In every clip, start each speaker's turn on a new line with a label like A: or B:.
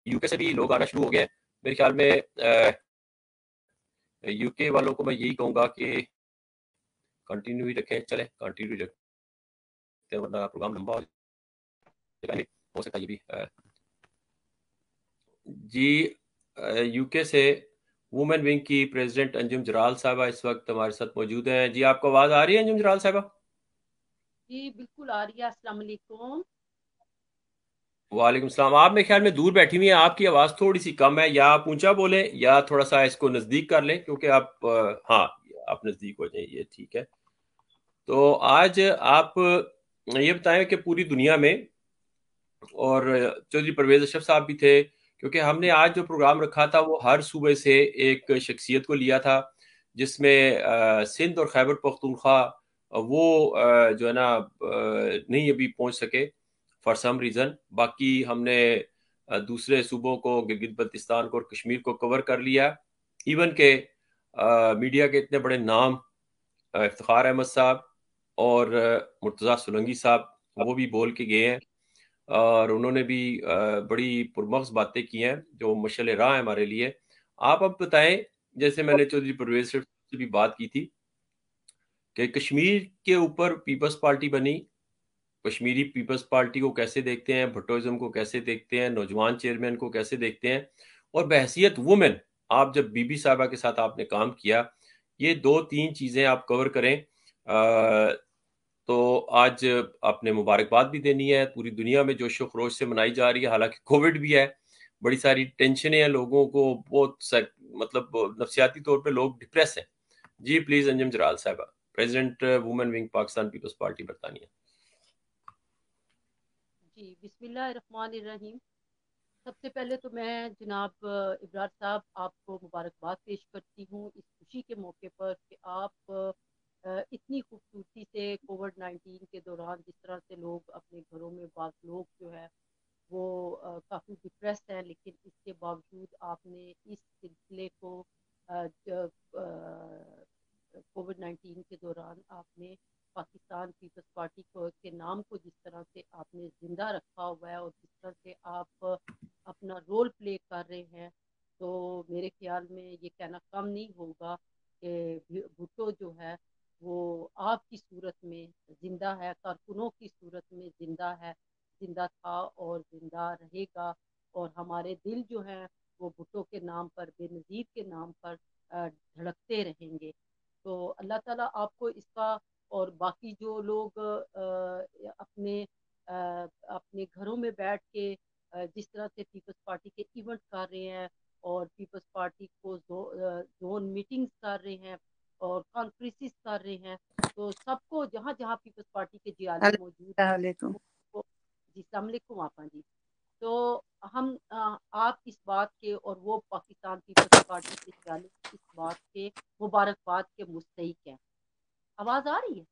A: You کے سے بھی لوگ آنا شروع ہو گئے ہیں میرے خیال میں. یو کے والوں کو میں یہی کہوں گا کہ کنٹینیو ہی رکھیں, چلیں کنٹینیو رکھتے ہیں ورنہ پروگرام لمبا ہو سکتا ہے یہ بھی. جی یو کے سے وومن ونگ کی پریزیڈنٹ انجم جرال صاحبہ اس وقت ہمارے ساتھ موجود ہیں. جی آپ کو آواز آ رہی ہے انجم جرال صاحبہ؟
B: جی بالکل آ رہی ہے. السلام علیکم.
A: وعلیکم السلام. آپ میرے خیال میں دور بیٹھی ہوئی ہیں, آپ کی آواز تھوڑی سی کم ہے, یا آپ اونچا بولیں یا تھوڑا سا اس کو نزدیک کر لیں, کیونکہ آپ ہاں آپ نزدیک ہو جائیں, یہ ٹھیک ہے. تو آج آپ یہ بتائیں کہ پوری دنیا میں, اور چودھری پرویز اشرف صاحب بھی تھے, کیونکہ ہم نے آج جو پروگرام رکھا تھا وہ ہر صوبے سے ایک شخصیت کو لیا تھا, جس میں سندھ اور خیبر پختونخوا وہ جو ہے نا نہیں ابھی پہنچ سکے فار سم ریزن. باقی ہم نے دوسرے صوبوں کو, گلگت بلتستان کو اور کشمیر کو کور کر لیا. ایون کہ میڈیا کے اتنے بڑے نام افتخار احمد صاحب اور مرتضیٰ سولنگی صاحب وہ بھی بول کے گئے ہیں, اور انہوں نے بھی بڑی پرمغز باتیں کی ہیں جو مشعل راہ ہیں ہمارے لیے. آپ اب بتائیں, جیسے میں نے چودھری پرویز سے بھی بات کی تھی کہ کشمیر کے اوپر پیپلز پارٹی بنی, کشمیری پیپلز پارٹی کو کیسے دیکھتے ہیں, بھٹوازم کو کیسے دیکھتے ہیں, نوجوان چیئرمین کو کیسے دیکھتے ہیں, اور بحیثیت وومن آپ جب بی بی صاحبہ کے ساتھ آپ نے کام کیا, یہ دو تین چیزیں آپ کور کریں. تو آج آپ نے مبارکباد بھی دینی ہے. پوری دنیا میں جوش و خروش سے منائی جا رہی ہے, حالانکہ کووڈ بھی ہے, بڑی ساری ٹینشنیں ہیں لوگوں کو, بہت مطلب نفسیاتی طور پہ لوگ ڈپریس ہیں. جی پلیز انجم جرال صاحبہ, president woman wing Pakistan Peoples Party برطانیہ.
B: جی بسم اللہ الرحمن الرحیم. سب سے پہلے تو میں جناب ابرار صاحب آپ کو مبارکباد پیش کرتی ہوں اس خوشی کے موقع پر کہ آپ اتنی خوبصورتی سے کووڈ-19 کے دوران جس طرح سے لوگ اپنے گھروں میں, بعض لوگ جو ہے وہ کافی ڈپریسڈ ہیں, لیکن اس کے باوجود آپ نے اس سلسلے کو کووڈ-19 کے دوران آپ نے پاکستان پیپلز پارٹی کے نام کو جس طرح سے آپ نے زندہ رکھا ہوا ہے اور جس طرح سے آپ اپنا رول پلے کر رہے ہیں, تو میرے خیال میں یہ کہنا کم نہیں ہوگا کہ بھٹو جو ہے وہ آپ کی صورت میں زندہ ہے, کارکنوں کی صورت میں زندہ ہے, زندہ تھا اور زندہ رہے گا, اور ہمارے دل جو ہیں وہ بھٹو کے نام پر, بے نظیر کے نام پر دھڑکتے رہیں گے. تو اللہ تعالیٰ آپ کو اس کا, اور باقی جو لوگ اپنے اپنے گھروں میں بیٹھ کے جس طرح سے پیپلز پارٹی کے ایونٹ کر رہے ہیں اور پیپلز پارٹی کو زون میٹنگز کر رہے ہیں اور کانفرنسز کر رہے ہیں, تو سب کو جہاں جہاں پیپلز پارٹی کے جیالے موجود
C: السلام علیکم.
B: ہیں, جی السلام علیکم آپا جی. تو ہم آپ اس بات کے اور وہ پاکستان پیپلز پارٹی کے جیالے اس بات کے مبارکباد کے مستحق ہیں. آواز آ رہی ہے؟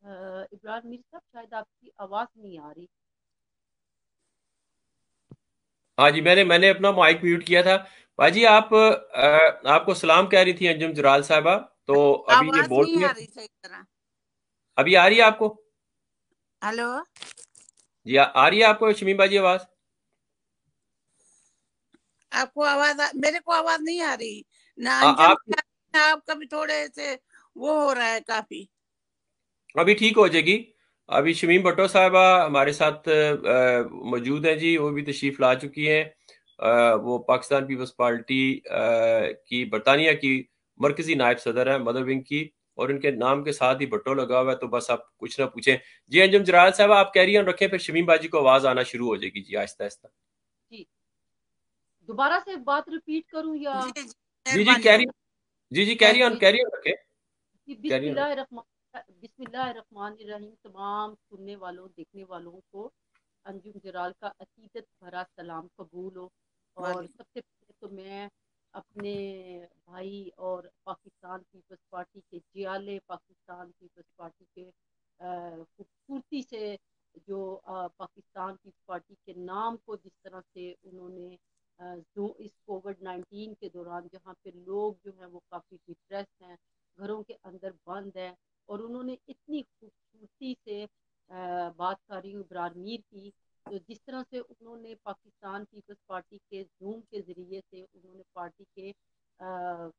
B: ابراہیم میر صاحب شاید آپ کی آواز نہیں آ رہی.
A: ہاں جی, میں نے اپنا مائک میوٹ کیا تھا. باجی آپ کو سلام کہہ رہی تھی انجم جرال صاحبہ, تو ابھی یہ
C: آواز
A: بول
C: نہیں
A: رہی
C: آ
A: ہے,
C: رہی صحیح طرح.
A: ابھی آ رہی ہے آپ کو؟
C: ہلو,
A: جی آ رہی ہے آپ کو شمیم باجی آواز؟
C: آپ کو آواز میرے کو آواز نہیں آ رہی, نہ انجم
A: آپ
C: آپ کا بھی تھوڑے سے وہ ہو رہا ہے کافی.
A: ابھی ٹھیک ہو جائے گی. ابھی شمیم بھٹو صاحبہ ہمارے ساتھ موجود ہیں جی, وہ بھی تشریف لا چکی ہیں. وہ پاکستان پیپلز پارٹی کی برطانیہ کی مرکزی نائب صدر ہے, مدر ونگ کی, اور ان کے نام کے ساتھ ہی بھٹو لگا ہوا ہے, تو بس آپ کچھ نہ پوچھیں. جی انجم جرال صاحب آپ کیری آن رکھیں, پھر شمیم باجی کو آواز آنا شروع ہو جائے گی. جی آہستہ آہستہ.
B: جی دوبارہ سے بات ریپیٹ کروں یا؟
C: جی جی
A: جی جی
C: مہربانی
A: کیری,
C: ہوگی.
A: جی
B: جی
A: کیری
B: جی
A: آن رکھیں,
B: جی
A: کیری آن رکھیں.
B: بسم اللہ الرحمن الرحیم. تمام سننے والوں دیکھنے والوں کو انجم جرال کا عقیدت بھرا سلام قبول ہو. اور
C: وعلیکم.
B: سب سے پہلے تو میں اپنے بھائی اور پاکستان پیپلز پارٹی کے جیالے, پاکستان پیپلز پارٹی کے خوبصورتی سے جو پاکستان پیپلز پارٹی کے نام کو جس طرح سے انہوں نے جو اس کووڈ-19 کے دوران جہاں پہ لوگ جو ہیں وہ کافی ڈپریس ہیں, گھروں کے اندر بند ہیں, اور انہوں نے اتنی خوبصورتی سے بات کر رہی ہوں ابرار میر کی. تو جس طرح سے انہوں نے پاکستان پیپلز پارٹی کے زوم کے ذریعے سے انہوں نے پارٹی کے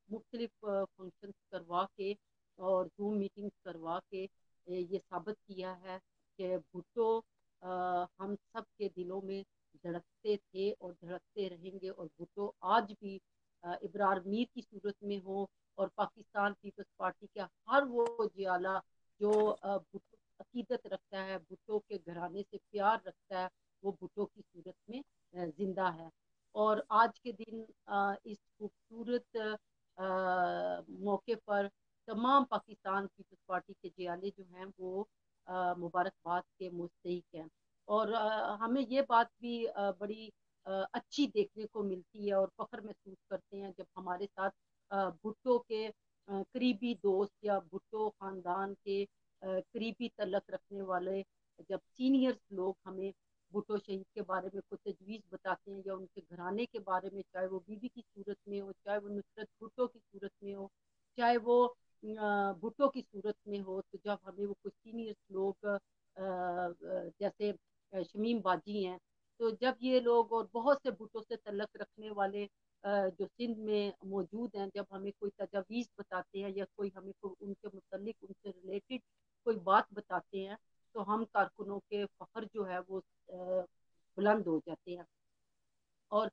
B: مختلف فنکشنز کروا کے اور زوم میٹنگز کروا کے یہ ثابت کیا ہے کہ بھٹو ہم سب کے دلوں میں دھڑکتے تھے اور دھڑکتے رہیں گے. اور بھٹو آج بھی ابرار میر کی صورت میں ہو اور پاکستان پیپلز پارٹی کا ہر وہ جیالہ جو بھٹو عقیدت رکھتا ہے, بھٹو کے گھرانے سے پیار رکھتا ہے, وہ بھٹو کی صورت میں زندہ ہے. اور آج کے دن اس خوبصورت موقع پر تمام پاکستان پیپلز پارٹی کے جیالے جو ہیں وہ مبارکباد کے مستحق ہیں. اور ہمیں یہ بات بھی بڑی اچھی دیکھنے کو ملتی ہے اور فخر محسوس کرتے ہیں جب ہمارے ساتھ بھٹو کے قریبی دوست یا بھٹو خاندان کے قریبی تعلق رکھنے والے جب سینئرز لوگ ہمیں بھٹو شہید کے بارے میں کوئی تجویز بتاتے ہیں یا ان کے گھرانے کے بارے میں, چاہے وہ بی بی کی صورت میں ہو, چاہے وہ نصرت بھٹو کی صورت میں ہو, چاہے وہ بھٹو کی صورت میں ہو, تو جب ہمیں وہ کچھ سینئرز لوگ جیسے شمیم باجی ہیں, تو جب یہ لوگ اور بہت سے بھٹو سے تعلق رکھنے والے جو سندھ میں موجود ہیں, جب ہمیں کوئی تجاویز بتاتے ہیں یا کوئی ہمیں ان کے متعلق ان سے ریلیٹڈ کوئی بات بتاتے ہیں, تو ہم کارکنوں کے فخر جو ہے وہ بلند ہو جاتے ہیں. اور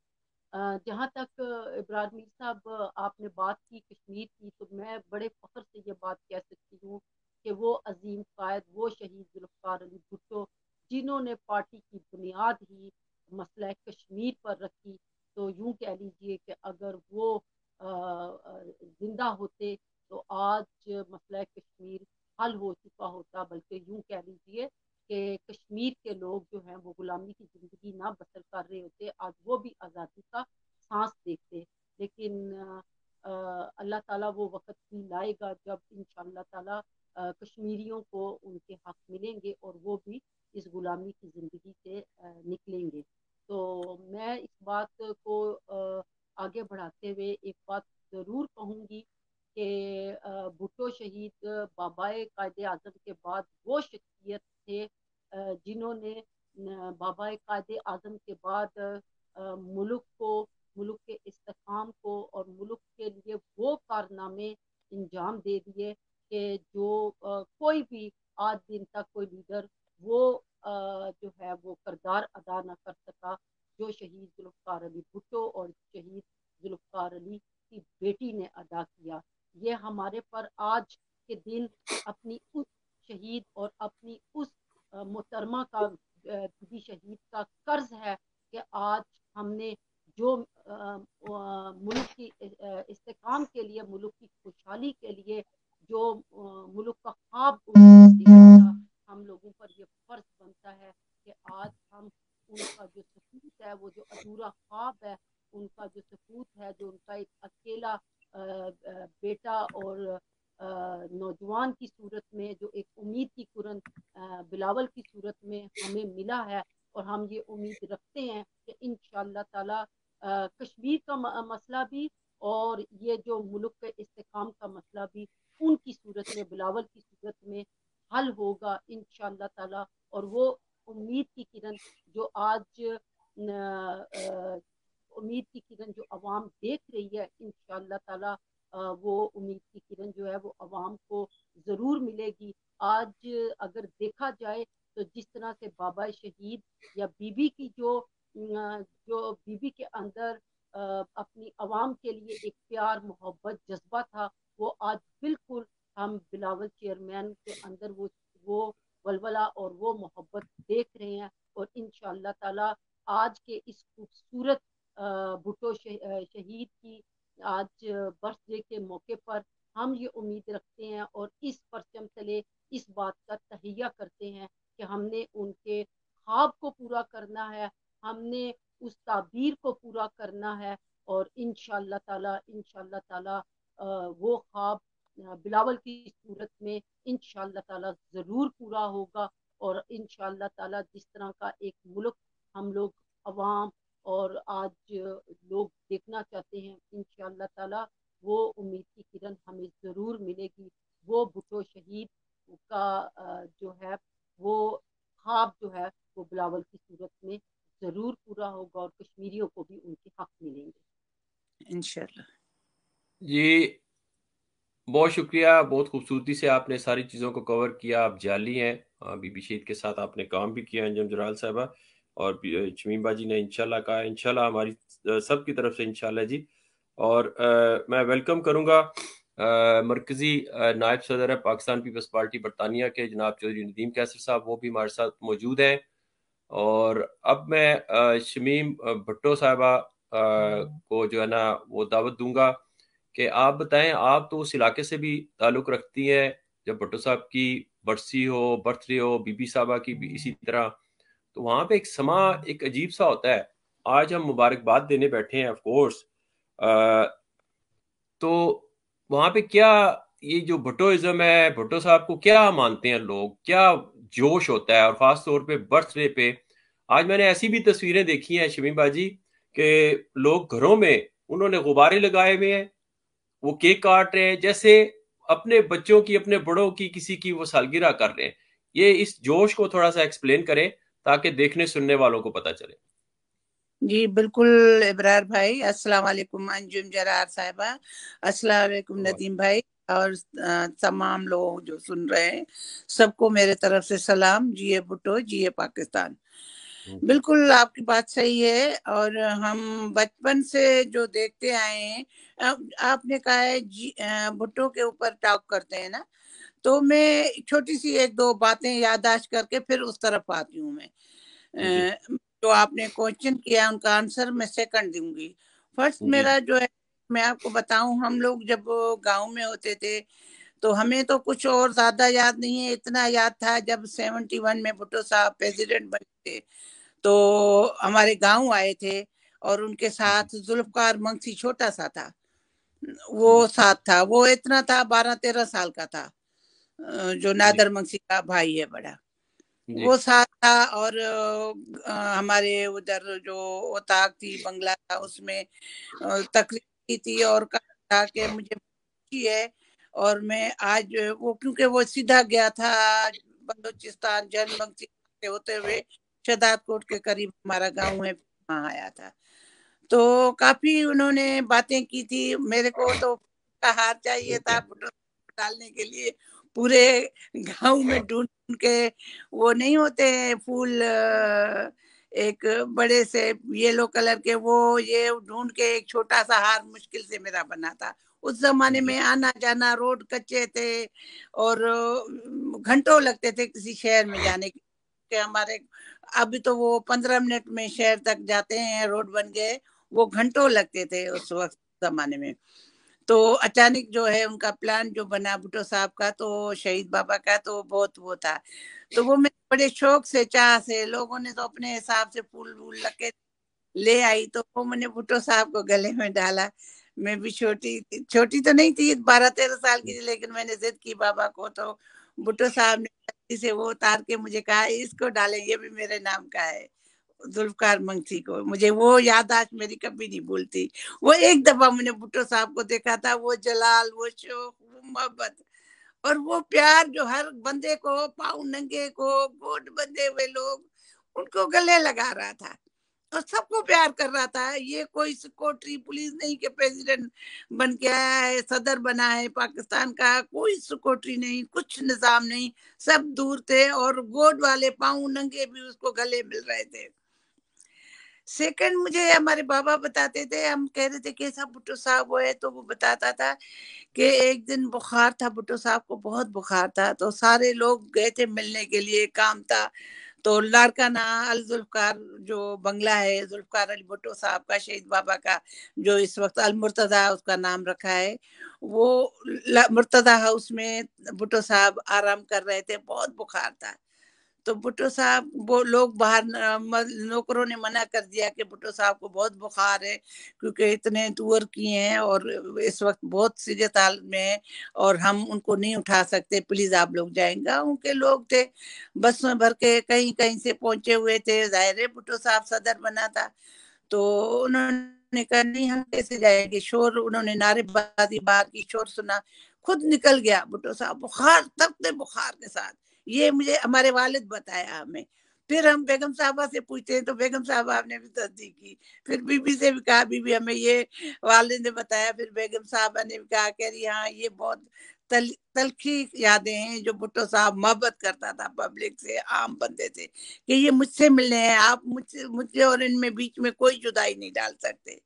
B: جہاں تک ابرار میر صاحب آپ نے بات کی کشمیر کی, تو میں بڑے فخر سے یہ بات کہہ سکتی ہوں کہ وہ عظیم قائد, وہ شہید ذوالفقار علی بھٹو جنہوں نے پارٹی کی بنیاد ہی مسئلہ کشمیر پر رکھی, تو یوں کہہ لیجئے کہ اگر وہ زندہ ہوتے تو آج مسئلہ کشمیر حل ہو چکا ہوتا, بلکہ یوں کہہ لیجئے کہ کشمیر کے لوگ جو ہیں وہ غلامی کی زندگی نہ بسر کر رہے ہوتے, آج وہ بھی آزادی کا سانس دیکھتے. لیکن اللہ تعالیٰ وہ وقت بھی لائے گا جب انشاءاللہ تعالیٰ کشمیریوں کو ان کے حق ملیں گے اور وہ بھی اس غلامی کی زندگی سے نکلیں گے. تو میں اس بات کو آگے بڑھاتے ہوئے ایک بات ضرور کہوں گی کہ بھٹو شہید بابائے قائد اعظم کے بعد وہ شخصیت تھے جنہوں نے بابائے قائد اعظم کے بعد ملک کو, ملک کے استحکام کو اور ملک کے لیے وہ کارنامے انجام دے دیے کہ جو کوئی بھی آج دن تک کوئی لیڈر وہ جو ہے وہ کردار ادا نہ کر سکا جو شہید ذوالفقار علی بھٹو اور شہید ذوالفقار علی کی بیٹی نے ادا کیا. یہ ہمارے پر آج کے دن اپنی اس شہید اور اپنی اس محترمہ کا بی شہید کا قرض ہے کہ آج ہم نے جو ملک کی استحکام کے لیے, ملک کی خوشحالی کے لیے جو ملک کا خواب تھا, ہم لوگوں پر یہ فرض بنتا ہے کہ آج ہم ان کا جو سپوت ہے, وہ جو ادھورا خواب ہے, ان کا جو سپوت ہے, جو ان کا ایک اکیلا بیٹا اور نوجوان کی صورت میں جو ایک امید کی کرن بلاول کی صورت میں ہمیں ملا ہے, اور ہم یہ امید رکھتے ہیں کہ انشاءاللہ تعالی کشمیر کا مسئلہ بھی اور یہ جو ملک کے استحکام کا مسئلہ بھی ان کی صورت میں, بلاول کی صورت میں حل ہوگا انشاءاللہ تعالی. اور وہ امید کی کرن جو آج امید کی کرن جو عوام دیکھ رہی ہے, انشاءاللہ تعالی وہ امید کی کرن جو ہے وہ عوام کو ضرور ملے گی. آج اگر دیکھا جائے تو جس طرح سے بابا شہید یا بی بی کی جو بی بی کے اندر اپنی عوام کے لیے ایک پیار, محبت, جذبہ تھا, وہ آج بالکل ہم بلاول چیئرمین کے اندر وہ ولولہ اور وہ محبت دیکھ رہے ہیں. اور انشاءاللہ تعالی آج کے اس خوبصورت بھٹو شہید کی آج برتھ ڈے کے موقع پر ہم یہ امید رکھتے ہیں اور اس پرچم تلے اس بات کا تہیہ کرتے ہیں کہ ہم نے ان کے خواب کو پورا کرنا ہے, ہم نے اس تعبیر کو پورا کرنا ہے, اور انشاءاللہ تعالی وہ خواب بلاول کی صورت میں انشاءاللہ تعالی ضرور پورا ہوگا. اور انشاءاللہ تعالی جس طرح کا ایک ملک ہم لوگ عوام اور آج لوگ دیکھنا چاہتے ہیں, انشاءاللہ تعالی وہ امید کی کرن ہمیں ضرور ملے گی. وہ بھٹو شہید کا جو ہے وہ خواب جو ہے وہ بلاول کی صورت میں ضرور پورا ہوگا اور کشمیریوں کو بھی ان کے حق ملیں گے
C: انشاءاللہ۔
A: جی بہت شکریہ، بہت خوبصورتی سے آپ نے ساری چیزوں کو کور کیا. آپ جعلی ہیں. بی بی شہید کے ساتھ آپ نے کام بھی کیا انجم جلال صاحبہ، اور شمیم باجی نے انشاءاللہ کہا انشاءاللہ ہماری سب کی طرف سے انشاءاللہ جی. اور میں ویلکم کروں گا مرکزی نائب صدر ہے پاکستان پیپلز پارٹی برطانیہ کے جناب چودھری ندیم کیسر صاحب، وہ بھی ہمارے ساتھ موجود ہیں. اور اب میں شمیم بھٹو صاحبہ کو جو ہے نا وہ دعوت دوں گا کہ آپ بتائیں، آپ تو اس علاقے سے بھی تعلق رکھتی ہیں، جب بھٹو صاحب کی برسی ہو، برتھ ڈے ہو، بی بی صاحبہ کی بھی اسی طرح، تو وہاں پہ ایک سما ایک عجیب سا ہوتا ہے. آج ہم مبارکباد دینے بیٹھے ہیں آف کورس، تو وہاں پہ کیا یہ جو بھٹوازم ہے، بھٹو صاحب کو کیا مانتے ہیں لوگ، کیا جوش ہوتا ہے، اور خاص طور پہ برتھ ڈے پہ. آج میں نے ایسی بھی تصویریں دیکھی ہیں شمیم باجی کہ لوگ گھروں میں انہوں نے غبارے لگائے ہوئے ہیں، وہ کیک کاٹ رہے ہیں جیسے اپنے بچوں کی، اپنے بڑوں کی، کسی کی وہ سالگرہ کر رہے ہیں. یہ اس جوش کو تھوڑا سا ایکسپلین کریں تاکہ دیکھنے سننے والوں کو پتہ چلے.
C: جی بالکل ابرار بھائی، السلام علیکم انجم جرار صاحبہ، السلام علیکم ندیم بھائی، اور تمام لوگ جو سن رہے ہیں سب کو میرے طرف سے سلام. جیے بھٹو، جیے پاکستان. بالکل آپ کی بات صحیح ہے، اور ہم بچپن سے جو دیکھتے آئے ہیں، آپ نے کہا ہے بھٹو کے اوپر ٹاک کرتے ہیں نا، تو میں چھوٹی سی ایک دو باتیں یادداشت کر کے پھر اس طرف آتی ہوں. میں جو آپ نے کوشچن کیا ان کا آنسر میں سیکنڈ دوں گی. فرسٹ میرا جو ہے، میں آپ کو بتاؤں، ہم لوگ جب گاؤں میں ہوتے تھے تو ہمیں تو کچھ اور زیادہ یاد نہیں ہے، اتنا یاد تھا جب 71 میں بھٹو صاحب پریزیڈنٹ بنے تھے تو ہمارے گاؤں آئے تھے، اور ان کے ساتھ ذوالفقار منگسی چھوٹا سا تھا، وہ ساتھ تھا، وہ اتنا تھا 12-13 سال کا تھا، جو نادر منگسی کا بھائی ہے بڑا، وہ ساتھ تھا. اور ہمارے ادھر جو اوتاق تھی، بنگلہ تھا، اس میں تقریر کی تھی اور کہا تھا کہ مجھے خوشی ہے، اور میں آج وہ کیونکہ وہ سیدھا گیا تھا بلوچستان جن منگسی سے ہوتے ہوئے شہداد کوٹ کے قریب ہمارا گاؤں ہے، وہاں آیا تھا. تو کافی انہوں نے باتیں کی تھی. میرے کو تو ہار چاہیے تھا بھٹو ڈالنے کے لیے، پورے گاؤں میں ڈھونڈ ڈھونڈ کے، وہ نہیں ہوتے پھول ایک بڑے سے یلو کلر کے، وہ یہ ڈھونڈ کے ایک چھوٹا سا ہار مشکل سے میرا بنا تھا. اس زمانے میں آنا جانا روڈ کچے تھے اور گھنٹوں لگتے تھے کسی شہر میں جانے کے. ہمارے ابھی تو وہ 15 منٹ میں شہر تک جاتے ہیں، روڈ بن گئے، وہ گھنٹوں لگتے تھے اس وقت زمانے میں. تو اچانک جو ہے ان کا پلان جو بنا بھٹو صاحب کا، تو شہید بابا کا، تو بہت وہ تھا. تو وہ میں بڑے شوق سے، چاہ سے، لوگوں نے تو اپنے حساب سے پھول وول لگے لے آئی، تو وہ میں نے بھٹو صاحب کو گلے میں ڈالا. میں بھی چھوٹی تو نہیں تھی، 12-13 سال کی تھی، لیکن میں نے ضد کی بابا کو، تو بھٹو صاحب نے جلدی سے وہ اتار کے مجھے کہا اس کو ڈالیں، یہ بھی میرے نام کا ہے، ذوالفقار منگسی کو. مجھے وہ یادداشت میری کبھی نہیں بھولتی. وہ ایک دفعہ میں نے بھٹو صاحب کو دیکھا تھا، وہ جلال، وہ شوق، وہ محبت اور وہ پیار جو ہر بندے کو، پاؤں ننگے کو، گوٹ بندے ہوئے لوگ، ان کو گلے لگا رہا تھا اور سب کو پیار کر رہا تھا. یہ کوئی سیکورٹری پولیس نہیں کہ پریزیڈنٹ بن کے آیا ہے، صدر بنا ہے پاکستان کا، کوئی سیکورٹری نہیں، کچھ نظام نہیں، سب دور تھے، اور گوڈ والے پاؤں ننگے بھی اس کو گلے مل رہے تھے. سیکنڈ، مجھے ہمارے بابا بتاتے تھے، ہم کہہ رہے تھے کیسا بھٹو صاحب وہ ہے، تو وہ بتاتا تھا کہ ایک دن بخار تھا بھٹو صاحب کو، بہت بخار تھا، تو سارے لوگ گئے تھے ملنے کے لیے، کام تھا. تو لاڑکانہ الذوالفقار جو بنگلہ ہے ذوالفقار علی بھٹو صاحب کا، شہید بابا کا، جو اس وقت المرتضیٰ اس کا نام رکھا ہے، وہ مرتضیٰ ہاؤس میں بھٹو صاحب آرام کر رہے تھے، بہت بخار تھا. تو بھٹو صاحب، وہ لوگ باہر، نوکروں نے منع کر دیا کہ بھٹو صاحب کو بہت بخار ہے، کیونکہ اتنے ٹور کیے ہیں اور اس وقت بہت سیریت حالت میں ہے، اور ہم ان کو نہیں اٹھا سکتے، پلیز آپ لوگ جائیں. گاؤں کے لوگ تھے، بس میں بھر کے کہیں کہیں سے پہنچے ہوئے تھے، ظاہر ہے بھٹو صاحب صدر بنا تھا، تو انہوں نے کہا نہیں ہم کیسے جائیں گے. شور، انہوں نے نعرے بازی باہر کی، شور سنا، خود نکل گیا بھٹو صاحب، بخار، تب بخار کے ساتھ ये मुझे हमारे वालिद बताया हमें। फिर हम बेगम साहबा से पूछते हैं तो बेगम साहबा ने भी तस्दीक की। फिर बीबी से भी कहा, बीबी हमें ये वालिद ने बताया। फिर बेगम साहबा ने भी कहा कह रही हाँ ये बहुत तलखी यादें हैं जो भुट्टो साहब मोहब्बत करता था पब्लिक से, आम बंदे से, कि ये मुझसे मिलने हैं, आप मुझे और इनमें बीच में कोई जुदाई नहीं डाल सकते।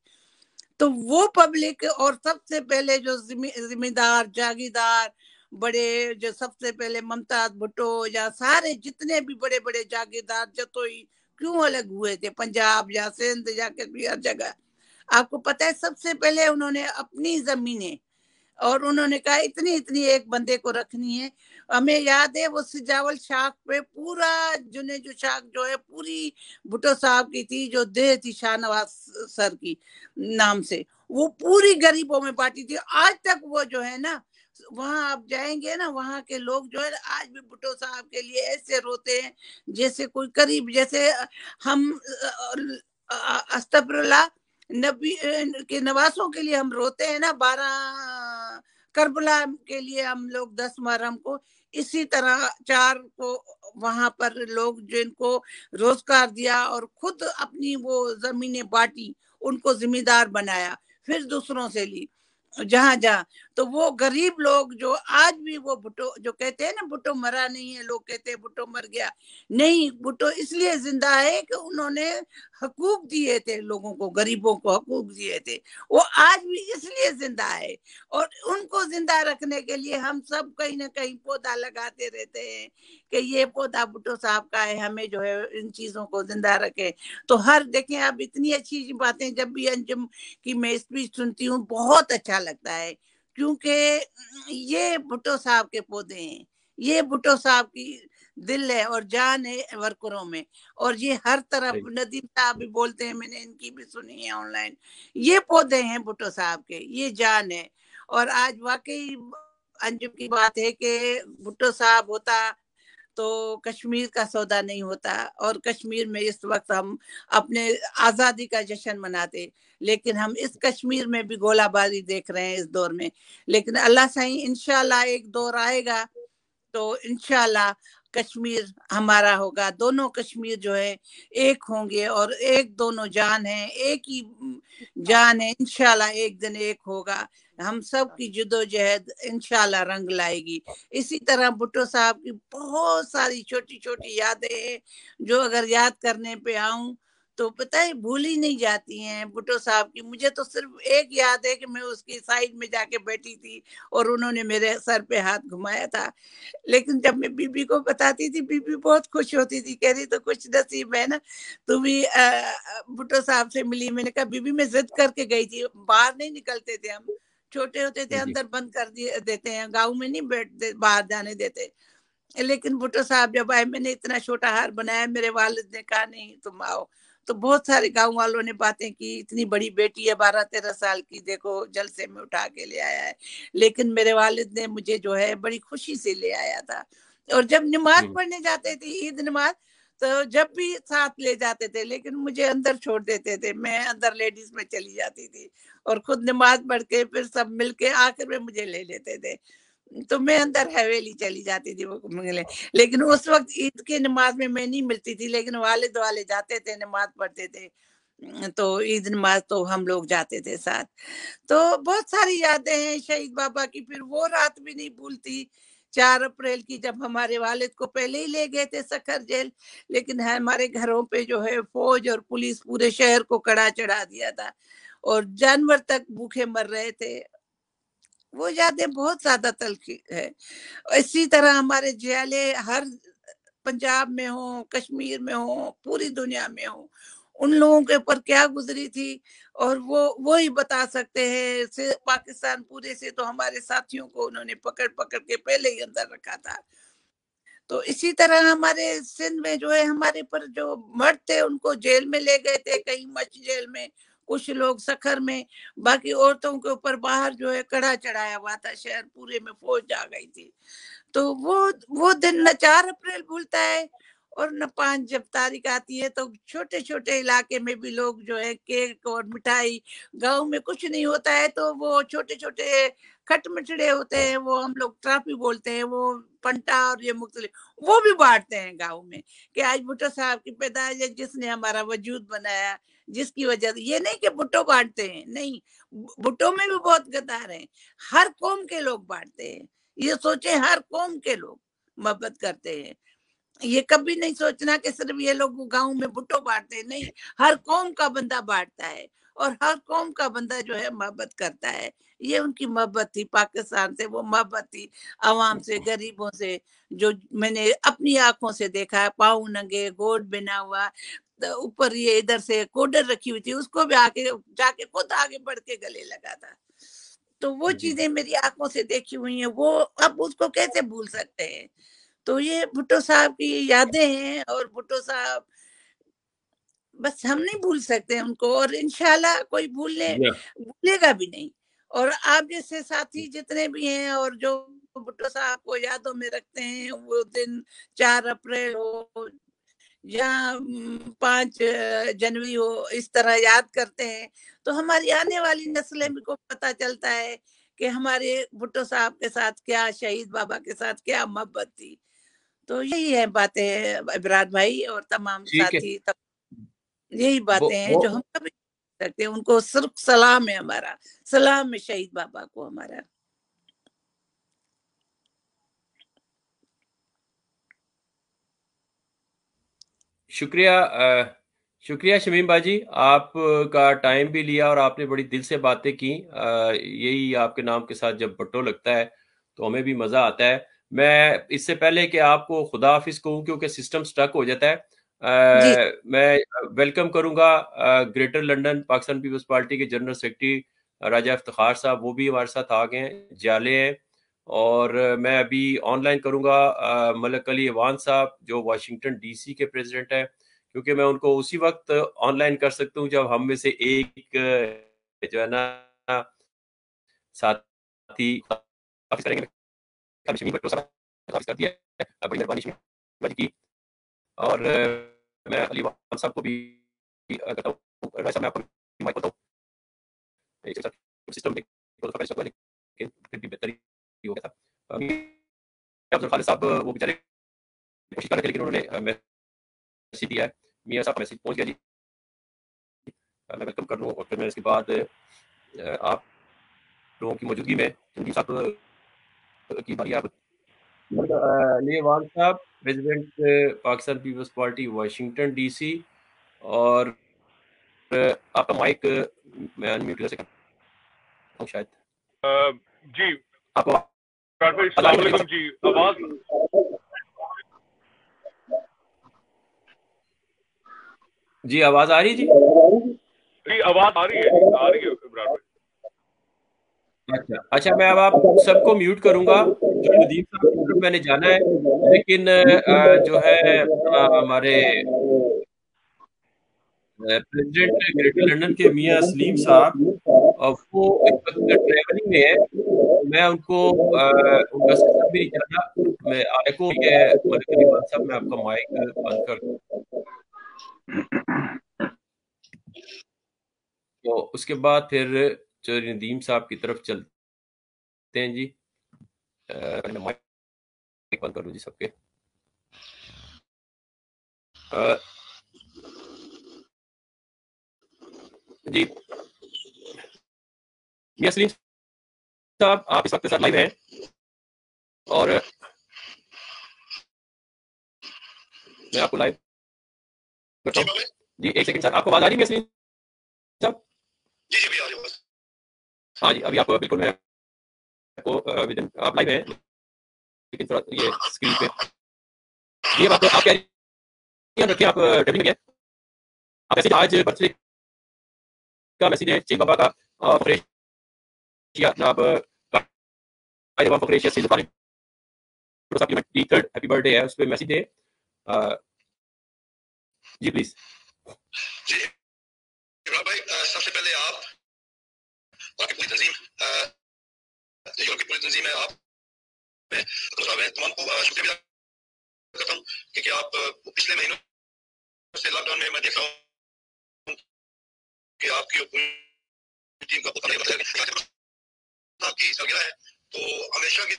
C: तो वो पब्लिक, और सबसे पहले जो जिम्मेदार जागीरदार बड़े, जो सबसे पहले मुमताज भुट्टो या सारे जितने भी बड़े बड़े जागीरदार जतोई क्यों अलग हुए थे, पंजाब या सिंध या कश्मीर, हर जगह आपको पता है सबसे पहले उन्होंने अपनी जमीनें, और उन्होंने कहा इतनी इतनी एक बंदे को रखनी है। हमें याद है वो सिजावल शाख पे पूरा जुने जो शाख जो है पूरी भुट्टो साहब की थी, जो देह थी शाहनवाज सर की नाम से, वो पूरी गरीबों में बांटी थी। आज तक वो जो है ना, वहां आप जाएंगे ना, वहां के लोग जो है आज भी भुट्टो साहब के लिए ऐसे रोते हैं जैसे कोई करीब, जैसे हम अस्तगफिरुल्लाह नबी के नवासों के लिए हम रोते हैं ना, 12 करबला के लिए हम लोग 10 मुहर्रम को, इसी तरह 4 को वहां पर लोग जिनको रोजगार दिया और खुद अपनी वो जमीनें बांटी, उनको जिम्मेदार बनाया, फिर दूसरों से ली जहां जहां। तो वो गरीब लोग जो आज भी वो भुट्टो जो कहते हैं ना भुट्टो मरा नहीं है, लोग कहते हैं भुट्टो मर गया, नहीं, भुट्टो इसलिए जिंदा है कि उन्होंने हकूक दिए थे लोगों को, गरीबों को हकूक दिए थे, वो आज भी इसलिए जिंदा है। और उनको जिंदा रखने के लिए हम सब कहीं ना कहीं पौधा लगाते रहते हैं कि ये पौधा भुट्टो साहब का है, हमें जो है इन चीजों को जिंदा रखे। तो हर देखें अब इतनी अच्छी बातें जब भी अंजुम की मैं स्पीच सुनती हूँ बहुत अच्छा लगता है, क्योंकि ये भुट्टो साहब के पौधे हैं, ये भुट्टो साहब की दिल है और जान है वर्करों में। और ये हर तरफ नदीम साहब भी बोलते हैं, मैंने इनकी भी सुनी है ऑनलाइन, ये पौधे हैं भुट्टो साहब के, ये जान है। और आज वाकई अंजुम की बात है कि भुट्टो साहब होता तो कश्मीर का सौदा नहीं होता, और कश्मीर में इस वक्त हम अपने आजादी का जश्न मनाते, लेकिन हम इस कश्मीर में भी गोलाबारी देख रहे हैं इस दौर में। लेकिन अल्लाह सही इंशाल्लाह एक दौर आएगा तो इंशाल्लाह कश्मीर हमारा होगा, दोनों कश्मीर जो है एक होंगे, और एक दोनों जान है, एक ही जान है, इंशाल्लाह एक दिन एक होगा। हम सब की जद्दोजहद इंशाल्लाह रंग लाएगी। इसी तरह भुट्टो साहब की बहुत सारी छोटी छोटी यादें हैं जो अगर याद करने पे आऊं तो पता है भूल ही नहीं जाती हैं भुट्टो साहब की। मुझे तो सिर्फ एक याद है कि मैं उसकी साइड में जाके बैठी थी और उन्होंने मेरे सर पे हाथ घुमाया था। लेकिन जब मैं बीबी को बताती थी, बीबी बहुत खुश होती थी, कह रही तो कुछ नसीब है ना, तू भी भुट्टो साहब से मिली। मैंने कहा बीबी मैं जिद करके गई थी, बाहर नहीं निकलते थे हम, छोटे होते थे अंदर बंद कर देते हैं, गाँव में नहीं बैठते, बाहर जाने देते। लेकिन भुट्टो साहब जब आए, मैंने इतना छोटा हार बनाया, मेरे वालिद ने कहा नहीं तुम आओ। तो बहुत सारे गांव वालों ने बातें की, इतनी बड़ी बेटी है 12-13 साल की, देखो जलसे में उठा के ले आया है। लेकिन मेरे वालिद ने मुझे जो है बड़ी खुशी से ले आया था। और जब नमाज पढ़ने जाते थे, ईद नमाज, तो जब भी साथ ले जाते थे, लेकिन मुझे अंदर छोड़ देते थे, मैं अंदर लेडीज में चली जाती थी और खुद नमाज पढ़ के फिर सब मिलके आखिर में मुझे ले लेते थे। तो मैं अंदर हवेली चली जाती थी वो मिले। लेकिन उस वक्त ईद की नमाज में मैं नहीं मिलती थी, लेकिन वालिद वाले जाते थे, नमाज पढ़ते थे, तो ईद नमाज तो हम लोग जाते थे साथ। तो बहुत सारी यादें हैं शहीद बाबा की। फिर वो रात भी नहीं भूलती 4 अप्रैल की, जब हमारे वालिद को पहले ही ले गए थे सखर जेल, लेकिन हमारे घरों पे जो है फौज और पुलिस पूरे शहर को कड़ा चढ़ा दिया था और जानवर तक भूखे मर रहे थे। वो यादें बहुत ज्यादा तलखी है। इसी तरह हमारे जियाले हर पंजाब में हो, कश्मीर में हो, पूरी दुनिया में हो, उन लोगों के ऊपर क्या गुजरी थी और वो ही बता सकते हैं। से पाकिस्तान पूरे से तो हमारे साथियों को उन्होंने पकड़ पकड़ के पहले ही अंदर रखा था। तो इसी तरह हमारे सिंध में जो है हमारे पर जो मर्द थे उनको जेल में ले गए थे, कहीं मच जेल में, कुछ लोग सखर में, बाकी औरतों के ऊपर बाहर जो है कड़ा चढ़ाया हुआ था, शहर पूरे में फौज आ गई थी। तो वो दिन न 4 अप्रैल भूलता है और न 5 जब तारीख आती है। तो छोटे छोटे इलाके में भी लोग जो है केक और मिठाई, गांव में कुछ नहीं होता है तो वो छोटे छोटे खट मिठड़े होते हैं, वो हम लोग ट्राफी बोलते हैं, वो पंटा और ये मुख्तलिफ, वो भी बांटते हैं गाँव में कि आज भुट्टो साहब की पैदाइश है, जिसने हमारा वजूद बनाया, जिसकी वजह से। ये नहीं कि भुट्टो बांटते हैं, नहीं, भुट्टो में भी बहुत गद्दार हैं, हर कौम के लोग बांटते हैं। ये सोचे हर कौम के लोग मोहब्बत करते हैं, ये कभी नहीं सोचना कि सिर्फ ये लोग गांव में भुट्टो बांटते हैं, नहीं, हर कौम का बंदा बांटता है और हर कौम का बंदा जो है मोहब्बत करता है। ये उनकी मोहब्बत थी पाकिस्तान से, वो मोहब्बत थी अवाम से, गरीबों से, जो मैंने अपनी आंखों से देखा है। पाँव नंगे, गोद बिना हुआ, तो ऊपर ये इधर से कोडर रखी हुई थी, उसको भी आके जाके खुद आगे बढ़ के गले लगा था। तो वो
A: जी
C: चीजें मेरी आंखों से देखी हुई हैं, वो अब उसको कैसे भूल सकते हैं। तो ये भुट्टो साहब की यादें हैं, और भुट्टो साहब बस हम नहीं भूल सकते उनको, और इंशाल्लाह कोई
A: या
C: भूलेगा भी नहीं। और आप जैसे साथी जितने भी हैं और जो भुट्टो साहब को यादों में रखते हैं, वो दिन 4 अप्रैल हो या 5 जनवरी हो, इस तरह याद करते हैं, तो हमारी आने वाली नस्लें को पता चलता है कि हमारे भुट्टो साहब के साथ क्या, शहीद बाबा के साथ क्या मोहब्बत थी। तो यही है बातें इबरार भाई और तमाम
A: ठीक है।
C: साथी, यही
A: वो
C: बातें हैं
A: वो
C: जो हम कभी नहीं सकते। उनको सिर्फ सलाम है हमारा, सलाम है शहीद बाबा को हमारा।
A: शुक्रिया शुक्रिया शमीम बाजी, आपका टाइम भी लिया और आपने बड़ी दिल से बातें की। यही आपके नाम के साथ जब भुट्टो लगता है तो हमें भी मज़ा आता है। मैं इससे पहले कि आपको खुदा हाफिज कहूँ, क्योंकि सिस्टम स्टक हो जाता है,
C: जी
A: मैं वेलकम करूंगा Greater London Pakistan peoples Party के जनरल सेक्रेटरी राजा इफ्तिखार साहब, वो भी हमारे साथ आ गए हैं, जाले हैं। और मैं अभी ऑनलाइन करूंगा मलक अली अवान साहब, जो वाशिंगटन डीसी के प्रेसिडेंट हैं, क्योंकि मैं उनको उसी वक्त ऑनलाइन कर सकता हूँ जब हम में से एक जो है ना साथी वापस करेंगे। शमीम भट्टो साहब वापस कर दिया है, बड़ी मेहरबानी शमीम भाई की। और मैं अली अवान साहब को भी करता हूँ। राजा साहब, मैं आपको माइक करता हूँ। सिस्टम लेकिन फिर भी बेहतर ही हो गया था। अफजल खालिद साहब वो बेचारे कोशिश कर रहे थे, लेकिन उन्होंने मैसेज दिया है। मियाँ साहब का मैसेज पहुंच गया जी, मैं वेलकम कर लूँ। और फिर मैं इसके बाद आप लोगों की मौजूदगी में संजीव साहब की बारी। आप लेवान साहब, president Pakistan peoples Party Washington DC, और आपका माइक मैं अनम्यूट कर सकता हूँ शायद।
D: जी
A: आपको
D: अस्सलाम वालेकुम जी, आवाज
A: जी आवाज आ रही है जी?
D: जी आवाज आ रही है जी, आ रही है इमरान भाई।
A: अच्छा, मैं अब आप सबको म्यूट करूंगा। जो नदीम साहब की तरफ मैंने जाना है, लेकिन जो है हमारे प्रेसिडेंट ग्रेटर लंदन के मियाँ सलीम साहब, वो इस वक्त ट्रैवलिंग में है, तो मैं उनको उनका सिस्टम भी नहीं चल रहा। मैं आय को ये मलिक अली खान साहब, मैं आपका माइक बंद कर दूं, तो उसके बाद फिर जो नदीम साहब की तरफ चलते हैं जी। मैं माइक बंद कर दूं जी सबके। जी मियाँ सलीम साहब, आप इस वक्त के साथ लाइव हैं, और मैं आपको लाइव करता हूँ जी। एक सेकंड सर, आपको आवाज आ रही है मियाँ सलीम साहब?
E: जी जी, भी आ रही है।
A: हाँ जी, अभी आपको बिल्कुल मैं आपको आप लाइव हैं, लेकिन थोड़ा ये स्क्रीन पे ये बात आप क्या रखिए, आप ट्रेवलिंग में हैं। आप ऐसे आज बर्थडे का मैसेज है शेख बाबा का, फकरेशिया जनाब कायदे फकरेशिया से जुबानी सप्लीमेंट 3rd हैप्पी बर्थडे है, उस पे मैसेज है जी प्लीज।
E: जी इमरान भाई, सबसे पहले आप आपकी पूरी तंजीम, जो आपकी पूरी तंजीम है, आप तमाम को शुक्रिया करता हूँ, क्योंकि आप पिछले महीनों से लॉकडाउन में मैं देख रहा हूँ कि आपकी पूरी टीम का आपकी सालगिरह है, तो हमेशा की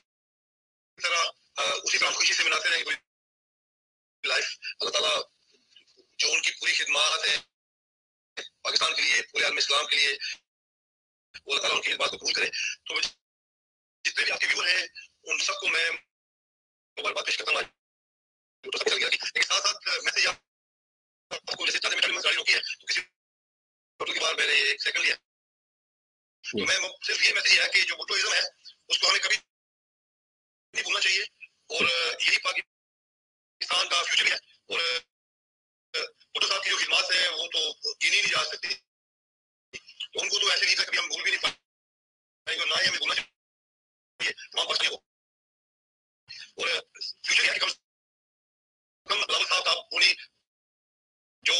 E: तरह اسی طرح خوشی سے مناتے رہیں پوری لائف. اللہ تعالیٰ جو ان کی پوری خدمات ہے پاکستان کے لیے، پورے عالم اسلام کے لیے، وہ اللہ تعالیٰ ان کی بات کو قبول کرے. تو جتنے بھی آپ کے ویور ہیں ان سب کو میں مبارکباد پیش کرتا ہوں. ایک ساتھ ساتھ میسج آپ کو جیسے چاہتے میں گاڑی روکی ہے تو کسی ہوٹل کے باہر میں نے ایک سیکنڈ لیا، تو میں صرف یہ میسج ہے کہ جو بھٹوازم ہے اس کو ہمیں کبھی نہیں بھولنا چاہیے، اور یہی پاکستان کا فیوچر بھی ہے. اور بھٹو صاحب کی جو خدمات ہیں وہ تو گنی نہیں جا سکتی، تو ان کو تو ایسے نہیں تھا کبھی ہم بھول بھی نہیں پائیں گے، نہ ہی ہمیں بھولنا چاہیے تمام پاکستانیوں کو. اور فیوچر یہ ہے کہ کم بلاول صاحب تھا انہیں جو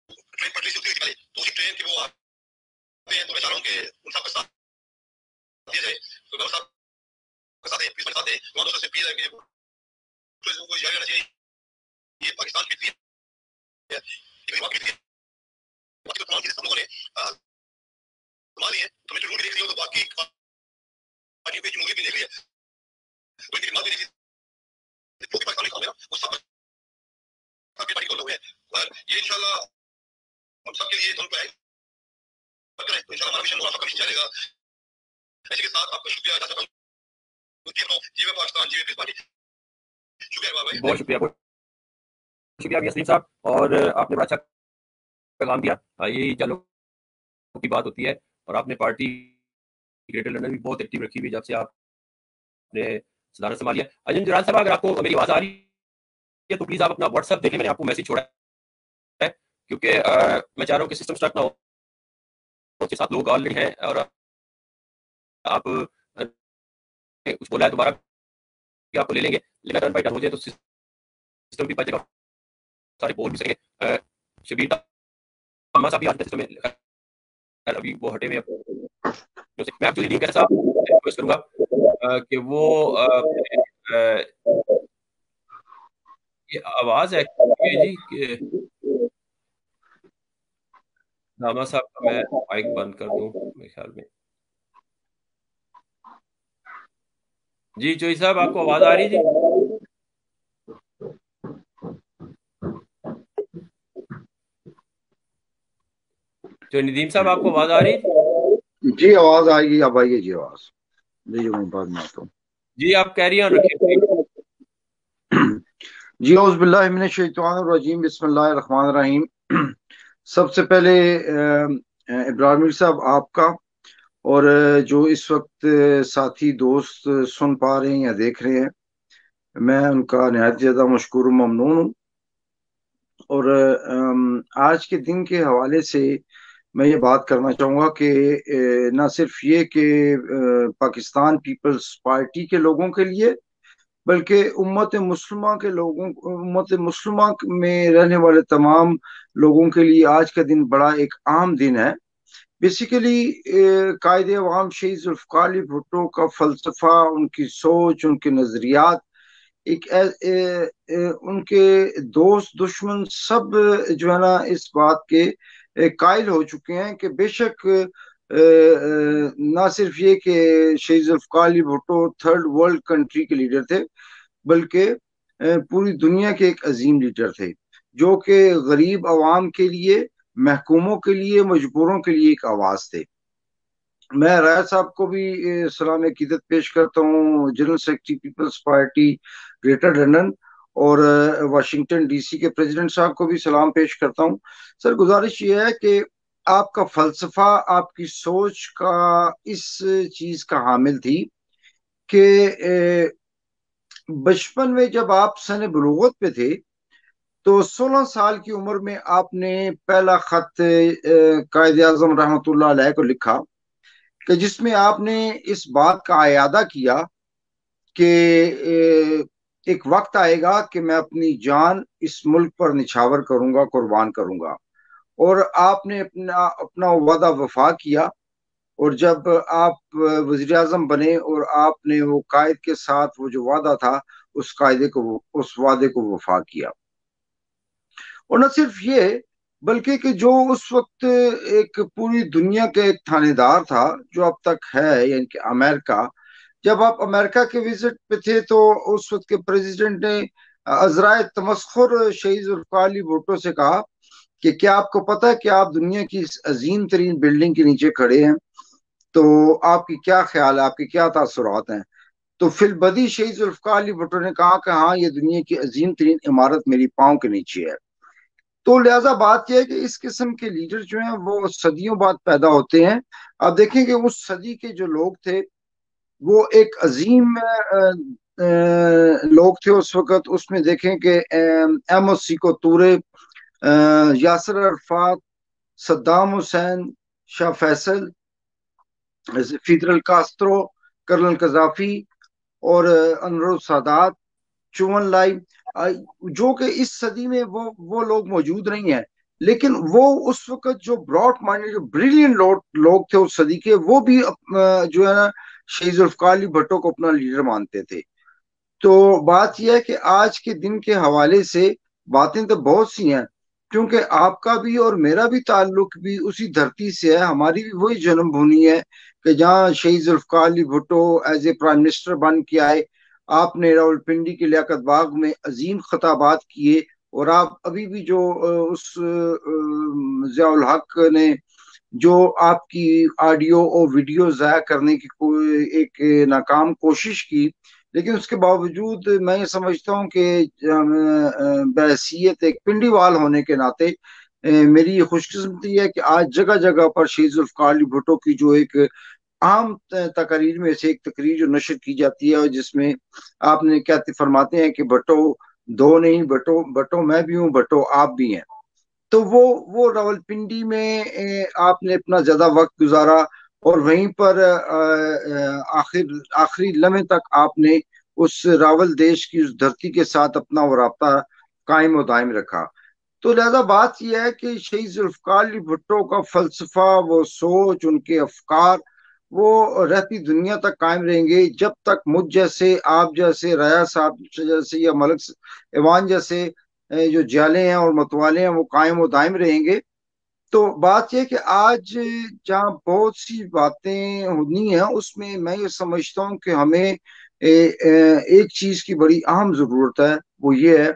E: ٹرین پٹری سے اتری تھی پہلے، تو اسی ٹرین کے وہ آتے ہیں، تو میں چاہ رہا ہوں کہ ان سب کا ساتھ دیا جائے. تو بلاول صاحب کا ساتھ ہے، پلیز ساتھ ہے، وہاں دوستوں سے اپیل ہے کہ کو جاری رہنا چاہیے. یہ پاکستان کی ہے، یہ وہاں کی ہے، باقی تو تمام چیزیں ہم لوگوں نے سنبھالی ہیں. تو میں جمہوری دیکھ رہی ہوں تو باقی پارٹیوں پہ جمہوری بھی دیکھ رہی ہے، کوئی بھی خدمات بھی دیکھ رہی ہے، جو بھی پاکستان میں کام ہے نا وہ سب کی پارٹی کو لوگ ہیں. اور یہ انشاءاللہ ہم سب کے لیے تم پہ کریں تو انشاءاللہ ہمارا مشن منافع کا مشن چلے گا. اسی کے ساتھ آپ کا شکریہ ادا کرتا ہوں. جی میں پاکستان، جی میں پارٹی. شکریہ بھائی،
A: بہت شکریہ، بہت شکریہ یاسین صاحب، اور آپ نے بڑا اچھا پیغام دیا. یہی چلو کی بات ہوتی ہے، اور آپ نے پارٹی گریٹر لندن بھی بہت ایکٹیو رکھی ہوئی جب سے آپ نے صدارت سنبھالی ہے. انجم جرار صاحب، اگر آپ کو میری آواز آ رہی ہے تو پلیز آپ اپنا واٹس ایپ دیکھیں، میں نے آپ کو میسج چھوڑا ہے، کیونکہ میں چاہ رہا ہوں کہ سسٹم اسٹارٹ نہ ہو. اس کے ساتھ لوگ آلریڈی ہیں، اور آپ کچھ بولا ہے دوبارہ کہ آپ کو لے لیں گے، لیکن ٹرن بائی ٹرن ہو جائے تو سسٹم بھی بچے گا، سارے بول بھی سکیں. شبیر تاما صاحب بھی آج سسٹم میں ابھی وہ ہٹے ہوئے ہیں. میں ایکچولی نہیں کہہ صاحب ریکویسٹ کروں گا کہ وہ یہ آواز ہے جی کہ تاما صاحب کا میں مائک بند کر دوں میرے خیال میں. جی چوئی صاحب، آپ کو آواز آ رہی جی؟ جو ندیم صاحب، آپ کو آواز آ رہی ہے؟
F: جی آواز آئے گی، اب آئیے جی آواز. جی میں بعد میں آتا ہوں.
A: جی آپ کیری آن رکھیں.
F: جی اعوذ باللہ من الشیطان الرجیم، بسم اللہ الرحمن الرحیم. سب سے پہلے ابراہیم صاحب آپ کا، اور جو اس وقت ساتھی دوست سن پا رہے ہیں یا دیکھ رہے ہیں، میں ان کا نہایت زیادہ مشکور و ممنون ہوں. اور آج کے دن کے حوالے سے میں یہ بات کرنا چاہوں گا کہ نہ صرف یہ کہ پاکستان پیپلز پارٹی کے لوگوں کے لیے، بلکہ امت مسلمہ کے لوگوں، امت مسلمہ میں رہنے والے تمام لوگوں کے لیے آج کا دن بڑا ایک عام دن ہے. بیسیکلی قائد عوام شہید ذوالفقار علی بھٹو کا فلسفہ، ان کی سوچ، ان کے نظریات، ان کے دوست دشمن سب جو ہے نا اس بات کے قائل ہو چکے ہیں کہ بے شک نہ صرف یہ کہ شہید Zulfiqar Ali Bhutto third world country کے لیڈر تھے، بلکہ پوری دنیا کے ایک عظیم لیڈر تھے، جو کہ غریب عوام کے لیے، محکوموں کے لیے، مجبوروں کے لیے ایک آواز تھے. میں رائے صاحب کو بھی سلام عقیدت پیش کرتا ہوں، general secretary Peoples Party greater London, اور واشنگٹن ڈی سی کے پریزیڈنٹ صاحب کو بھی سلام پیش کرتا ہوں. سر گزارش یہ ہے کہ آپ کا فلسفہ، آپ کی سوچ کا اس چیز کا حامل تھی کہ بچپن میں جب آپ سن بلوغت پہ تھے تو 16 سال کی عمر میں آپ نے پہلا خط قائد اعظم رحمۃ اللہ علیہ کو لکھا، کہ جس میں آپ نے اس بات کا اعادہ کیا کہ ایک وقت آئے گا کہ میں اپنی جان اس ملک پر نچھاور کروں گا، قربان کروں گا. اور آپ نے اپنا وعدہ وفا کیا، اور جب آپ وزیر اعظم بنے اور آپ نے وہ قائد کے ساتھ وہ جو وعدہ تھا اس وعدے کو وفا کیا. اور نہ صرف یہ بلکہ کہ جو اس وقت ایک پوری دنیا کا ایک تھانے دار تھا جو اب تک ہے، یعنی کہ امریکہ، جب آپ امریکہ کے وزٹ پہ تھے تو اس وقت کے پریزیڈنٹ نے عذرائے تمسخر شہید ذوالفقار علی بھٹو سے کہا کہ کیا آپ کو پتہ ہے کہ آپ دنیا کی اس عظیم ترین بلڈنگ کے نیچے کھڑے ہیں، تو آپ کی کیا خیال ہے، آپ کے کیا تاثرات ہیں؟ تو فی البدی شہید ذوالفقار علی بھٹو نے کہا کہ ہاں، یہ دنیا کی عظیم ترین عمارت میری پاؤں کے نیچے ہے۔ تو لہٰذا بات یہ ہے کہ اس قسم کے لیڈر جو ہیں وہ صدیوں بعد پیدا ہوتے ہیں۔ آپ دیکھیں کہ اس صدی کے جو لوگ تھے وہ ایک عظیم لوگ تھے اس وقت۔ اس میں دیکھیں کہ Ahmad Seiko تورے، Yasir Arafat, Saddam Hussein, شاہ فیصل، فیدرل کاسترو، کرنل قذافی اور انور السادات، چون لائی، جو کہ اس صدی میں وہ لوگ موجود نہیں ہیں، لیکن وہ اس وقت جو براڈ مائنڈ، جو بریلین لوگ تھے اس صدی کے، وہ بھی جو ہے نا شہید ذوالفقار علی بھٹو کو اپنا لیڈر مانتے تھے۔ تو بات یہ ہے کہ آج کے دن کے حوالے سے باتیں تو بہت سی ہیں، کیونکہ آپ کا بھی اور میرا بھی تعلق بھی اسی دھرتی سے ہے، ہماری بھی وہی جنم بھومی ہے کہ جہاں شہید Zulfiqar Ali Bhutto as a prime minister بن کے آئے۔ آپ نے راولپنڈی کے لیاقت باغ میں عظیم خطابات کیے، اور آپ ابھی بھی جو اس ضیاء الحق نے جو آپ کی آڈیو اور ویڈیو ضائع کرنے کی ایک ناکام کوشش کی، لیکن اس کے باوجود میں یہ سمجھتا ہوں کہ بحیثیت ایک پنڈی وال ہونے کے ناطے میری یہ خوش قسمتی ہے کہ آج جگہ جگہ پر شہید ذوالفقار علی بھٹو کی جو ایک عام تقاریر میں سے ایک تقریر جو نشر کی جاتی ہے، اور جس میں آپ نے کیا فرماتے ہیں کہ بھٹو دو نہیں، بھٹو میں بھی ہوں، بھٹو آپ بھی ہیں۔ تو وہ راولپنڈی میں آپ نے اپنا زیادہ وقت گزارا، اور وہیں پر آخری لمحے تک آپ نے اس راول دیش کی اس دھرتی کے ساتھ اپنا وہ رابطہ قائم و دائم رکھا۔ تو لہذا بات یہ ہے کہ شہید ذوالفقار علی بھٹو کا فلسفہ، وہ سوچ، ان کے افکار، وہ رہتی دنیا تک قائم رہیں گے جب تک مجھ جیسے، آپ جیسے، رایا صاحب جیسے یا ملک ایوان جیسے جو جالے ہیں اور متوالے ہیں وہ قائم و دائم رہیں گے۔ تو بات یہ کہ آج جہاں بہت سی باتیں ہونی ہیں، اس میں میں یہ سمجھتا ہوں کہ ہمیں ایک چیز کی بڑی اہم ضرورت ہے، وہ یہ ہے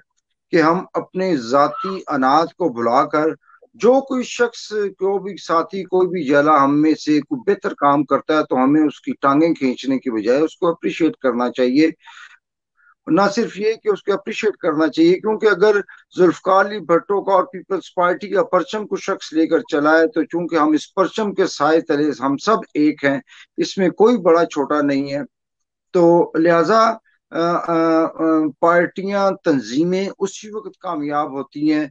F: کہ ہم اپنے ذاتی اناج کو بھلا کر، جو کوئی شخص، کوئی بھی ساتھی، کوئی بھی جلا ہم میں سے کوئی بہتر کام کرتا ہے تو ہمیں اس کی ٹانگیں کھینچنے کی بجائے اس کو اپریشیٹ کرنا چاہیے۔ نہ صرف یہ کہ اس کو اپریشیٹ کرنا چاہیے، کیونکہ اگر ذوالفقار علی بھٹو کا اور پیپلز پارٹی کا پرچم کو شخص لے کر چلا ہے، تو چونکہ ہم اس پرچم کے سائے تلے ہم سب ایک ہیں، اس میں کوئی بڑا چھوٹا نہیں ہے، تو لہذا پارٹیاں، تنظیمیں اسی وقت کامیاب ہوتی ہیں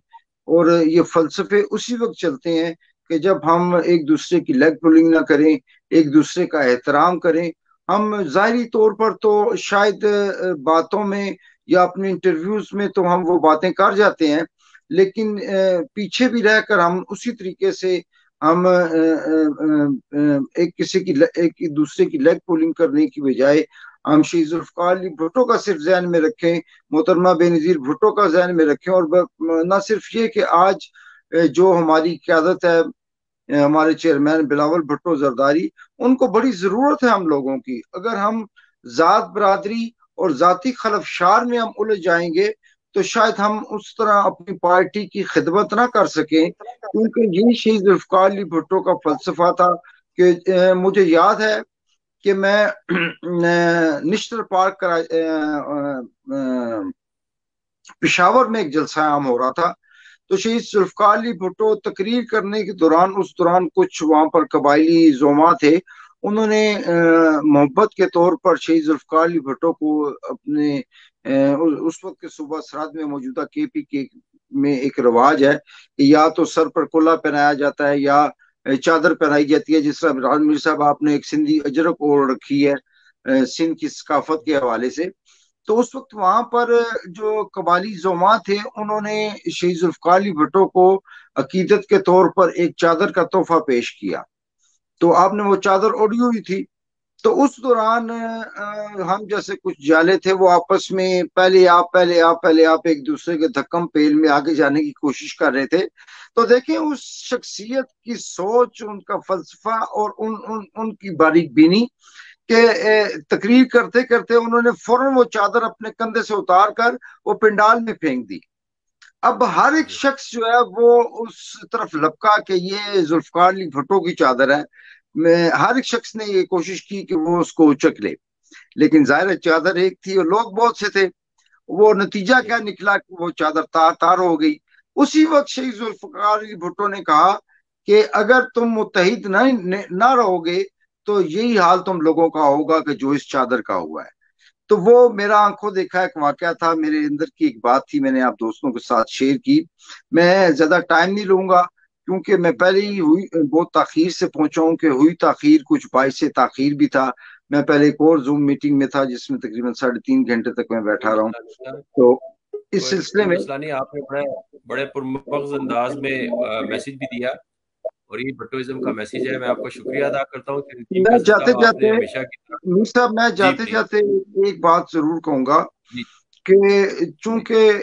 F: اور یہ فلسفے اسی وقت چلتے ہیں کہ جب ہم ایک دوسرے کی لیگ پولنگ نہ کریں، ایک دوسرے کا احترام کریں۔ ہم ظاہری طور پر تو شاید باتوں میں یا اپنے انٹرویوز میں تو ہم وہ باتیں کر جاتے ہیں، لیکن پیچھے بھی رہ کر ہم اسی طریقے سے ہم ایک دوسرے کی لیگ پولنگ کرنے کی بجائے ہم شہید ذوالفقار علی بھٹو کا صرف ذہن میں رکھیں، محترمہ بے نظیر بھٹو کا ذہن میں رکھیں، اور نہ صرف یہ کہ آج جو ہماری قیادت ہے، ہمارے چیئرمین بلاول بھٹو زرداری، ان کو بڑی ضرورت ہے ہم لوگوں کی۔ اگر ہم ذات برادری اور ذاتی خلفشار میں ہم الجھ جائیں گے تو شاید ہم اس طرح اپنی پارٹی کی خدمت نہ کر سکیں، کیونکہ یہ شہید ذوالفقار علی بھٹو کا فلسفہ تھا کہ مجھے یاد ہے کہ میں نشتر پارک پشاور میں ایک جلسہ عام ہو رہا تھا، تو شہید ذوالفقار علی بھٹو تقریر کرنے کے دوران، اس دوران کچھ وہاں پر قبائلی زعما تھے، انہوں نے محبت کے طور پر شہید ذوالفقار علی بھٹو کو اپنے اس وقت کے صوبہ سرحد میں موجودہ کے پی کے میں ایک رواج ہے کہ یا تو سر پر کلا پہنایا جاتا ہے یا چادر پہنائی جاتی ہے، جس طرح عمران میر صاحب آپ نے ایک سندھی اجرک اوڑھ رکھی ہے سندھ کی ثقافت کے حوالے سے۔ تو اس وقت وہاں پر جو قبائلی زعما تھے، انہوں نے شہید ذوالفقار علی بھٹو کو عقیدت کے طور پر ایک چادر کا تحفہ پیش کیا، تو آپ نے وہ چادر اوڑھی ہوئی تھی۔ تو اس دوران ہم جیسے کچھ جالے تھے وہ آپس میں پہلے آپ ایک دوسرے کے دھکم پیل میں آگے جانے کی کوشش کر رہے تھے۔ تو دیکھیں اس شخصیت کی سوچ، ان کا فلسفہ اور ان کی باریک بینی کہ تقریر کرتے کرتے انہوں نے فوراً وہ چادر اپنے کندھے سے اتار کر وہ پنڈال میں پھینک دی. اب ہر ایک شخص جو ہے وہ اس طرف لپکا کہ یہ ذوالفقار علی بھٹو کی چادر ہے. ہر ایک شخص نے یہ کوشش کی کہ وہ اس کو اچک لے، لیکن ظاہر چادر ایک تھی اور لوگ بہت سے تھے. وہ نتیجہ کیا نکلا کہ وہ چادر تار ہو گئی. اسی وقت شہید ذوالفقار علی بھٹو نے کہا کہ اگر تم متحد نہ رہو گے تو یہی حال تم لوگوں کا ہوگا کہ جو اس چادر کا ہوا ہے. تو وہ میرا آنکھوں دیکھا ایک واقعہ تھا، میرے اندر کی ایک بات تھی، میں نے آپ دوستوں کے ساتھ شیئر کی. میں زیادہ ٹائم نہیں لوں گا کیونکہ میں پہلے ہی بہت تاخیر سے پہنچا ہوں، کہ ہوئی تاخیر کچھ باعث تاخیر بھی تھا. میں پہلے ایک اور زوم میٹنگ میں تھا جس میں تقریباً 3.5 گھنٹے تک میں بیٹھا رہا ہوں. تو اس سلسلے میں
A: مسئلہ نہیں، آپ نے بڑے پرمغز انداز میں میسج بھی دیا اور یہ بھٹوازم کا میسج ہے. میں آپ کو شکریہ ادا کرتا ہوں کہ
F: میں جاتے جاتے
A: ہمیشہ
F: میر صاحب میں جاتے جاتے ایک بات ضرور کہوں گا کہ چونکہ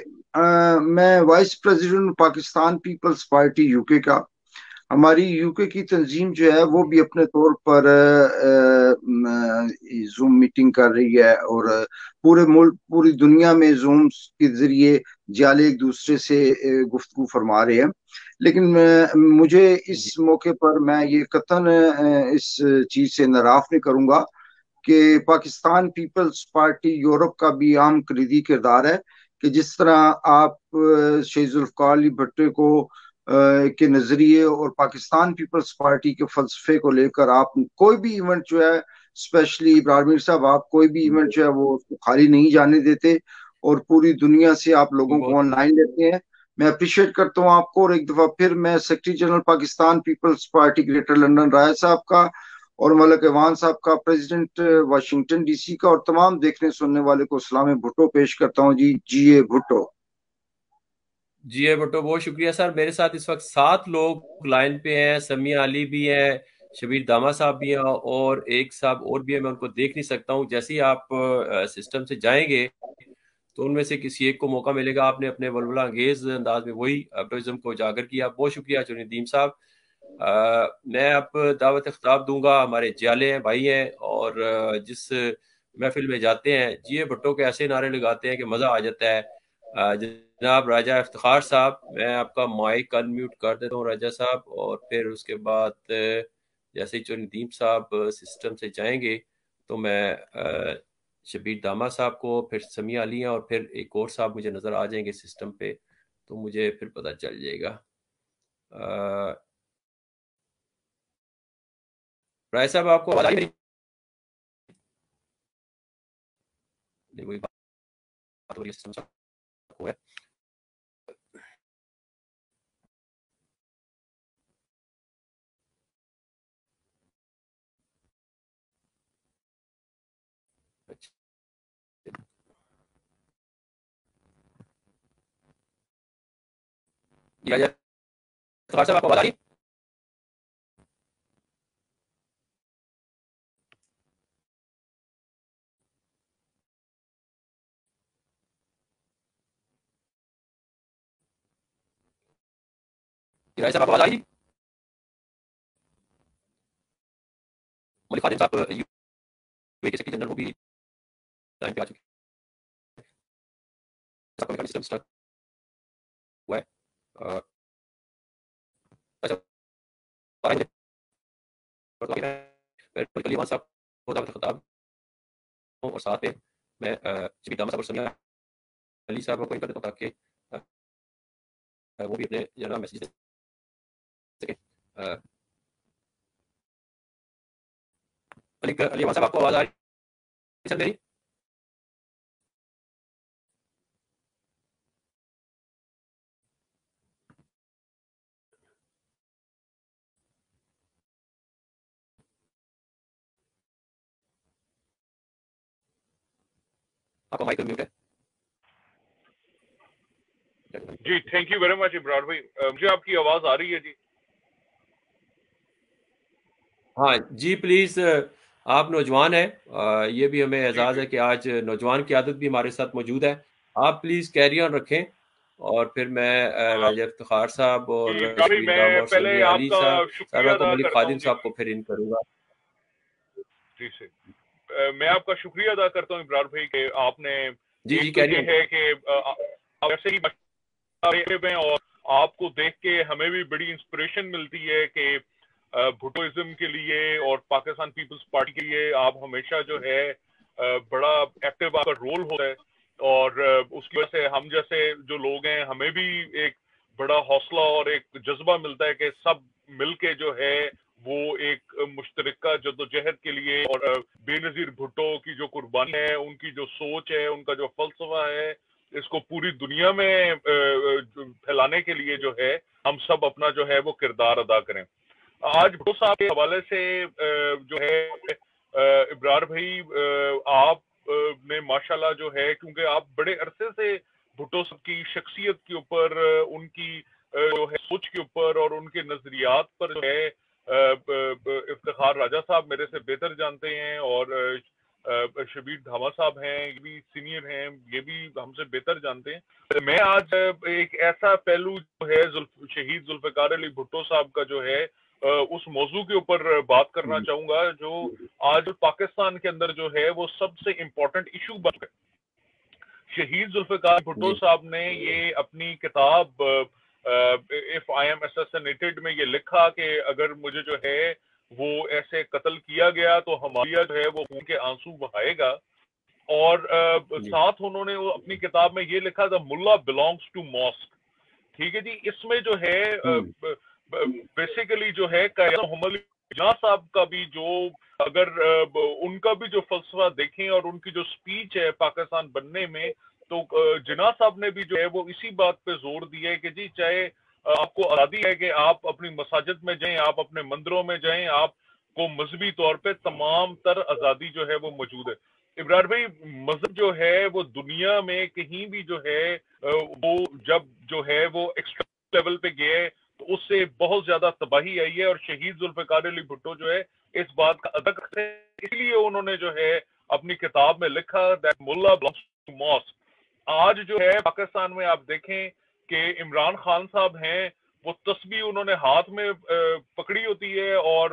F: میں vice president Pakistan Peoples Party U K کا، ہماری یو کے کی تنظیم جو ہے وہ بھی اپنے طور پر زوم میٹنگ کر رہی ہے اور پورے ملک پوری دنیا میں زوم کے ذریعے جالے ایک دوسرے سے گفتگو فرما رہے ہیں. لیکن مجھے اس موقع پر میں یہ قطعاً اس چیز سے ناراض نہیں کروں گا کہ پاکستان پیپلز پارٹی یورپ کا بھی عام کلیدی کردار ہے کہ جس طرح آپ شہید ذوالفقار علی بھٹو کو کے نظریے اور پاکستان پیپلز پارٹی کے فلسفے کو لے کر آپ کوئی بھی ایونٹ جو ہے، اسپیشلی ابرار میر صاحب، آپ کوئی بھی ایونٹ جو ہے وہ خالی نہیں جانے دیتے اور پوری دنیا سے آپ لوگوں کو آن لائن لیتے ہیں. میں اپریشیٹ کرتا ہوں آپ کو. اور ایک دفعہ پھر میں secretary general Pakistan Peoples Party greater London رائے صاحب کا اور ملک ایوان صاحب کا، پریزیڈنٹ واشنگٹن ڈی سی کا، اور تمام دیکھنے سننے والے کو سلام بھٹو پیش کرتا ہوں. جی اے بھٹو.
A: جی اے بھٹو، بہت شکریہ سر. میرے ساتھ اس وقت 7 لوگ لائن پہ ہیں. سمیع علی بھی ہیں، شبیر داما صاحب بھی ہیں اور ایک صاحب اور بھی ہیں، میں ان کو دیکھ نہیں سکتا ہوں. جیسے ہی آپ سسٹم سے جائیں گے تو ان میں سے کسی ایک کو موقع ملے گا. آپ نے اپنے ولولہ انگیز انداز میں وہی بھٹوازم کو اجاگر کیا. بہت شکریہ چونی ندیم صاحب. میں اب دعوت خطاب دوں گا. ہمارے جیالے ہیں، بھائی ہیں، اور جس محفل میں جاتے ہیں جی اے بھٹو کے ایسے نعرے لگاتے ہیں کہ مزہ آ جاتا ہے. جناب راجہ افتخار صاحب، میں آپ کا مائک ان میوٹ کر دیتا ہوں راجہ صاحب، اور پھر اس کے بعد جیسے ہی چونی ندیم صاحب سسٹم سے جائیں گے تو میں شبیر داما صاحب کو، پھر سمیع علی ہیں، اور پھر ایک اور صاحب مجھے نظر آ جائیں گے سسٹم پہ تو مجھے پھر پتہ چل جائے گا. رائے صاحب آپ کو آواز آئی میری؟ نہیں، وہی بات ہو رہی ہے سسٹم صاحب کو ہے. راجہ افتخار صاحب آپ کو آواز آ رہی ہے؟ راجہ صاحب آپ کو آواز آ رہی ہے؟ ملک خادم صاحب یو اے کے سیکرٹری جنرل، وہ بھی ٹائم پہ آ چکے صاحب کا سسٹم سٹارٹ ہوا ہے. اچھا آئیں گے ملک علی صاحب کو دعوت خطاب ہوں، اور ساتھ میں میں شبیر داما صاحب اور سمیع علی صاحب کو کر دیتا ہوں تاکہ وہ بھی اپنے جنرل میسیج دے سکیں. ملک علی صاحب آپ کو آواز آ رہی ہے سر میری؟ آپ کا مائک میوٹ ہے.
D: جی تھینک یو ویری مچ ابرار بھائی. مجھے آپ کی آواز آ رہی ہے جی؟
A: ہاں جی پلیز. آپ نوجوان ہیں، یہ بھی ہمیں اعزاز ہے کہ آج نوجوان قیادت بھی ہمارے ساتھ موجود ہے. آپ پلیز کیری آن رکھیں، اور پھر میں راجہ افتخار صاحب اور شبیر داما اور
D: پہلے
A: سمیع
D: آپ
A: علی
D: کا
A: صاحب
D: شکریہ
A: کو،
D: ادا
A: ملک
D: کرتا ہوں
A: خادم صاحب کو پھر ان کروں گا.
D: جی سے میں آپ کا شکریہ ادا کرتا ہوں ابرار بھائی کہ آپ نے
A: جی
D: ایک تو یہ ہے کہ ایسے ہی اور آپ کو دیکھ کے ہمیں بھی بڑی انسپریشن ملتی ہے کہ بھٹوازم کے لیے اور پاکستان پیپلز پارٹی کے لیے آپ ہمیشہ جو ہے بڑا ایکٹیو آپ کا رول ہوتا ہے، اور اس کی وجہ سے ہم جیسے جو لوگ ہیں ہمیں بھی ایک بڑا حوصلہ اور ایک جذبہ ملتا ہے کہ سب مل کے جو ہے وہ ایک مشترکہ جدوجہد کے لیے، اور بے نظیر بھٹو کی جو قربانی ہے، ان کی جو سوچ ہے، ان کا جو فلسفہ ہے، اس کو پوری دنیا میں پھیلانے کے لیے جو ہے ہم سب اپنا جو ہے وہ کردار ادا کریں۔ آج بھٹو صاحب کے حوالے سے جو ہے ابرار بھائی آپ نے ماشاءاللہ جو ہے، کیونکہ آپ بڑے عرصے سے بھٹو صاحب کی شخصیت کے اوپر، ان کی جو ہے سوچ کے اوپر اور ان کے نظریات پر جو ہے افتخار راجہ صاحب میرے سے بہتر جانتے ہیں، اور شبیر دھاما صاحب ہیں، یہ بھی سینئر ہیں، یہ بھی ہم سے بہتر جانتے ہیں۔ میں آج ایک ایسا پہلو جو ہے شہید ذوالفقار علی بھٹو صاحب کا جو ہے اس موضوع کے اوپر بات کرنا چاہوں گا جو آج پاکستان کے اندر جو ہے وہ سب سے امپورٹنٹ ایشو بن گئے۔ شہید ذوالفقار بھٹو صاحب نے یہ اپنی کتاب اف آئی ایم اساسینیٹڈ میں یہ لکھا کہ اگر مجھے جو ہے وہ ایسے قتل کیا گیا تو ہمارا جو ہے وہ خون کے آنسو بہائے گا، اور ساتھ انہوں نے اپنی کتاب میں یہ لکھا تھا ملا بلانگس ٹو ماسک۔ ٹھیک ہے جی، اس میں جو ہے بیسیکلی جو ہے محمد جناح صاحب کا بھی جو اگر ان کا بھی جو فلسفہ دیکھیں اور ان کی جو سپیچ ہے پاکستان بننے میں، تو جناح صاحب نے بھی جو ہے وہ اسی بات پہ زور دیا ہے کہ جی چاہے آپ کو آزادی ہے کہ آپ اپنی مساجد میں جائیں، آپ اپنے مندروں میں جائیں، آپ کو مذہبی طور پہ تمام تر آزادی جو ہے وہ موجود ہے۔ ابرار بھائی، مذہب جو ہے وہ دنیا میں کہیں بھی جو ہے وہ جب جو ہے وہ ایکسٹریم لیول پہ گئے تو اس سے بہت زیادہ تباہی آئی ہے، اور شہید ذوالفقار علی بھٹو جو ہے اس بات کا ادب کرتے ہیں، اس لیے انہوں نے جو ہے اپنی کتاب میں لکھا دیٹ ملا بلانگس ٹو ماسک۔ آج جو ہے پاکستان میں آپ دیکھیں کہ عمران خان صاحب ہیں، وہ تسبیح انہوں نے ہاتھ میں پکڑی ہوتی ہے، اور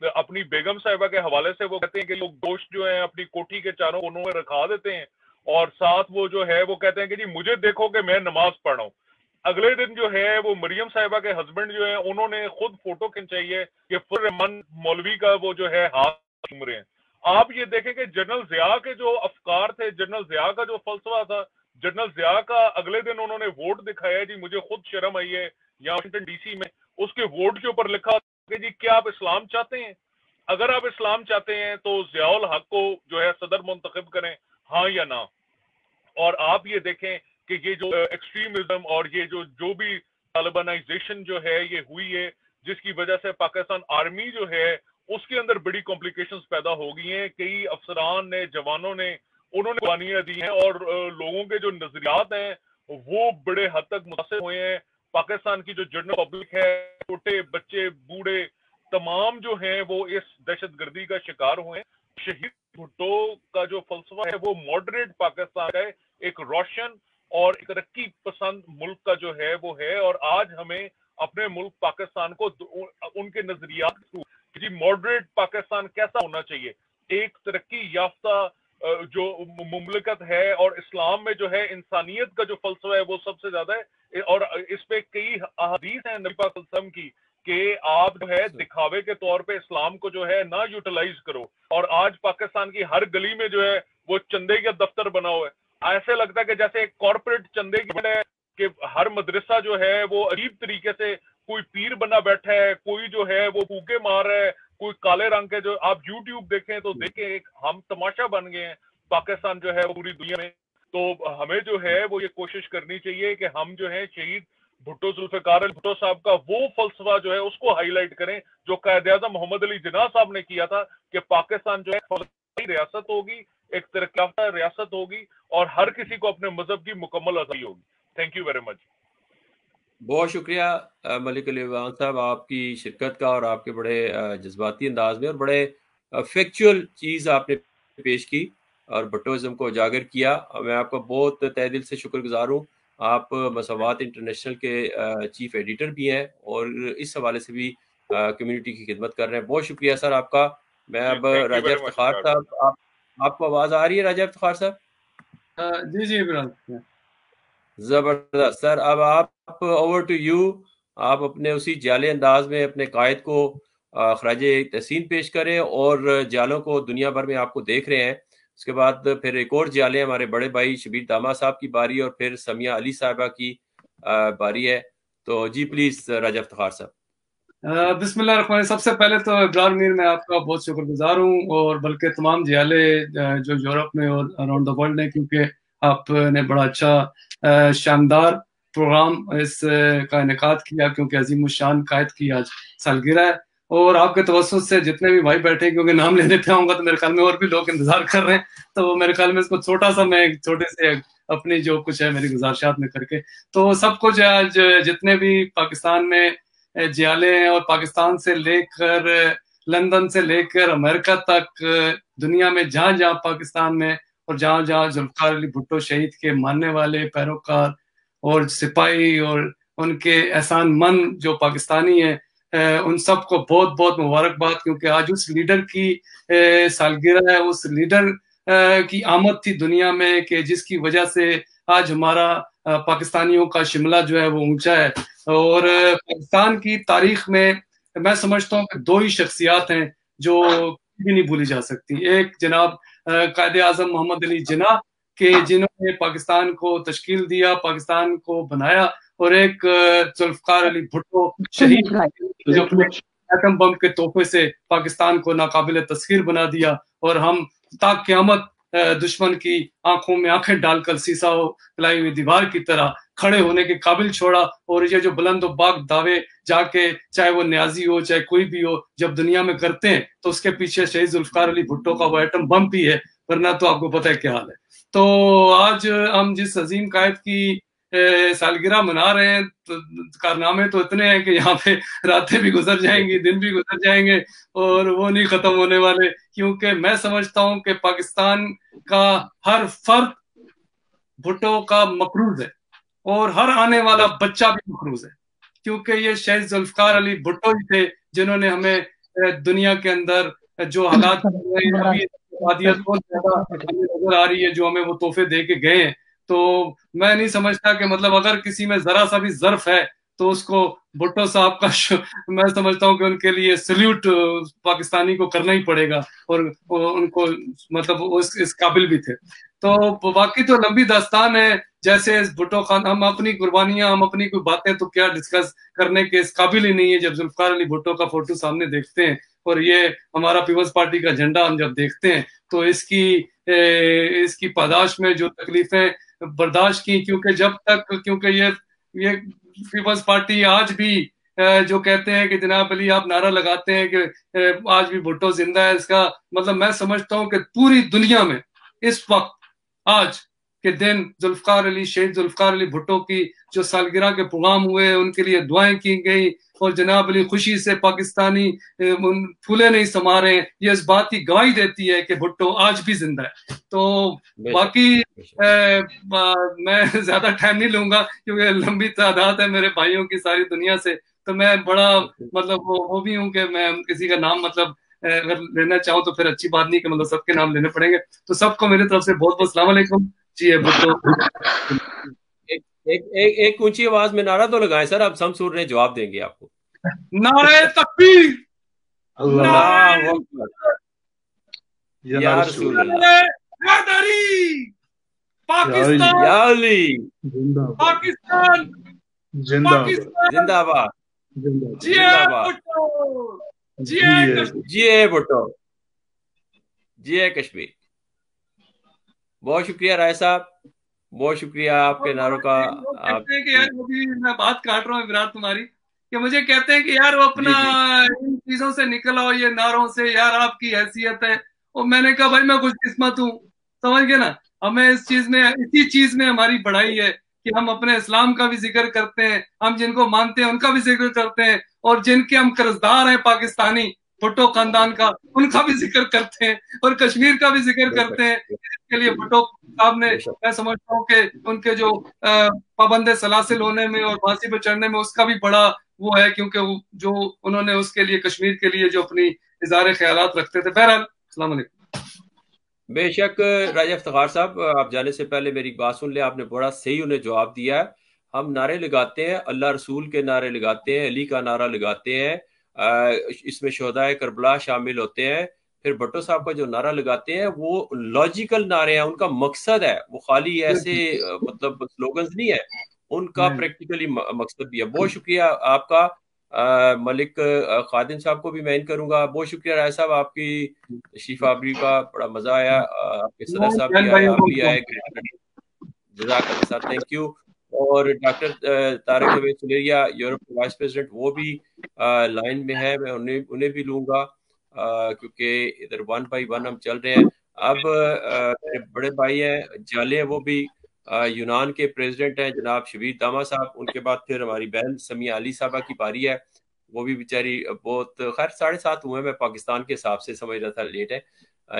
D: اپنی بیگم صاحبہ کے حوالے سے وہ کہتے ہیں کہ لوگ گوشت جو ہے اپنی کوٹھی کے چاروں کونوں میں رکھا دیتے ہیں، اور ساتھ وہ جو ہے وہ کہتے ہیں کہ جی مجھے دیکھو کہ میں نماز پڑھ رہا ہوں۔ اگلے دن جو ہے وہ مریم صاحبہ کے ہسبینڈ جو ہیں انہوں نے خود فوٹو کھنچائی ہے کہ فر رحمان مولوی کا وہ جو ہے ہاتھ گھوم رہے ہیں۔ آپ یہ دیکھیں کہ جنرل ضیاء کے جو افکار تھے، جنرل ضیاء کا جو فلسفہ تھا، جنرل ضیاء کا اگلے دن انہوں نے ووٹ دکھایا، جی مجھے خود شرم آئی ہے یہاں واشنگٹن ڈی سی میں، اس کے ووٹ کے اوپر لکھا کہ جی کیا آپ اسلام چاہتے ہیں؟ اگر آپ اسلام چاہتے ہیں تو ضیاء الحق کو جو ہے صدر منتخب کریں، ہاں یا نہ۔ اور آپ یہ دیکھیں کہ یہ جو ایکسٹریمزم اور یہ جو بھی طالبانائزیشن جو ہے یہ ہوئی ہے، جس کی وجہ سے پاکستان آرمی جو ہے اس کے اندر بڑی کمپلیکیشنز پیدا ہو گئی ہیں، کئی افسران نے، جوانوں نے، انہوں نے قربانیاں دی ہیں، اور لوگوں کے جو نظریات ہیں وہ بڑے حد تک متاثر ہوئے ہیں۔ پاکستان کی جو جنرل پبلک ہے، چھوٹے بچے، بوڑھے، تمام جو ہیں وہ اس دہشت گردی کا شکار ہوئے ہیں۔ شہید بھٹو کا جو فلسفہ ہے وہ ماڈریٹ پاکستان ہے، ایک روشن اور ترقی پسند ملک کا جو ہے وہ ہے، اور آج ہمیں اپنے ملک پاکستان کو ان کے نظریات جی ماڈریٹ پاکستان کیسا ہونا چاہیے، ایک ترقی یافتہ جو مملکت ہے، اور اسلام میں جو ہے انسانیت کا جو فلسفہ ہے وہ سب سے زیادہ ہے، اور اس پہ کئی احادیث ہیں نبی پاک صلی اللہ علیہ وسلم کی کہ آپ جو ہے دکھاوے کے طور پہ اسلام کو جو ہے نہ یوٹیلائز کرو۔ اور آج پاکستان کی ہر گلی میں جو ہے وہ چندے کا دفتر بنا ہوا ہے، ایسے لگتا ہے کہ جیسے ایک کارپوریٹ چندے کی ہے، کہ ہر مدرسہ جو ہے وہ عجیب طریقے سے کوئی پیر بنا بیٹھا ہے، کوئی جو ہے وہ پھوکے مار رہا ہے، کوئی کالے رنگ کے، جو آپ یوٹیوب دیکھیں تو دیکھیں ایک ہم تماشا بن گئے ہیں پاکستان جو ہے پوری دنیا میں۔ تو ہمیں جو ہے وہ یہ کوشش کرنی چاہیے کہ ہم جو ہے شہید بھٹو ذوالفقار علی بھٹو صاحب کا وہ فلسفہ جو ہے اس کو ہائی لائٹ کریں جو قائد اعظم محمد علی جناح صاحب نے کیا تھا، کہ پاکستان جو ہے فلاحی ریاست ہوگی، ایک ترقی یافتہ ریاست ہوگی، اور ہر کسی کو اپنے مذہب کی مکمل آزادی ہوگی۔ Thank you very much.
A: بہت شکریہ ملک علی عمران صاحب، آپ کی شرکت کا اور آپ کے بڑے جذباتی انداز میں اور بڑے فیکچول چیز آپ نے پیش کی اور بھٹوازم کو اجاگر کیا۔ میں آپ کا بہت تہ دل سے شکر گزار ہوں۔ آپ مساوات انٹرنیشنل کے چیف ایڈیٹر بھی ہیں اور اس حوالے سے بھی کمیونٹی کی خدمت کر رہے ہیں۔ بہت شکریہ سر آپ کا۔ میں اب راجہ افتخار صاحب आपको आवाज आ रही है राजा इफ्तिखार साहब?
G: जी जी इमरान।
A: जबरदस्त सर, अब आप ओवर टू यू। आप अपने उसी जाले अंदाज में अपने कायद को खराज तहसीन पेश करें, और जालों को दुनिया भर में आपको देख रहे हैं। उसके बाद फिर एक और जाले हमारे बड़े भाई शबीर दामा साहब की बारी, और फिर समिया अली साहिबा की बारी है। तो जी प्लीज राजा इफ्तिखार साहब।
G: बिस्मिल्लाह। सबसे पहले तो इब्रार मीर मैं आपका बहुत शुक्रगुजार हूँ, और बल्कि तमाम जियाले जो यूरोप में और अराउंड द वर्ल्ड है, क्योंकि आपने बड़ा अच्छा शानदार प्रोग्राम इस का इनेकाद किया, क्योंकि अजीम शान कायद की आज सालगिरह है। और आपके तवज्जुह से जितने भी भाई बैठे, क्योंकि नाम लेने पे आऊंगा तो मेरे ख्याल में और भी लोग इंतजार कर रहे हैं, तो मेरे ख्याल में इसको छोटा सा मैं छोटे से अपनी जो कुछ है मेरी गुजारिशात में करके, तो सब कुछ आज जितने भी पाकिस्तान में जियाले हैं, और पाकिस्तान से लेकर लंदन से लेकर अमेरिका तक दुनिया में जहां जहां पाकिस्तान में और जहां जहां जुल्फिकार अली भुट्टो शहीद के मानने वाले पैरोकार और सिपाही और उनके एहसान मंद जो पाकिस्तानी हैं, उन सबको बहुत बहुत मुबारकबाद, क्योंकि आज उस लीडर की सालगिरह है, उस लीडर की आमद थी दुनिया में कि जिसकी वजह से आज हमारा पाकिस्तानियों का शिमला जो है वो ऊंचा है। और पाकिस्तान की तारीख में मैं समझता हूँ कि दो ही शख्सियात हैं जो भी नहीं भूली जा सकती। एक जनाब कायदे आजम मोहम्मद अली जिन्ना के जिन्होंने पाकिस्तान को तश्कील दिया, पाकिस्तान को बनाया, और एक जुल्फिकार अली भुट्टो शहीद जो एटम बम के तोहफे से पाकिस्तान को नाकाबिल तस्खीर बना दिया, और हम ता क़यामत दुश्मन की आंखों में आंखें डालकर सीसा पिलाई हुई दीवार की तरह खड़े होने के काबिल छोड़ा। और ये जो बुलंद बाग दावे जाके चाहे वो न्याजी हो चाहे कोई भी हो, जब दुनिया में करते हैं तो उसके पीछे शहीद जुल्फिकार अली भुट्टो का वो एटम बम भी है, वरना तो आपको पता है क्या हाल है। तो आज हम जिस अजीम कायद की सालगिरह मना रहे हैं, तो कारनामे तो इतने हैं कि यहाँ पे रातें भी गुजर जाएंगी, दिन भी गुजर जाएंगे, और वो नहीं खत्म होने वाले, क्योंकि मैं समझता हूँ कि पाकिस्तान का हर फर्द भुट्टो का मकरूज है, और हर आने वाला बच्चा भी मकरूज है, क्योंकि ये शहीद जुल्फिकार अली भुट्टो ही थे जिन्होंने हमें दुनिया के अंदर जो हालात नजर आ रही है, जो हमें वो तोहफे दे के गए हैं। तो मैं नहीं समझता कि मतलब अगर किसी में जरा सा भी ज़र्फ है तो उसको भुट्टो साहब का मैं समझता हूँ कि उनके लिए सल्यूट पाकिस्तानी को करना ही पड़ेगा, और उनको मतलब इस काबिल भी थे। तो बाकी तो लंबी दास्तान है, जैसे भुट्टो खान, हम अपनी कुर्बानियां, हम अपनी कोई बातें तो क्या डिस्कस करने के इस काबिल ही नहीं है। जब जुल्फिकार अली भुट्टो का फोटो सामने देखते हैं, और ये हमारा पीपल्स पार्टी का झंडा हम जब देखते हैं, तो इसकी पादाश में जो तकलीफें बर्दाश्त की, क्योंकि जब तक, क्योंकि ये पीपल्स पार्टी आज भी जो कहते हैं कि जनाब अली आप नारा लगाते हैं कि आज भी भुट्टो जिंदा है, इसका मतलब मैं समझता हूं कि पूरी दुनिया में इस वक्त आज के दिन शहीद जुल्फिकार अली भुट्टो की जो सालगिरह के प्रोग्राम हुए, उनके लिए दुआएं की गई, और जनाब अली खुशी से पाकिस्तानी फूले नहीं समा रहे हैं, ये इस बात की गवाही देती है कि भुट्टो आज भी जिंदा है। तो बाकी मैं ज्यादा टाइम नहीं लूंगा, क्योंकि लंबी तादाद है मेरे भाइयों की सारी दुनिया से, तो मैं बड़ा मतलब वो भी हूँ कि मैं किसी का नाम मतलब अगर लेना चाहूँ तो फिर अच्छी बात नहीं कि मतलब सबके नाम लेने पड़ेंगे। तो सबको मेरी तरफ से बहुत बहुत सलाम अलैकुम जी। भुट्टो
A: एक ऊंची आवाज में नारा तो लगाएं सर, अब शमसूर ने जवाब देंगे आपको।
G: नारे तकबीर,
A: अल्लाह या रसूल अल्लाह,
G: पाकिस्तान
A: या अली,
G: पाकिस्तान
A: जिंदाबाद, जिए भुट्टो, जिए कश्मीर। बहुत शुक्रिया राय साहब, बहुत शुक्रिया आपके नारों का।
G: कहते हैं कि यार मैं बात काट रहा हूँ विराट तुम्हारी, कि मुझे कहते हैं कि यार वो अपना इन चीजों से निकल आओ, ये नारों से, यार आपकी हैसियत है। और मैंने कहा भाई मैं खुशकिस्मत हूँ, समझ गए ना, हमें इस चीज में, इसी चीज में हमारी बढ़ाई है कि हम अपने इस्लाम का भी जिक्र करते हैं, हम जिनको मानते हैं उनका भी जिक्र करते हैं, और जिनके हम कर्जदार हैं पाकिस्तानी भुट्टो खानदान का, उनका भी जिक्र करते हैं, और कश्मीर का भी जिक्र करते हैं। इसके लिए भुट्टो साहब ने, मैं समझता हूँ कि उनके जो पाबंद सलासिल होने में और फांसी पर चढ़ने में उसका भी बड़ा वो है, क्योंकि जो उन्होंने उसके लिए, कश्मीर के लिए जो अपनी इज़हार ख्यालात रखते थे। बहरहाल, अस्सलाम वालेकुम।
A: बेशक राजा इफ्तिखार साहब, आप जाने से पहले मेरी बात सुन ले, आपने बड़ा सही उन्हें जवाब दिया है। हम नारे लगाते हैं, अल्लाह रसूल के नारे लगाते हैं, अली का नारा लगाते हैं, इसमें शोहदाए करबला शामिल होते हैं। फिर भट्टो साहब का जो नारा लगाते हैं वो लॉजिकल नारे हैं, उनका मकसद है, वो खाली ऐसे मतलब स्लोगन्स नहीं है, उनका प्रैक्टिकली मकसद भी है। बहुत शुक्रिया आपका। मलिक खादिम साहब को भी मैं करूंगा। बहुत शुक्रिया राय साहब, आपकी तशरीफ आवरी का बड़ा मजा आया। आपके सदर साहब भी आए, आप भी आए, जज़ाकल्लाह सर, थैंक यू। और डॉक्टर तारिक जवेद सुलेरिया, यूरोप के वाइस प्रेसिडेंट, वो भी लाइन में है, मैं उन्हें भी लूंगा क्योंकि इधर 1 बाय 1 हम चल रहे हैं। अब मेरे बड़े भाई हैं जाले हैं, वो भी यूनान के प्रेसिडेंट हैं, जनाब शबीर दामा साहब। उनके बाद फिर हमारी बहन समिया अली साहबा की पारी है, वो भी बेचारी बहुत, खैर 7:30 हुए, मैं पाकिस्तान के हिसाब से समझ रहा था लेट है।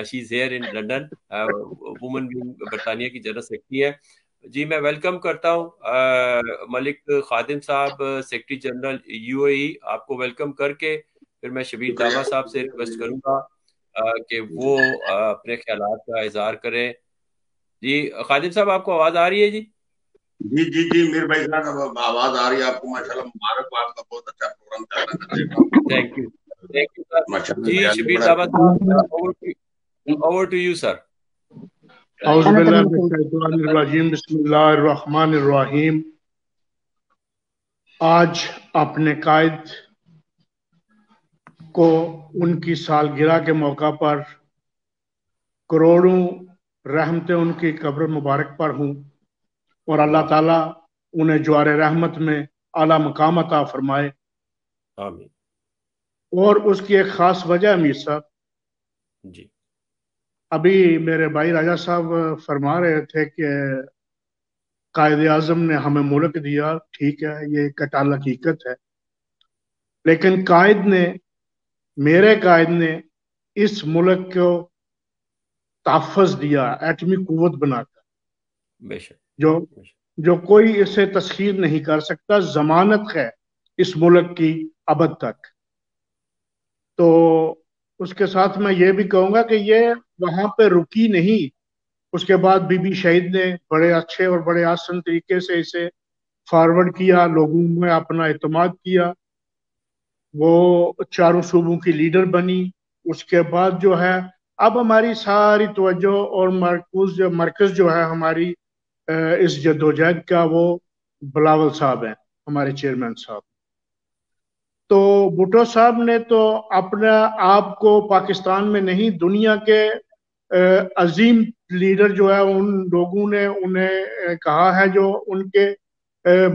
A: She is here in London, woman wing बरतानिया की जनरल सेक्रेटरी है जी। मैं वेलकम करता हूँ मलिक खादिम साहब, सेक्रेटरी जनरल यूएई, आपको वेलकम करके फिर मैं शबीर दामा साहब से रिक्वेस्ट करूंगा कि वो अपने ख्यालात का इजहार करें। जी खादिम साहब, आपको आवाज आ रही है जी?
E: जी जी जी मीर भाई साहब, आवाज आ रही है आपको? माशाल्लाह, मुबारक हो, आपका बहुत अच्छा प्रोग्राम चल रहा है, मैं देख रहा हूँ।
A: Thank you sir.
E: माशाल्लाह,
A: जी
E: बयान
A: शबीर
E: बड़ा
A: दामा साहब, ओवर टू यू सर।
H: बिस्मिल्लाहिर्रहमानिर्रहीम। आज अपने कायद को उनकी सालगिरह के मौका पर करोड़ों रहमतें उनकी कब्र मुबारक पर हूँ, और अल्लाह ताला उन्हें ज्वार रहमत में आला मकाम अता फरमाए।
A: आमीन।
H: और उसकी एक खास वजह अमीर साहब,
A: जी
H: अभी मेरे भाई राजा साहब फरमा रहे थे कि कायद आजम ने हमें मुल्क दिया, ठीक है, ये एक कटाल हकीकत है, लेकिन कायद ने, मेरे कायद ने इस मुल्क को तहफ़्फ़ुज़ दिया एटमी कुव्वत बनाकर,
A: बेशक,
H: जो कोई इसे तस्खीर नहीं कर सकता, जमानत है इस मुल्क की अबद तक। तो उसके साथ मैं ये भी कहूंगा कि ये वहां पे रुकी नहीं, उसके बाद बीबी शहीद ने बड़े अच्छे और बड़े आसान तरीके से इसे फॉरवर्ड किया, लोगों में अपना एतमाद किया, वो चारों सूबों की लीडर बनी। उसके बाद जो है, अब हमारी सारी तवज्जो और मरकज जो है हमारी इस जद्दोजहद का, वो बिलावल साहब हैं, हमारे चेयरमैन साहब। तो भुट्टो साहब ने तो अपने आप को पाकिस्तान में नहीं, दुनिया के अजीम लीडर जो है, उन लोगों ने उन्हें कहा है जो उनके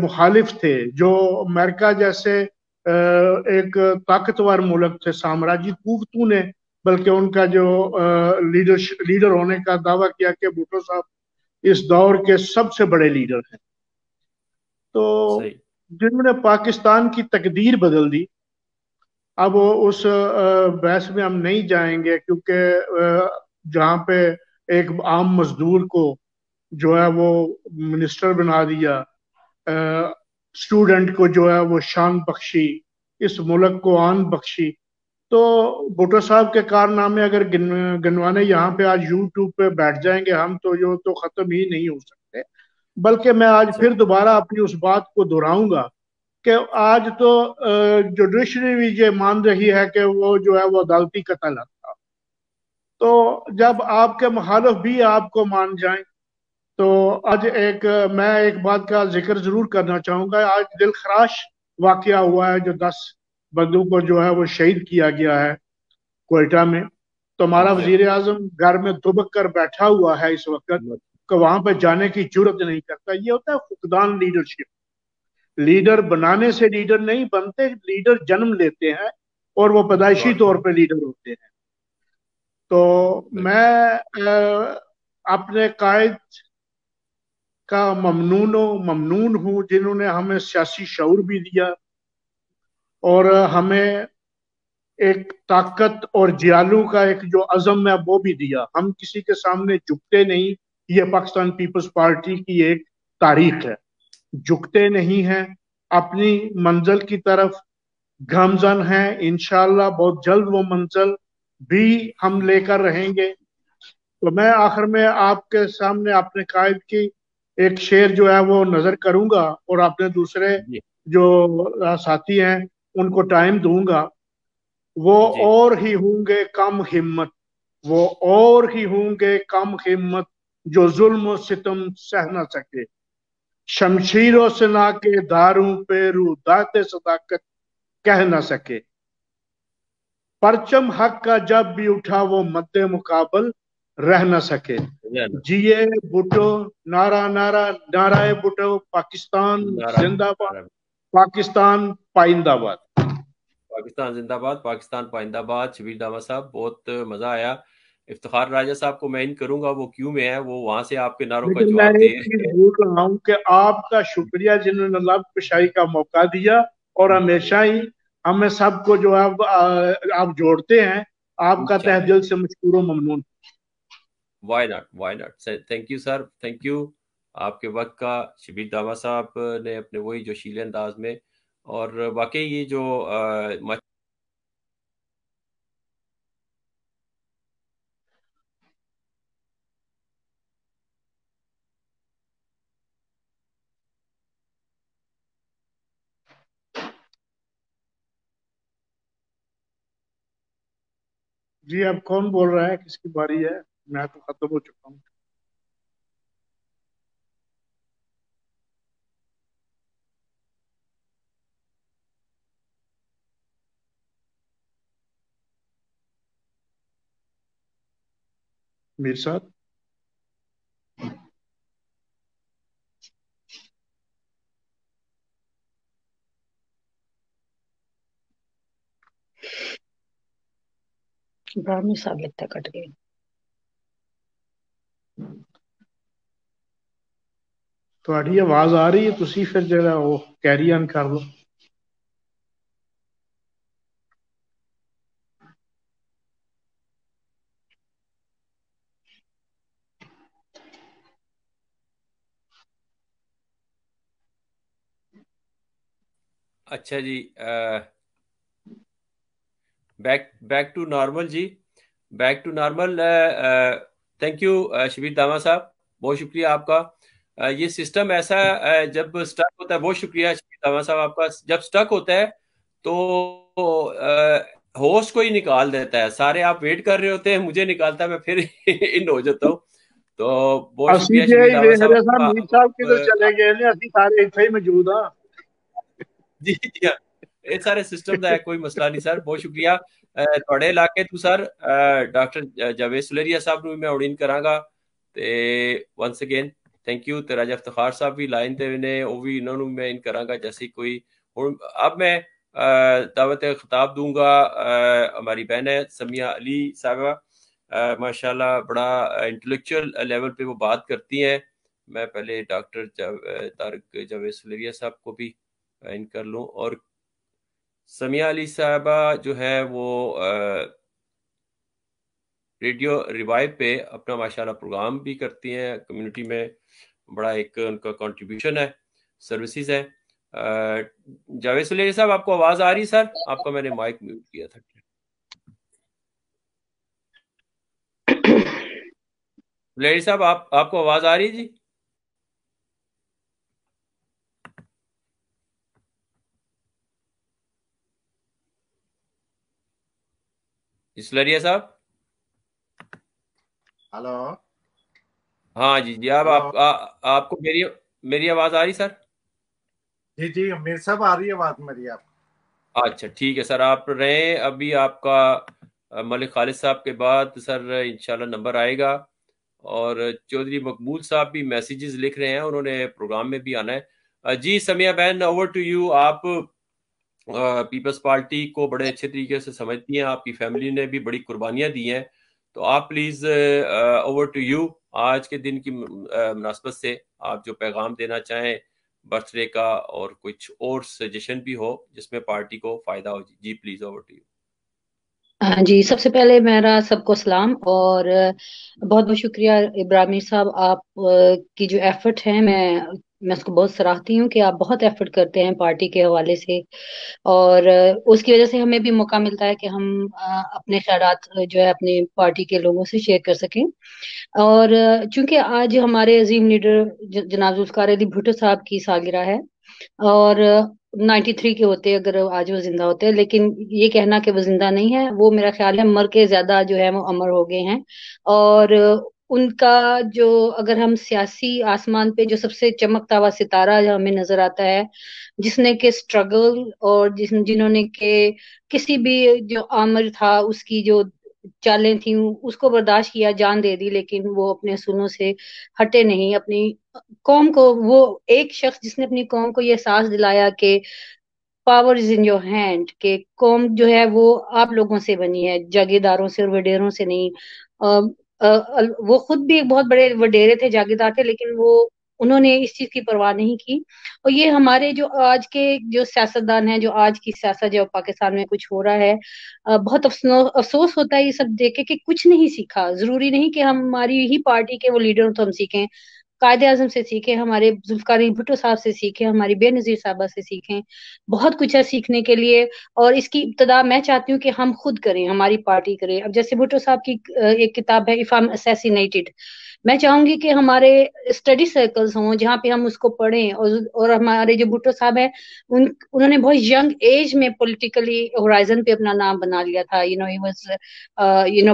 H: मुखालिफ थे, जो अमेरिका जैसे एक ताकतवर मुल्क थे, साम्राज्य कुव्वतों ने बल्कि उनका जो लीडर होने का दावा किया कि भुट्टो साहब इस दौर के सबसे बड़े लीडर हैं। तो जिन्होंने पाकिस्तान की तकदीर बदल दी। अब उस बहस में हम नहीं जाएंगे, क्योंकि जहाँ पे एक आम मजदूर को जो है वो मिनिस्टर बना दिया, स्टूडेंट को जो है वो शान बख्शी, इस मुल्क को आन बख्शी, तो भुट्टो साहब के कारनामे अगर गिनवाने यहाँ पे आज यूट्यूब पे बैठ जाएंगे हम, तो ये तो खत्म ही नहीं हो सकते। बल्कि मैं आज फिर दोबारा अपनी उस बात को दोहराऊंगा कि आज तो जुडिशरी भी ये मान रही है कि वो जो है वो अदालती कत्ल था। तो जब आपके मुखालिफ भी आपको मान जाएं, तो आज मैं एक बात का जिक्र जरूर करना चाहूंगा। आज दिलखराश वाकया हुआ है, जो 10 बंदों को जो है वो शहीद किया गया है क्वेटा में। तो हमारा वजीर आजम घर में दुबक कर बैठा हुआ है इस वक्त, कि वहां पर जाने की जरूरत नहीं करता। ये होता है फुकदान लीडरशिप। लीडर बनाने से लीडर नहीं बनते, लीडर जन्म लेते हैं और वो पैदाइशी तौर पे लीडर होते हैं। तो मैं अपने कायद का ममनून हूँ, जिन्होंने हमें सियासी शऊर भी दिया और हमें एक ताकत और जियालू का एक जो अज़म है वो भी दिया। हम किसी के सामने झुकते नहीं, ये पाकिस्तान पीपल्स पार्टी की एक तारीख है। झुकते नहीं हैं, अपनी मंजिल की तरफ गामजन हैं। इंशाअल्लाह बहुत जल्द वो मंजिल भी हम लेकर रहेंगे। तो मैं आखिर में आपके सामने अपने कायद की एक शेर जो है वो नजर करूंगा और अपने दूसरे
A: जी
H: जो साथी हैं उनको टाइम दूंगा। वो
A: जी
H: और ही होंगे कम हिम्मत, वो और ही होंगे कम हिम्मत जो जुल्म और सितम सह न सके, शमशीरों से ना के दारूं पे रू दाते सदाकत कह न सके, परचम हक का जब भी उठा वो मद्दे मुकाबल रह न सके। जिए भुट्टो, नारा नारा नाराए भुट्टो, पाकिस्तान
A: नारा
H: जिंदाबाद,
A: नारा
H: पाकिस्तान पाइंदाबाद।
A: पाकिस्तान जिंदाबाद, पाकिस्तान पाइंदाबाद। शबीर दामा साहब, बहुत मजा आया। इफ्तिखार राजा साहब को मैं इन करूंगा, वो क्यों में है, वो वहां से आपके नारों का
H: लेकिन मैं
A: जवाब
H: एक
A: दे
H: चीज भूल रहा हूँ कि आपका शुक्रिया जिन्होंने लब कुशाई का मौका दिया और हमेशा ही हमें सबको जो आप जोड़ते हैं, आपका तहे दिल से मशकूर व ममनून।
A: Why not. Thank you sir, thank you आपके वक्त का। शबीर दामा साहब ने अपने वही जोशीले अंदाज में, और वाकई ये जो
H: जी अब कौन बोल रहा है, किसकी बारी है? मैं तो खत्म हो चुका हूँ। मीर साहब,
B: ब्राह्मणी साहब लगता कट गए।
H: थोड़ी आवाज आ रही है, तुसी फिर जरा वो कैरी ऑन कर लो।
A: अच्छा जी, बैक टू नॉर्मल जी, back to normal. Thank you Shabir Dama साहब, बहुत शुक्रिया आपका। ये सिस्टम ऐसा जब स्टक होता है, बहुत शुक्रिया शबीर दामा साहब आपका। जब स्टक होता है तो होस्ट को ही निकाल देता है, सारे आप वेट कर रहे होते हैं, मुझे निकालता है, मैं फिर इन हो जाता हूँ। तो बहुत
H: ਅਸੀਂ
A: शुक्रिया
H: ਜੇ
A: शबीर दामा साहब
H: ਵੇਖਦੇ ਸਾਂ ਮੀਰ ਸਾਹਿਬ ਕਿਧਰ ਚਲੇ
A: आप,
H: ਗਏ ਨੇ, ਅਸੀਂ ਸਾਰੇ ਇੱਥੇ ਹੀ ਮੌਜੂਦ ਹਾਂ।
A: जी जी हाँ, ये सारे सिस्टम का है, कोई मसला नहीं सर, बहुत शुक्रिया। ਤੁਹਾਡੇ ਇਲਾਕੇ ਤੋਂ ਸਰ ਡਾਕਟਰ ਜਾਵੇਦ ਸੁਲੇਰੀਆ ਸਾਹਿਬ ਨੂੰ ਵੀ ਮੈਂ ਉਡੀਨ ਕਰਾਂਗਾ, ਤੇ ਵਨਸ ਅਗੇਨ ਥੈਂਕ ਯੂ। ਤੇ ਰਾਜਾ ਇਫਤਖਾਰ ਸਾਹਿਬ ਵੀ ਲਾਈਨ ਤੇ ਨੇ, ਉਹ ਵੀ ਇਹਨਾਂ ਨੂੰ ਮੈਂ ਇਨ ਕਰਾਂਗਾ जैसे कोई। ਹੁਣ अब मैं दावत खिताब दूंगा हमारी बहन है समिया अली साहबा, माशाल्लाह बड़ा इंटेलेक्चुअल लेवल पे वो बात करती हैं। मैं पहले डॉक्टर तारिक जावेद सुलेरिया साहब को भी इन कर लूं, और समिया अली साहबा जो है वो रेडियो रिवाइव पे अपना माशाल्लाह प्रोग्राम भी करती हैं, कम्युनिटी में बड़ा एक उनका कंट्रीब्यूशन है, सर्विसेज है। जावेद सुलेरी साहब, आपको आवाज आ रही सर? आपका मैंने माइक म्यूट किया था। सुलेरी साहब, आपको आवाज आ रही है जी? सुलेरिया साहब,
I: हेलो।
A: हाँ जी जी, अब आपको मेरी आवाज आ रही सर?
I: जी जी मेरे साहब आ रही है बात मेरी आप।
A: अच्छा ठीक है सर, आप रहे अभी, आपका मलिक खालिद साहब के बाद सर इंशाल्लाह नंबर आएगा। और चौधरी मकबूल साहब भी मैसेजेस लिख रहे हैं, उन्होंने प्रोग्राम में भी आना है। जी समिया बहन, ओवर टू यू। आप पीपल्स पार्टी को बड़े अच्छे तरीके से समझती हैं, आपकी फैमिली ने भी बड़ी कुर्बानियां दी हैं, तो आप प्लीज ओवर टू यू। आज के दिन की मुनासबत से आप जो पैगाम देना चाहें बर्थडे का, और कुछ और सजेशन भी हो जिसमें पार्टी को फायदा हो, जी प्लीज ओवर टू यू।
B: जी सबसे पहले मेरा सबको सलाम, और बहुत बहुत शुक्रिया इब्राहिम साहब, आप की जो एफर्ट है, मैं
J: मैं उसको बहुत सराहती हूँ कि आप बहुत एफर्ट करते हैं पार्टी के हवाले से, और उसकी वजह से हमें भी मौका मिलता है कि हम अपने ख्यालात जो है अपने पार्टी के लोगों से शेयर कर सकें। और चूंकि आज हमारे अजीम लीडर जनाब जुल्फ़िकार अली भुट्टो साहब की सालगिरह है, और 93 के होते अगर आज वो जिंदा होते, लेकिन ये कहना कि वो जिंदा नहीं है, वो मेरा ख्याल है मर के ज्यादा जो है वो अमर हो गए हैं। और उनका जो, अगर हम सियासी आसमान पे जो सबसे चमकता हुआ सितारा जो हमें नजर आता है, जिसने के स्ट्रगल और जिन्होंने के किसी भी जो आमिर था उसकी जो चालें थी उसको बर्दाश्त किया, जान दे दी, लेकिन वो अपने असूलों से हटे नहीं। अपनी कौम को, वो एक शख्स जिसने अपनी कौम को ये एहसास दिलाया कि power is in your hand, कि कौम जो है वो आप लोगों से बनी है, जागीरदारों से और वडेरों से नहीं। वो खुद भी एक बहुत बड़े वडेरे थे, जागीरदार थे, लेकिन वो उन्होंने इस चीज की परवाह नहीं की। और ये हमारे जो आज के जो सियासतदान हैं, जो आज की सियासत जो पाकिस्तान में कुछ हो रहा है, बहुत अफसोस होता है ये सब देख के कि कुछ नहीं सीखा। जरूरी नहीं कि हमारी ही पार्टी के वो लीडर तो हम सीखें, कायदे आजम से सीखें, हमारे जुल्फकार अली भुट्टो साहब से सीखें, हमारी बेनजीर साहबा से सीखें। बहुत कुछ है सीखने के लिए। और इसकी इब्तदा मैं चाहती हूँ कि हम खुद करें, हमारी पार्टी करे। अब जैसे भुट्टो साहब की एक किताब है इफ आई एम असैसिनेटेड, मैं चाहूंगी कि हमारे स्टडी सर्कल्स हों जहाँ पे हम उसको पढ़ें। और हमारे जो भुट्टो साहब है, उन्होंने बहुत यंग एज में पॉलिटिकली होराइजन पे अपना नाम बना लिया था। ही वाज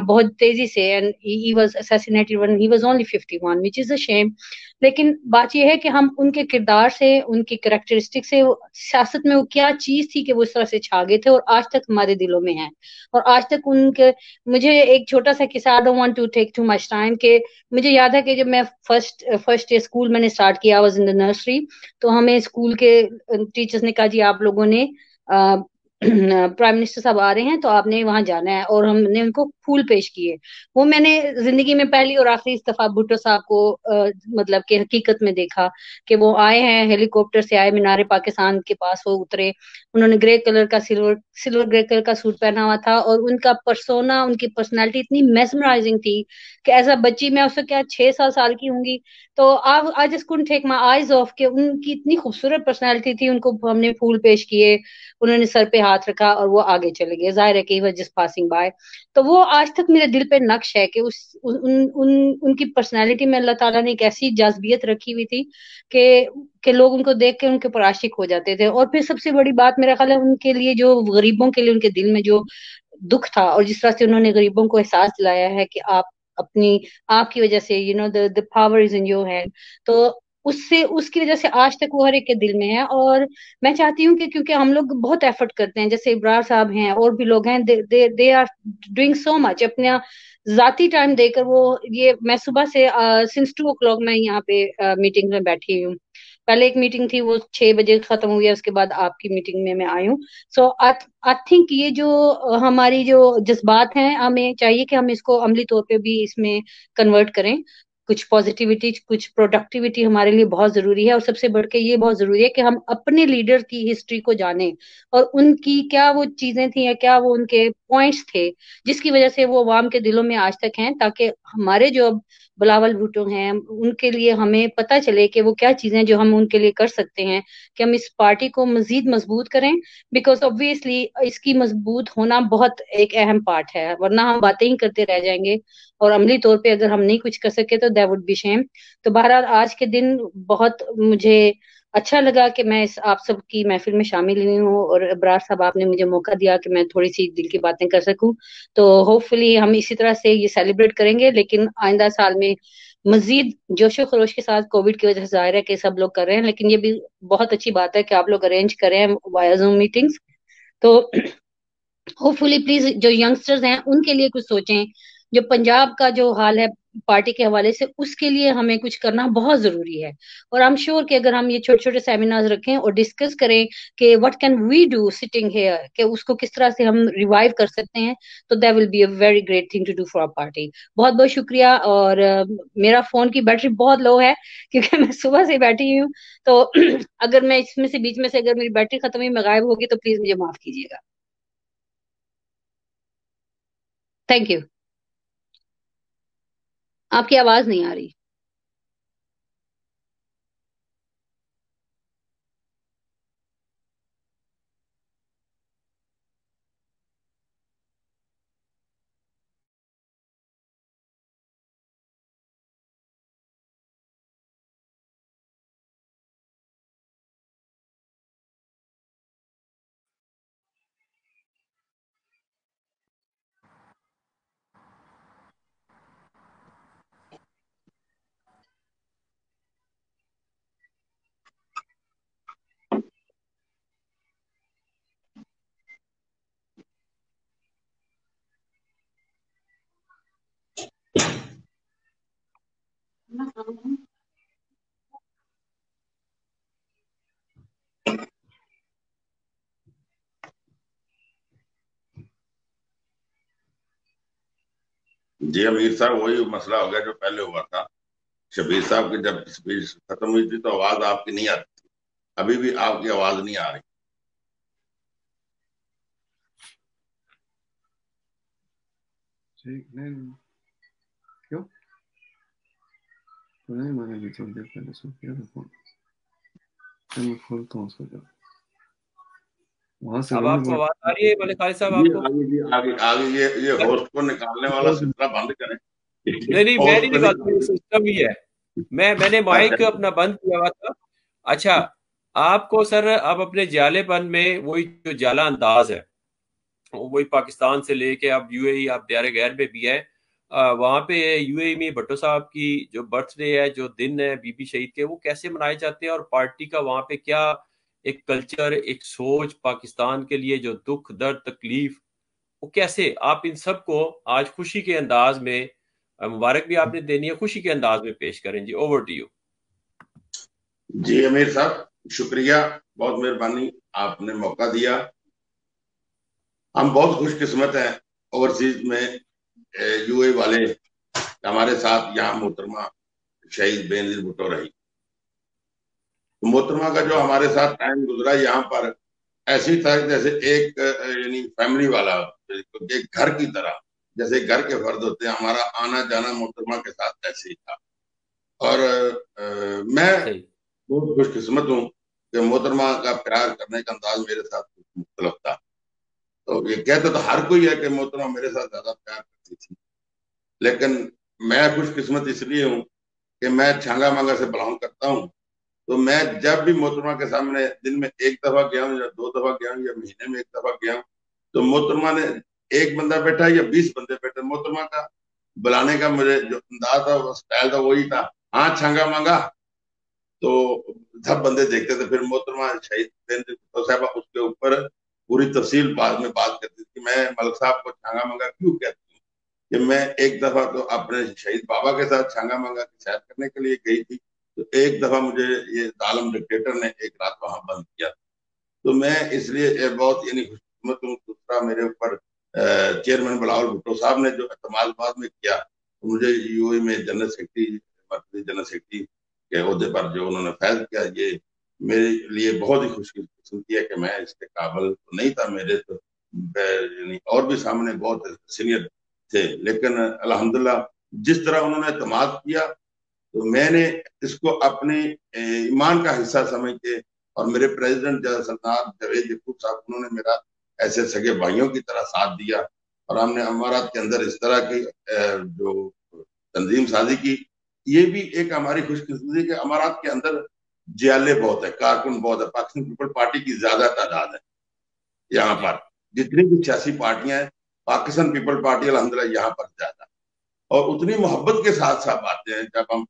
J: बहुत तेजी से, and he was assassinated when he was only 51, which is a shame. लेकिन बात यह है कि हम उनके किरदार से, उनकी करेक्टरिस्टिक से, सियासत में वो क्या चीज थी कि वो इस तरह से छा गए थे और आज तक हमारे दिलों में है। और आज तक उनके, मुझे एक छोटा सा किस्सा, I don't want to take too much time, के मुझे याद है कि जब मैं फर्स्ट ईयर स्कूल मैंने स्टार्ट किया, वाज इन द नर्सरी, तो हमें स्कूल के टीचर्स ने कहा जी आप लोगों ने प्राइम मिनिस्टर साहब आ रहे हैं तो आपने वहां जाना है, और हमने उनको फूल पेश किए। वो मैंने जिंदगी में पहली और आखिरी दफा भुट्टो साहब को मतलब कि हकीकत में देखा, कि वो आए हैं, हेलीकॉप्टर से आए, मीनार पाकिस्तान के पास वो उतरे। उन्होंने ग्रे कलर का सिल्वर ग्रे कलर का सूट पहना हुआ था, और उनका पर्सोना, उनकी पर्सनालिटी इतनी मेस्मराइजिंग थी कि एज अ बच्ची, मैं उससे क्या 6-7 साल की होंगी, तो आप I just couldn't take my eyes off, के उनकी इतनी खूबसूरत पर्सनालिटी थी। उनको हमने फूल पेश किए, उन्होंने सर पे हाथ रखा और वो आगे चले गए। जाहिर है कि वो जस्ट पासिंग बाय। तो वो आज तक मेरे दिल पे नक्श है कि उनकी पर्सनालिटी में अल्लाह ताला ने एक ऐसी जाज़बियत रखी हुई थी कि लोग उनको देख के उनके ऊपर आशिक हो जाते थे। और फिर सबसे बड़ी बात मेरा ख्याल है, उनके लिए जो गरीबों के लिए उनके दिल में जो दुख था, और जिस तरह से उन्होंने गरीबों को एहसास दिलाया है कि आप अपनी, आपकी वजह से the power is in your hand, तो उससे, उसकी वजह से आज तक वो हर एक के दिल में है। और मैं चाहती हूँ कि क्योंकि हम लोग बहुत एफर्ट करते हैं, जैसे इब्रार साहब हैं और भी लोग हैं, they are doing so much, अपना जाती टाइम देकर वो, ये मैं सुबह से सिंस 2 o'clock मैं यहाँ पे मीटिंग में बैठी हूँ। पहले एक मीटिंग थी वो 6 बजे खत्म हुई है, उसके बाद आपकी मीटिंग में मैं आई हूँ। सो आई थिंक ये जो हमारी जो जज्बात हैं, हमें चाहिए कि हम इसको अमली तौर पे भी इसमें कन्वर्ट करें। कुछ पॉजिटिविटी, कुछ प्रोडक्टिविटी हमारे लिए बहुत जरूरी है। और सबसे बढ़ के ये बहुत जरूरी है कि हम अपने लीडर की हिस्ट्री को जानें, और उनकी क्या वो चीजें थी या क्या वो उनके पॉइंट्स थे जिसकी वजह से वो अवाम के दिलों में आज तक हैं, ताकि हमारे जो बिलावल भुट्टो हैं उनके लिए हमें पता चले कि वो क्या चीजें जो हम उनके लिए कर सकते हैं, कि हम इस पार्टी को मजीद मजबूत करें। बिकॉज ऑब्वियसली इसकी मजबूत होना बहुत एक अहम पार्ट है, वरना हम बातें ही करते रह जाएंगे और अमली तौर पे अगर हम नहीं कुछ कर सके तो दैट वुड बी शेम। तो बहरहाल आज के दिन बहुत मुझे अच्छा लगा कि मैं इस आप सबकी महफिल में शामिल हुई हूँ, और इब्रार साहब आपने मुझे मौका दिया कि मैं थोड़ी सी दिल की बातें कर सकूं। तो होपफुली हम इसी तरह से ये सेलिब्रेट करेंगे, लेकिन आइंदा साल में मजीद जोशो खरोश के साथ। कोविड की वजह से जाहिर है कि सब लोग कर रहे हैं, लेकिन ये भी बहुत अच्छी बात है कि आप लोग अरेंज कर रहे हैं वाया जूम मीटिंग्स। तो होपफुली प्लीज जो यंगस्टर्स हैं उनके लिए कुछ सोचें। जो पंजाब का जो हाल है पार्टी के हवाले से, उसके लिए हमें कुछ करना बहुत जरूरी है। और आई एम श्योर कि अगर हम ये छोटे छोटे सेमिनार्स रखें और डिस्कस करें कि what can we do sitting here, कि उसको किस तरह से हम रिवाइव कर सकते हैं, तो that will be a very great thing to do for our party. बहुत बहुत शुक्रिया। और मेरा फोन की बैटरी बहुत लो है क्योंकि मैं सुबह से बैठी हूँ, तो अगर मैं इसमें से बीच में से अगर मेरी बैटरी खत्म हुई, मैं गायब होगी, तो प्लीज मुझे माफ कीजिएगा। Thank you. आपकी आवाज नहीं आ रही।
E: जी अमीर साहब, वही मसला हो गया जो पहले हुआ था। शबीर साहब की जब स्पीच खत्म हुई थी तो आवाज आपकी नहीं आती थी, अभी भी आपकी आवाज नहीं आ रही।
G: ठीक नहीं, क्यों तो नहीं, मैंने भी थोड़ी देर पहले सुन किया था फोन, मैं खोलता हूँ उसको जब वहां से।
A: अब आपको आवाज आ रही है मलिक खालिद साहब?
E: जी
A: आपको
E: आगे, जी आगे आगे, ये होस्ट को निकालने वाला सिलसिला बंद करें।
A: नहीं नहीं, मैं
E: होस्ट
A: नहीं
E: को
A: निकालता,
E: निकाल।
A: सिस्टम ही है। मैंने माइक
E: अच्छा,
A: अपना बंद किया हुआ था। अच्छा, आपको सर अब अपने जालेपन में वही जो जाला अंदाज है, वही पाकिस्तान से लेके अब यूएई, आप दायरे गैर में भी है, वहाँ पे यूएई में भट्टो साहब की जो बर्थडे है, जो दिन है बीबी शहीद के, वो कैसे मनाए जाते हैं, और पार्टी का वहाँ पे क्या एक कल्चर, एक सोच पाकिस्तान के लिए, जो दुख दर्द तकलीफ, वो कैसे आप इन सब को आज खुशी के अंदाज में, मुबारक भी आपने देनी है, खुशी के अंदाज में पेश करें। जी, ओवर टू यू।
E: जी अमीर साहब, शुक्रिया, बहुत मेहरबानी, आपने मौका दिया। हम बहुत खुशकिस्मत हैं ओवरसीज में यूए वाले हमारे साथ। यहाँ मोहतरमा शहीद बेनजीर भुट्टो रही, तो मोहतरमा का जो हमारे साथ टाइम गुजरा यहाँ पर ऐसी था जैसे एक यानी फैमिली वाला, एक घर की तरह, जैसे घर के फर्द होते हैं। हमारा आना जाना मोहतरमा के साथ ऐसे ही था। और मैं
A: सही।
E: बहुत खुशकिस्मत हूँ कि मोहतरमा का प्यार करने का अंदाज मेरे साथ मुख्तलिफ था। तो ये कहते तो हर कोई है कि मोहतरमा मेरे साथ ज्यादा प्यार करती थी, लेकिन मैं खुशकिस्मत इसलिए हूँ कि मैं छांगा मांगा से बिलोंग करता हूँ। तो मैं जब भी मोहतरमा के सामने दिन में एक दफा गया हूँ या 2 दफा गया हूँ या महीने में 1 दफा गया हूँ, तो मोहतरमा ने एक बंदा बैठा या 20 बंदे बैठे, मोहतरमा का बुलाने का मुझे जो अंदाज था, वो स्टाइल था, वही था, हाँ छांगा मांगा। तो सब बंदे देखते थे। फिर मोहतरमा शहीद साहब उसके ऊपर पूरी तफसील बाद में बात करती थी। मैं मलिक साहब को छांगा मांगा क्यों कहती हूँ कि मैं एक दफा तो अपने शहीद बाबा के साथ छांगा मांगा की सैर करने के लिए गई थी, तो एक दफा मुझे ये जालिम डिक्टेटर ने एक रात वहां बंद किया। तो मैं इसलिए बहुत यानी खुशकिस्मत हूँ। दूसरा, मेरे ऊपर चेयरमैन बिलावल भुट्टो साहब ने जो एतमाद बाद में किया, तो मुझे यूएई में जनरल सेक्रेटरी के ओहदे पर जो उन्होंने फैज किया, ये मेरे लिए बहुत ही खुशकिस्मती है कि मैं इसके काबिल तो नहीं था। मेरे तो यानी और भी सामने बहुत सीनियर थे, लेकिन अल्हम्दुलिल्लाह जिस तरह उन्होंने एतमाद किया, तो मैंने इसको अपने ईमान का हिस्सा समझ के, और मेरे प्रेसिडेंट सरदार जावेद यकूब साहब, उन्होंने मेरा ऐसे सगे भाइयों की तरह साथ दिया, और हमने अमारात के अंदर इस तरह की जो तंजीम साजी की। ये भी एक हमारी खुशकिस्मती कि अमारात के अंदर जियाले बहुत है, कारकुन बहुत है। पाकिस्तान पीपल पार्टी की ज्यादा तादाद है यहाँ पर, जितनी भी सियासी पार्टियां हैं, पाकिस्तान पीपल पार्टी अल्हम्दुलिल्लाह यहाँ पर ज्यादा, और उतनी मोहब्बत के साथ साथ आते हैं। जब हम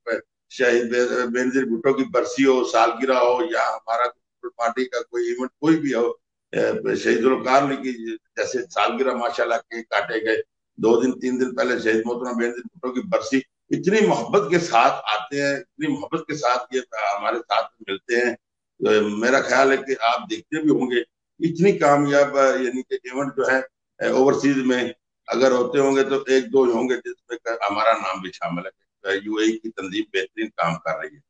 E: शहीद बेनजीर भुट्टो की बरसी हो, सालगिरह हो, या हमारा पार्टी का कोई इवेंट कोई भी हो, शहीद कारगिल की जैसे सालगिरह माशाल्लाह के काटे गए, 2 दिन 3 दिन पहले शहीद मोहतरमा बेनजीर भुट्टो की बरसी, इतनी मोहब्बत के साथ आते हैं, इतनी मोहब्बत के साथ ये हमारे साथ मिलते हैं। मेरा ख्याल है कि आप देखते भी होंगे इतनी कामयाब यानी कि इवेंट जो है ओवरसीज में अगर होते होंगे तो 1-2 होंगे जिसमें हमारा नाम भी शामिल है। यूएई की तंजीम बेहतरीन काम कर रही है।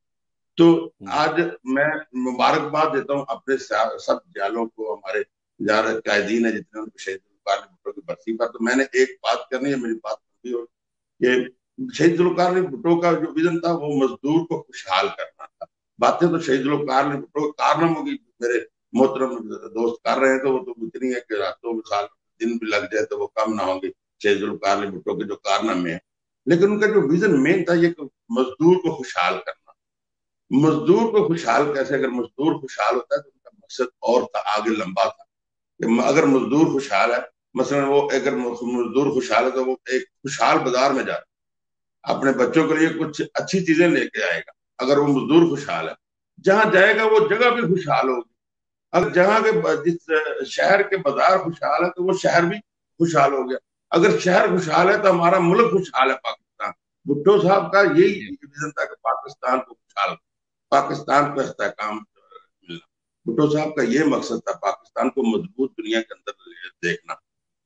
E: तो आज मैं मुबारकबाद देता हूँ अपने सब जालों को, हमारे जहाँ कैदीन है जितने शहीद भुट्टो की बरसी पर। तो मैंने एक बात करनी है, मेरी बात करनी हो कि शहीद भुट्टो का जो विजन था वो मजदूर को खुशहाल करना था। बातें तो शहीद भुट्टो कारनामों की मेरे मोहतरम दोस्त कर रहे हैं, तो वो तो इतनी है कि रातों में साल दिन भी लग जाए तो वो कम ना होंगे शहीद भुट्टो के जो कारनामे हैं। लेकिन उनका जो विजन मेन था ये मजदूर को खुशहाल करना। मजदूर को खुशहाल कैसे, अगर मजदूर खुशहाल होता है तो उनका मकसद और था, आगे लंबा था। अगर मजदूर खुशहाल है, मसलन वो अगर मजदूर खुशहाल है तो वो एक खुशहाल बाजार में जाता, अपने बच्चों के लिए कुछ अच्छी चीजें लेके आएगा। अगर वो मजदूर खुशहाल है, जहां जाएगा वो जगह भी खुशहाल होगी। अगर जहाँ के जिस शहर के बाजार खुशहाल है तो वो शहर भी खुशहाल हो गया। अगर शहर खुशहाल है तो हमारा मुल्क खुशहाल है पाकिस्तान। भुट्टो साहब का यही विजन था कि पाकिस्तान को खुशहाल, पाकिस्तान को इस्तेहकाम मिलना। भुट्टो साहब का ये मकसद था, पाकिस्तान को मजबूत दुनिया के अंदर देखना।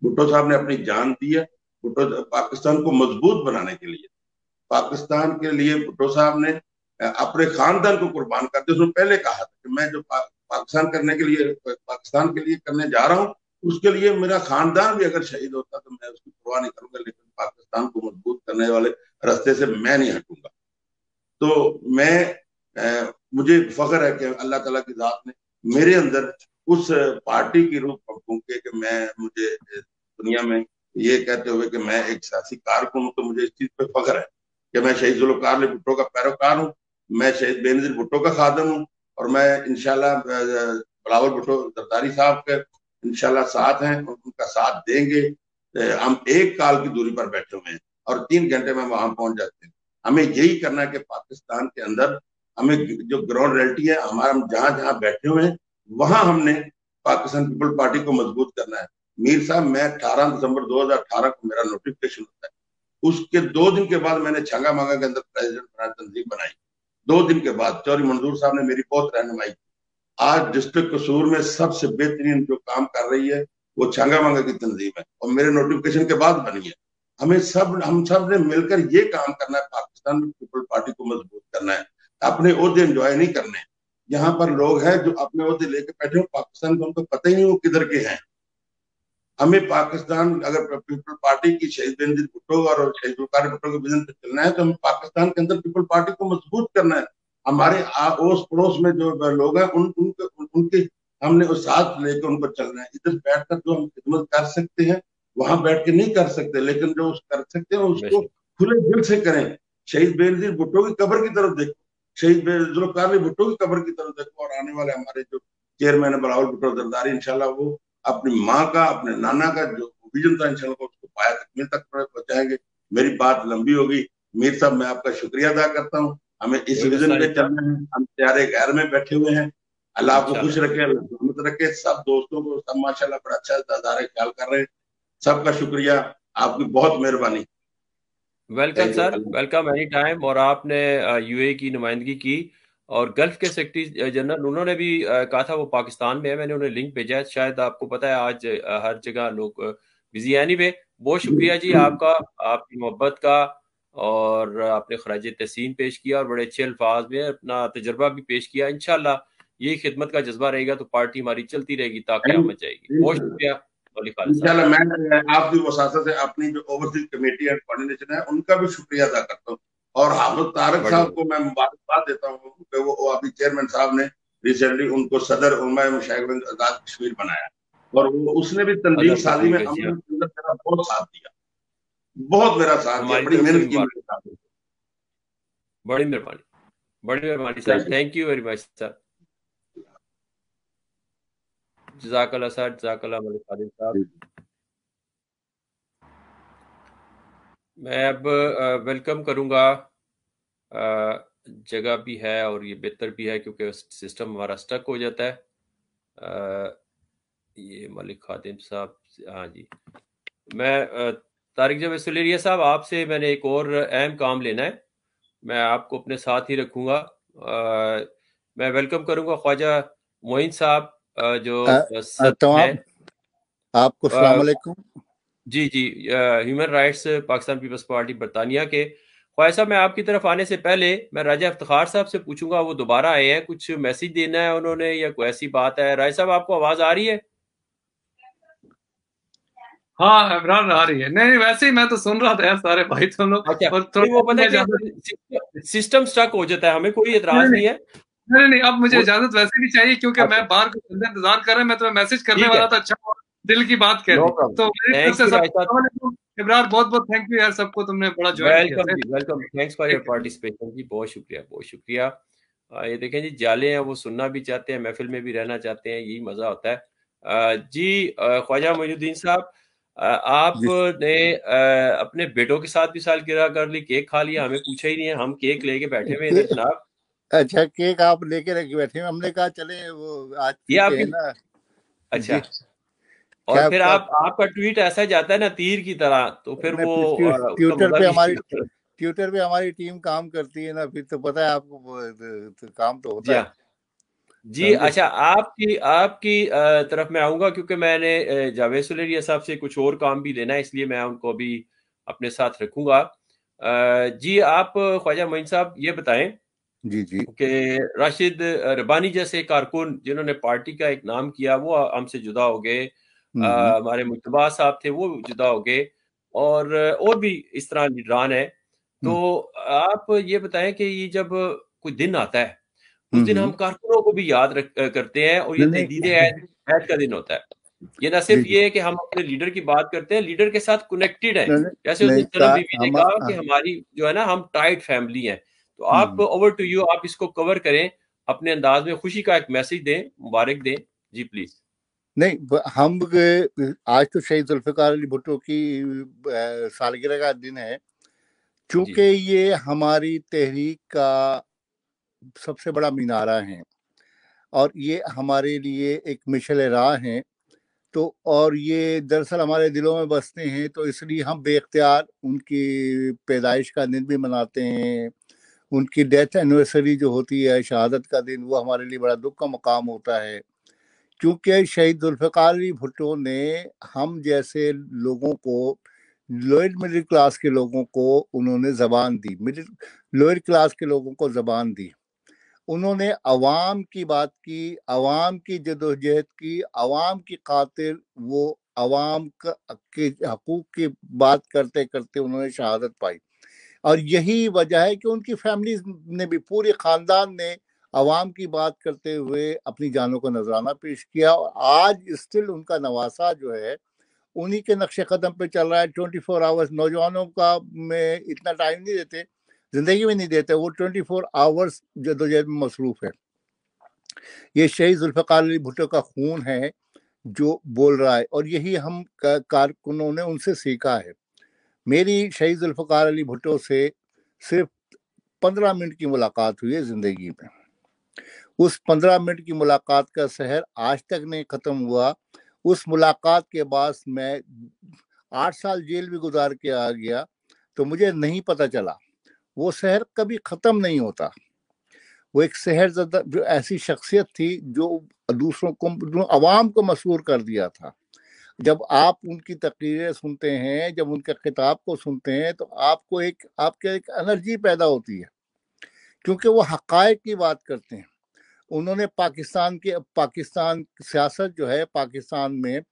E: भुट्टो साहब ने अपनी जान दी है भुट्टो पाकिस्तान को मजबूत बनाने के लिए। पाकिस्तान के लिए भुट्टो साहब ने अपने खानदान को कुर्बान कर दिया। उसने पहले कहा था कि मैं जो पाकिस्तान के लिए करने जा रहा हूँ, उसके लिए मेरा खानदान भी अगर शहीद होता तो मैं उसकी परवाह नहीं करूंगा, लेकिन पाकिस्तान को मजबूत करने वाले रास्ते से मैं नहीं हटूंगा। तो मैं मुझे फख्र है कि अल्लाह ताला की जात ने मेरे अंदर उस पार्टी की रूह फूंक के कि मुझे दुनिया में ये कहते हुए कि मैं एक सियासी कारकुन हूँ, तो मुझे इस चीज पे फख्र है कि मैं शहीद जुल्फ़िकार अली भुट्टो का पैरोकार हूँ, मैं शहीद बेनज़ीर भुट्टो का खादम हूँ, और मैं इंशाल्लाह बिलावल भुट्टो जरदारी साहब के इंशाल्लाह साथ हैं, उनका साथ देंगे। हम एक काल की दूरी पर बैठे हुए हैं और 3 घंटे में वहां पहुंच जाते हैं। हमें यही करना है कि पाकिस्तान के अंदर हमें जो ग्राउंड रियलिटी है, हमारा हम जहां जहां बैठे हुए हैं वहां हमने पाकिस्तान पीपल पार्टी को मजबूत करना है। मीर साहब, मैं 18 दिसंबर 2018 को मेरा नोटिफिकेशन होता है, उसके 2 दिन के बाद मैंने छंगा मांगा के अंदर प्रेसिडेंट बनाया, तंजीम बनाई। 2 दिन के बाद चौधरी मंजूर साहब ने मेरी बहुत रहनुमाई की। आज डिस्ट्रिक्ट कसूर में सबसे बेहतरीन जो काम कर रही है वो छंगा मांगा की तंजीम है, और मेरे नोटिफिकेशन के बाद बनी है। हम सब ने मिलकर ये काम करना है, पाकिस्तान में पीपल पार्टी को मजबूत करना है। अपने ओहदे एंजॉय नहीं करने। यहाँ पर लोग हैं जो अपने ओहदे लेके बैठे हो, पाकिस्तान को उनको पता ही नहीं वो किधर के हैं। हमें पाकिस्तान, अगर पीपल पार्टी की शहीद बेनज़ीर भुट्टो और शहीद जुल्फ़िकार भुट्टो के विजन पे चलना है, तो हमें पाकिस्तान के अंदर पीपल पार्टी को मजबूत करना है। हमारे ओस पड़ोस में जो लोग हैं उनके हमने उस साथ लेकर उनको चलना है। इधर बैठकर जो हम खिदमत कर सकते हैं वहां बैठ के नहीं कर सकते, लेकिन जो कर सकते हैं उसको खुले दिल से करें। शहीद बेनज़ीर भुट्टो की कब्र की तरफ देखो, शहीद जुल्फ़िकार अली भुट्टो की कब्र की तरफ देखो, और आने वाले हमारे जो चेयरमैन है बिलावल भुट्टो जरदारी, इंशाल्लाह वो अपनी माँ का, अपने नाना का जो विजन था इंशाल्लाह उसको पाया तकमील तक पहुंचाएंगे। मेरी बात लंबी होगी। मीर साहब, मैं आपका शुक्रिया अदा करता हूँ। हमें इस विजन पे चलना है। हम प्यारे घर में बैठे हुए हैं। अल्लाह आपको खुश रखे, अल्लाह सलामत रखे। सब दोस्तों को सब माशाल्लाह बड़ा अच्छा दादारे ख्याल कर रहे हैं। सबका शुक्रिया, आपकी बहुत मेहरबानी।
A: Welcome sir, welcome any time. और आपने यूएई की नुमाइंदगी की, और गल्फ के सेक्रेटरी जनरल उन्होंने भी कहा था वो पाकिस्तान में है, मैंने उन्हें लिंक भेजा है। शायद आपको पता है आज हर जगह लोग बिजी है। एनीवे, बहुत शुक्रिया जी आपका, आपकी मोहब्बत का, और आपने खराज तहसीन पेश किया और बड़े अच्छे अल्फाज में अपना तजर्बा भी पेश किया। इंशाल्लाह यही खिदमत का जज्बा रहेगा तो पार्टी हमारी चलती रहेगी ताकि क़यामत जाएगी। बहुत शुक्रिया।
E: इंशाल्लाह मैं आपकी वसासत से अपनी जो ओवरसीज कमेटी एंड कोऑर्डिनेशन है उनका भी शुक्रिया अदा करता हूँ, और हाफिज तारिक साहब को मैं मुबारकबाद देता हूँ कि वो अभी चेयरमैन साहब ने रिसेंटली उनको सदर उलमा मशाइख आजाद कश्मीर बनाया, और वो उसने भी तंजीम साजी में मेरा बहुत साथ दिया, बहुत मेरा साथ दिया, बड़ी मेहनत की।
A: बड़ी मेहरबानी sir, thank you very much sir. जज़ाकल्लाह सर, जज़ाकल्लाह मलिक खादिम साहब। मैं अब वेलकम करूंगा, जगह भी है और ये बेहतर भी है क्योंकि सिस्टम हमारा स्टक हो जाता है। ये मलिक खादिम साहब, हाँ जी। मैं तारिक जवेद सुलेरिया साहब, आपसे मैंने एक और अहम काम लेना है, मैं आपको अपने साथ ही रखूंगा। मैं वेलकम करूंगा ख्वाजा मोइन साहब जो
K: तमाम आपको अस्सलाम वालेकुम।
A: जी human rights Pakistan peoples Party बरतानिया के। ख्वाजा साहब, मैं आपकी तरफ आने से पहले मैं राजा इफ्तिखार साहब से पूछूंगा, वो दोबारा आए हैं, कुछ मैसेज देना है उन्होंने या कोई ऐसी बात है? राजा साहब, आपको आवाज आ रही है?
G: हाँ इमरान आ रही है। नहीं वैसे ही मैं तो सुन रहा था यार सारे भाई तुम लोग।
A: अच्छा, वो पता है कि सिस्टम स्टक हो जाता है, हमें कोई एतराज नहीं है।
G: नहीं अब मुझे इजाजत वैसे भी चाहिए क्योंकि मैं बाहर को इंतजार कर रहा है, मैं तुम्हें मैसेज करने वाला था। अच्छा दिल की बात कह दी तो इमरान बहुत बहुत थैंक यू यार सबको, तुमने बड़ा ज्वाइन किया।
A: Welcome, thanks for your participation जी, बहुत शुक्रिया। ये देखें जी, जाले हैं वो सुनना भी चाहते हैं, महफिल में भी रहना चाहते हैं, यही मजा होता है जी। ख्वाजा मोइनुद्दीन साहब, आपने अपने बेटों के साथ भी सालगिरह कर ली, केक खा लिया, हमें पूछा ही नहीं है, हम केक लेके बैठे हुए हैं जनाब।
K: अच्छा केक आप लेके रख बैठे हैं, हमने कहा चले वो आज
A: ये आपकी ना। अच्छा, और फिर आपका ट्वीट ऐसा जाता है ना तीर की तरह, तो फिर वो
K: ट्विटर पे हमारी ट्विटर पे हमारी टीम काम करती है ना, फिर तो पता है आपको, तो काम तो
A: जी
K: होता है।
A: हाँ जी।
K: समझे?
A: अच्छा, आपकी आपकी तरफ मैं आऊँगा, क्योंकि मैंने जावेद सुलेरिया साहब से कुछ और काम भी लेना है, इसलिए मैं उनको भी अपने साथ रखूँगा। जी, आप ख्वाजा मोइन साहब ये बताएं
K: जी जी।
A: कि राशिद रब्बानी जैसे कारकुन जिन्होंने पार्टी का एक नाम किया वो हमसे जुदा हो गए। हमारे मुज्तबा साहब थे, वो जुदा हो गए, और भी इस तरह लीडरान है। तो आप ये बताएं कि ये जब कोई दिन आता है, उस दिन हम कारकुनों को भी याद करते हैं, और ये
K: नहीं
A: तजदीद
K: नहीं,
A: ऐद का दिन होता है। ये न
K: जी
A: सिर्फ
K: जी,
A: ये है कि हम अपने लीडर की बात करते हैं, लीडर के साथ कनेक्टेड हैं।
K: नहीं
A: जैसे उस
K: नहीं,
A: दिन सनम बीबी ने
K: हम
A: कहा कि हमारी जो है ना, हम टाइट फैमिली हैं। तो आप ओवर टू यू, आप इसको कवर करें अपने अंदाज में, खुशी का एक मैसेज दें, मुबारक दें। जी प्लीज।
K: नहीं, हम आज तो शहीद जुल्फिकार अली भुट्टो की सालगिरह का दिन है। चूंकि ये हमारी तहरीक का सबसे बड़ा मीनारा है और ये हमारे लिए एक मिशल राह है, तो और ये दरअसल हमारे दिलों में बसते हैं, तो इसलिए हम बेख्तियार उनकी पैदाइश का दिन भी मनाते हैं। उनकी डेथ एनिवर्सरी जो होती है, शहादत का दिन, वो हमारे लिए बड़ा दुख का मकाम होता है, क्योंकि शहीद जुल्फ़िकार अली भुट्टो ने हम जैसे लोगों को, लोअर मिडिल क्लास के लोगों को उन्होंने ज़बान दी, लोअर क्लास के लोगों को ज़बान दी। उन्होंने अवाम की बात की, अवाम की जदोजहद की, अवाम की खातिर वो अवाम के हकूक़ की बात करते करते उन्होंने शहादत पाई। और यही वजह है कि उनकी फैमिली ने भी, पूरे ख़ानदान ने अवाम की बात करते हुए अपनी जानों को नजराना पेश किया। और आज स्टिल उनका नवासा जो है उन्हीं के नक्शे कदम पे चल रहा है। 24 आवर्स नौजवानों का में इतना टाइम नहीं देते, जिंदगी में नहीं देते, वो 24 आवर्स जदोजहद में मसरूफ है। ये शहीद जुल्फ़िकार अली भुट्टो का खून है जो बोल रहा है, और यही हम कारकुनों ने उनसे सीखा है। मेरी शहीद जुल्फ़िकार अली भुट्टो से सिर्फ 15 मिनट की मुलाकात हुई है जिंदगी में। उस 15 मिनट की मुलाकात का सहर आज तक नहीं खत्म हुआ। उस मुलाकात के बाद मैं 8 साल जेल भी गुजार के आ गया, तो मुझे नहीं पता चला। वो सहर कभी खत्म नहीं होता। वो एक सहर जो ऐसी शख्सियत थी जो दूसरों को, अवाम को मशहूर कर दिया था। जब आप उनकी तकरीरें सुनते हैं, जब उनके खिताब को सुनते हैं, तो आपको आपके एक एनर्जी पैदा होती है, क्योंकि वो हक़ाइक़ की बात करते हैं। उन्होंने पाकिस्तान सियासत जो है, पाकिस्तान में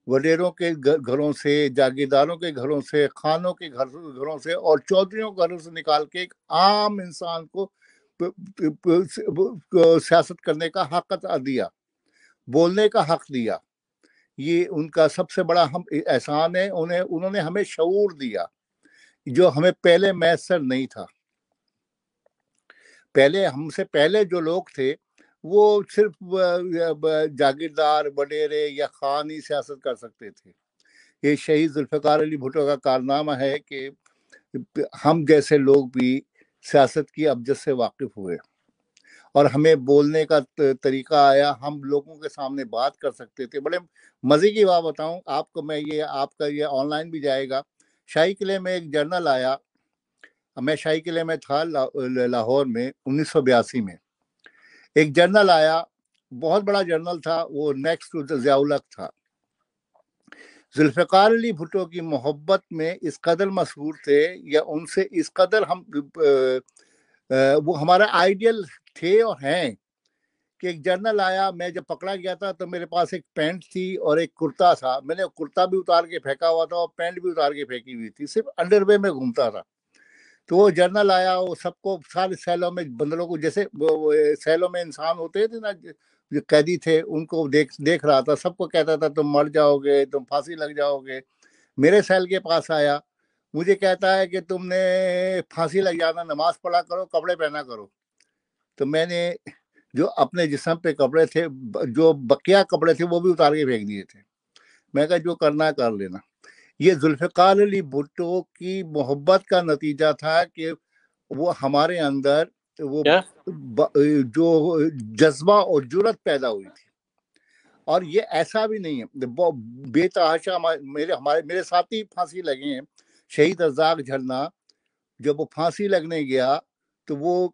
K: वडेरों के घरों से, जागीरदारों के घरों से, खानों के घरों से और चौधरियों के घरों से निकाल के एक आम इंसान को सियासत करने का हक दिया, बोलने का हक दिया। ये उनका सबसे बड़ा हम एहसान है। उन्होंने हमें शऊर दिया जो हमें पहले मैसर नहीं था। पहले हमसे पहले जो लोग थे वो सिर्फ जागीरदार, वडेरे या खान ही सियासत कर सकते थे। ये शहीद जुल्फ़िकार अली भुट्टो का कारनामा है कि हम जैसे लोग भी सियासत की अबजद से वाकिफ हुए और हमें बोलने का तरीका आया। हम लोगों के सामने बात कर सकते थे। बड़े मज़े की बात बताऊं आपको मैं, ये आपका ये ऑनलाइन भी जाएगा। शाही किले में एक जर्नल आया, मैं शाही किले में था लाहौर में 1982 में। एक जर्नल आया, बहुत बड़ा जर्नल था, वो नेक्स्ट टू ज़ियाउल हक था। जुल्फ़िकार अली भुट्टो की मोहब्बत में इस कदर मशहूर थे, या उनसे इस कदर हम वो हमारा आइडियल थे और हैं, कि एक जर्नल आया। मैं जब पकड़ा गया था तो मेरे पास एक पैंट थी और एक कुर्ता था। मैंने कुर्ता भी उतार के फेंका हुआ था और पैंट भी उतार के फेंकी हुई थी, सिर्फ अंडरवेयर में घूमता था। तो वो जर्नल आया, वो सबको, सारे सैलों में बंदरों को, जैसे वो सैलों में इंसान होते थे ना जो कैदी थे, उनको देख रहा था। सबको कहता था तुम मर जाओगे, तुम फांसी लग जाओगे। मेरे सैल के पास आया, मुझे कहता है कि तुमने फांसी लग जाना, नमाज पढ़ा करो, कपड़े पहना करो। तो मैंने जो अपने जिस्म पे कपड़े थे, जो बकिया कपड़े थे, वो भी उतार के फेंक दिए थे। मैं कहा जो करना है कर लेना। ये जुल्फ़िकार अली भुट्टो की मोहब्बत का नतीजा था कि वो हमारे अंदर वो जो जज्बा और जुर्रत पैदा हुई थी। और ये ऐसा भी नहीं है, बेतहाशा मेरे साथी फांसी लगे हैं। शहीद रज़ाक झरना جب وہ پھانسی لگنے گیا تو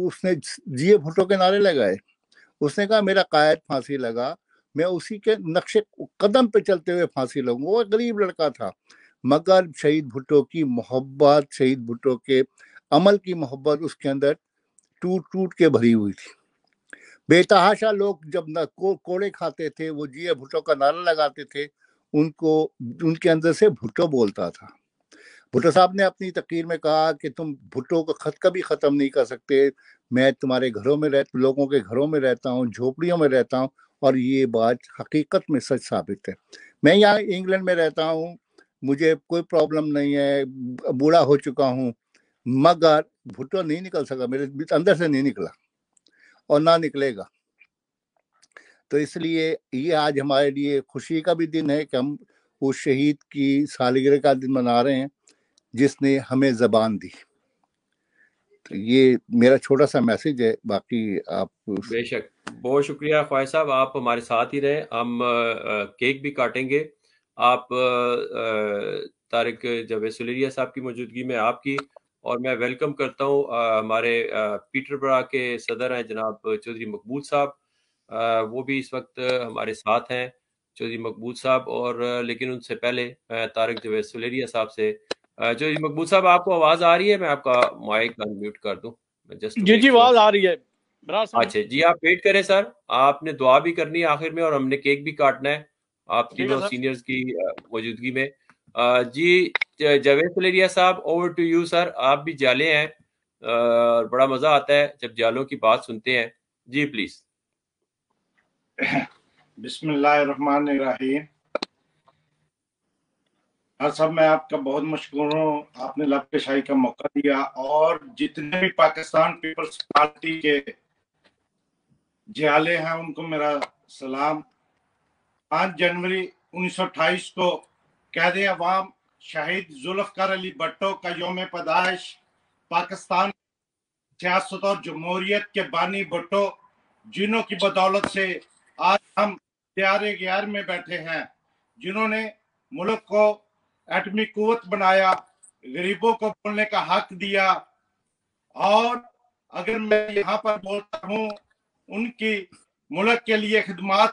K: اس نے جی بھٹو کے نعرے لگائے. اس نے کہا میرا قائد پھانسی لگا، میں اسی کے نقش قدم پہ چلتے ہوئے پھانسی لگوں. وہ غریب لڑکا تھا، مگر شہید بھٹو کی محبت، شہید بھٹو کے عمل کی محبت اس کے اندر ٹوٹ ٹوٹ کے بھری ہوئی تھی. بے تحاشا لوگ جب کوڑے کھاتے تھے، وہ جی بھٹو کا نعرہ لگاتے تھے، ان کے اندر سے بھٹو بولتا تھا. بھٹو صاحب نے اپنی تقریر میں کہا کہ تم بھٹو کا خط کبھی ختم نہیں کر سکتے، میں تمہارے گھروں میں لوگوں کے گھروں میں رہتا ہوں، جھوپڑیوں میں رہتا ہوں، اور یہ بات حقیقت میں سچ ثابت ہے. میں یہاں انگلینڈ میں رہتا ہوں، مجھے کوئی پرابلم نہیں ہے، بوڑھا ہو چکا ہوں، مگر بھٹو نہیں نکل سکا، میرے اندر سے نہیں نکلا اور نہ نکلے گا. تو اس لیے یہ آج ہمارے لیے خوشی کا بھی دن ہے کہ ہم اس شہید کی سالگرہ کا دن منا رہے ہیں جس نے ہمیں زبان دی. تو یہ میرا چھوٹا سا میسج ہے، باقی آپ.
A: بے شک، بہت شکریہ خواجہ صاحب، آپ ہمارے ساتھ ہی رہیں. ہم کیک بھی کاٹیں گے آپ طارق جاوید سلیریہ صاحب کی موجودگی میں آپ کی، اور میں ویلکم کرتا ہوں ہمارے پیٹر برا کے صدر ہیں جناب چودھری مقبول صاحب، وہ بھی اس وقت ہمارے ساتھ ہیں چودھری مقبول صاحب. اور لیکن ان سے پہلے میں طارق جاوید سلیریہ صاحب سے چودھری مقبول صاحب، آپ کو آواز آ رہی ہے؟ میں آپ کا مائک انمیوٹ کر دوں جسٹ ٹو میک شیور.
L: آواز آ رہی ہے.
A: اچھا جی، آپ ویٹ کریں سر، آپ نے دعا بھی کرنی ہے آخر میں، اور ہم نے کیک بھی کاٹنا ہے آپ تینوں سینئرز کی موجودگی میں. جی جاوید سلیریہ صاحب، اوور ٹو یو سر. آپ بھی جالے ہیں، بڑا مزہ آتا ہے جب جالوں کی بات سنتے ہیں. جی پلیز.
I: بسم اللہ الرحمن الرحیم. صاحب میں آپ کا بہت مشکور ہوں، آپ نے لب کشائی کا موقع دیا، اور جتنے بھی پاکستان پیپلز پارٹی کے جیالے ہیں ان کو میرا سلام. 5 جنوری 1928 کو قائد عوام شہید ذوالفقار علی بھٹو کا یوم پیدائش. پاکستان سیاست اور جمہوریت کے بانی بھٹو، جنہوں کی بدولت سے آج ہم دیار غیار میں بیٹھے ہیں، جنہوں نے ملک کو ایٹمی قوت بنایا، غریبوں کو بولنے کا حق دیا. اور اگر میں یہاں پر بولتا ہوں، ان کی ملک کے لیے خدمات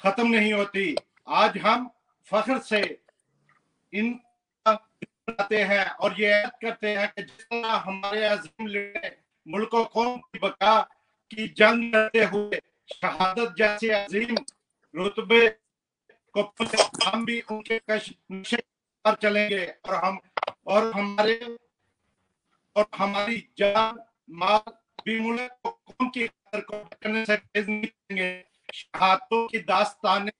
I: ختم نہیں ہوتی. آج ہم فخر سے ان بناتے ہیں اور یہ عہد کرتے ہیں کہ جس طرح ہمارے عظیم لیڈر ملک و قوم کی بقا کی جنگ لڑتے ہوئے شہادت جیسے عظیم رتبے کو ہم بھی ان کے نقشے پر چلیں گے، اور ہماری جان مال بھی ملک و قوم کی قدر کو کرنے سے تیز نہیں کریں گے. شہادتوں کی داستانیں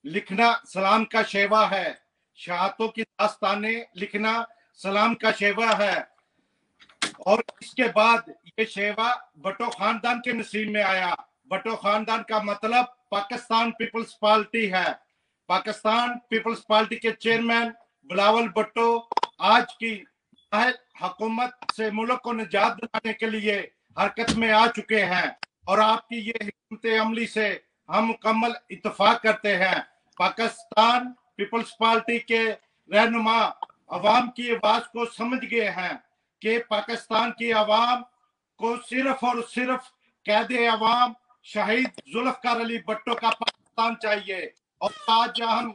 I: لکھنا سلام کا شیوا ہے، شہادتوں کی داستانیں لکھنا سلام کا شیوا ہے. اور اس کے بعد یہ شیوا بھٹو خاندان کے نصیب میں آیا. بھٹو خاندان کا مطلب پاکستان پیپلز پارٹی ہے. پاکستان پیپلز پارٹی کے چیئرمین بلاول بھٹو آج کی حکومت سے ملک کو نجات دلانے کے لیے حرکت میں آ چکے ہیں، اور آپ کی یہ حکمت عملی سے ہم مکمل اتفاق کرتے ہیں. پاکستان پیپلز پارٹی کے رہنما عوام کی آواز کو سمجھ گئے ہیں کہ پاکستان کی عوام کو صرف اور صرف قائد عوام شہید ذوالفقار علی بھٹو کا پاکستان چاہیے. اور آج ہم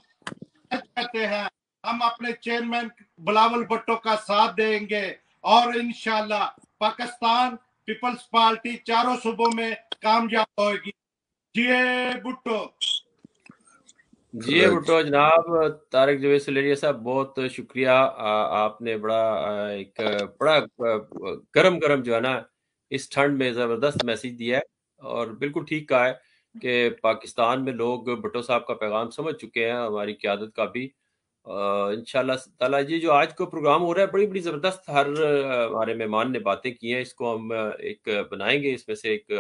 I: کرتے ہیں، ہم اپنے چیئرمین بلاول بھٹو کا ساتھ دیں گے، اور انشاءاللہ پاکستان پیپلز پارٹی چاروں صوبوں میں کامیاب ہوئے گی. جی بھٹو.
A: جی بھٹو جناب. طارق جاوید سلیریہ صاحب، بہت شکریہ. آپ نے بڑا گرم جو ہے نا اس ٹھنڈ میں زبردست میسج دیا ہے، اور بالکل ٹھیک کہا ہے کہ پاکستان میں لوگ بھٹو صاحب کا پیغام سمجھ چکے ہیں، ہماری قیادت کا بھی. انشاءاللہ تعالیٰ جی جو آج کو پروگرام ہو رہا ہے بڑی زبردست، ہمارے مہمان نے باتیں کی ہیں، اس کو ہم ایک بنائیں گے، اس میں سے ایک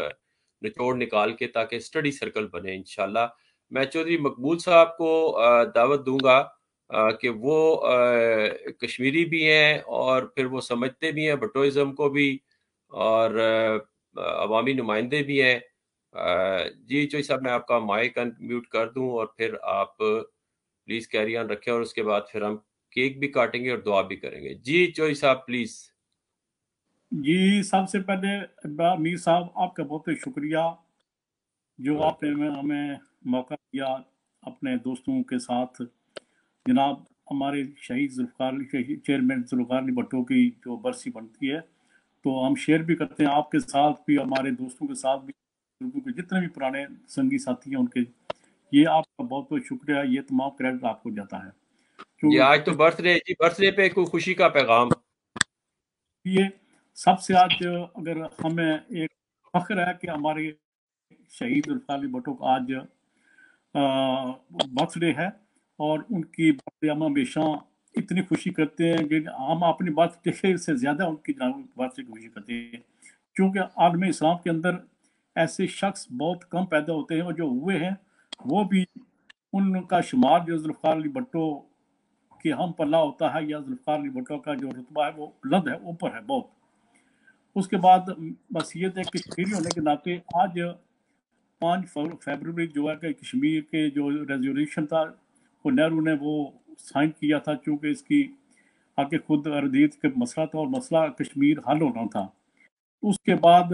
A: نچوڑ نکال کے، تاکہ اسٹڈی سرکل بنے انشاءاللہ. میں چودھری مقبول صاحب کو دعوت دوں گا کہ وہ کشمیری بھی ہیں اور پھر وہ سمجھتے بھی ہیں بھٹوازم کو بھی، اور عوامی نمائندے بھی ہیں. جی چوئی صاحب، میں آپ کا مائک ان میوٹ کر دوں، اور پھر آپ پلیز کیری آن رکھیں، اور اس کے بعد پھر ہم केक भी काटेंगे और दुआ भी करेंगे। जी चौधरी साहब प्लीज।
L: जी सबसे पहले इब्रार मीर साहब आपका बहुत बहुत शुक्रिया जो आपने हमें मौका दिया अपने दोस्तों के साथ जनाब हमारे शहीद चेयरमैन जुल्फिकार अली भुट्टो की जो बरसी बनती है तो हम शेयर भी करते हैं आपके साथ भी, हमारे दोस्तों के साथ भी, क्योंकि जितने भी पुराने संगी साथी हैं उनके, ये आपका बहुत बहुत शुक्रिया, ये तमाम क्रेडिट आपको जाता है।
A: जी आज तो बर्थडे जी, बर्थडे पे कोई खुशी का पैगाम?
L: ये सबसे आज अगर हमें एक फख्र है कि हमारे शहीद जुल्फिकार अली भुट्टो का आज बर्थडे है और उनकी बर्थडे हम हमेशा इतनी खुशी करते हैं कि हम अपनी बर्थडे से ज़्यादा उनकी बर्थडे की खुशी करते हैं, क्योंकि आलम इस्लाम के अंदर ऐसे शख्स बहुत कम पैदा होते हैं और जो हुए हैं वो भी उनका शुमार जो जुल्फिकार अली भुट्टो के हम पल्ला होता है या जुल्फिकार अली भुट्टो का जो रुतबा है वो बुलंद है, ऊपर है बहुत। उसके बाद बस ये थे कश्मीरी होने के नाते आज 5 फरवरी जो है कि कश्मीर के जो रेजोल्यूशन था वो नेहरू ने वो साइन किया था, क्योंकि इसकी आगे खुद अरदीद का मसला था और मसला कश्मीर हल होना था। उसके बाद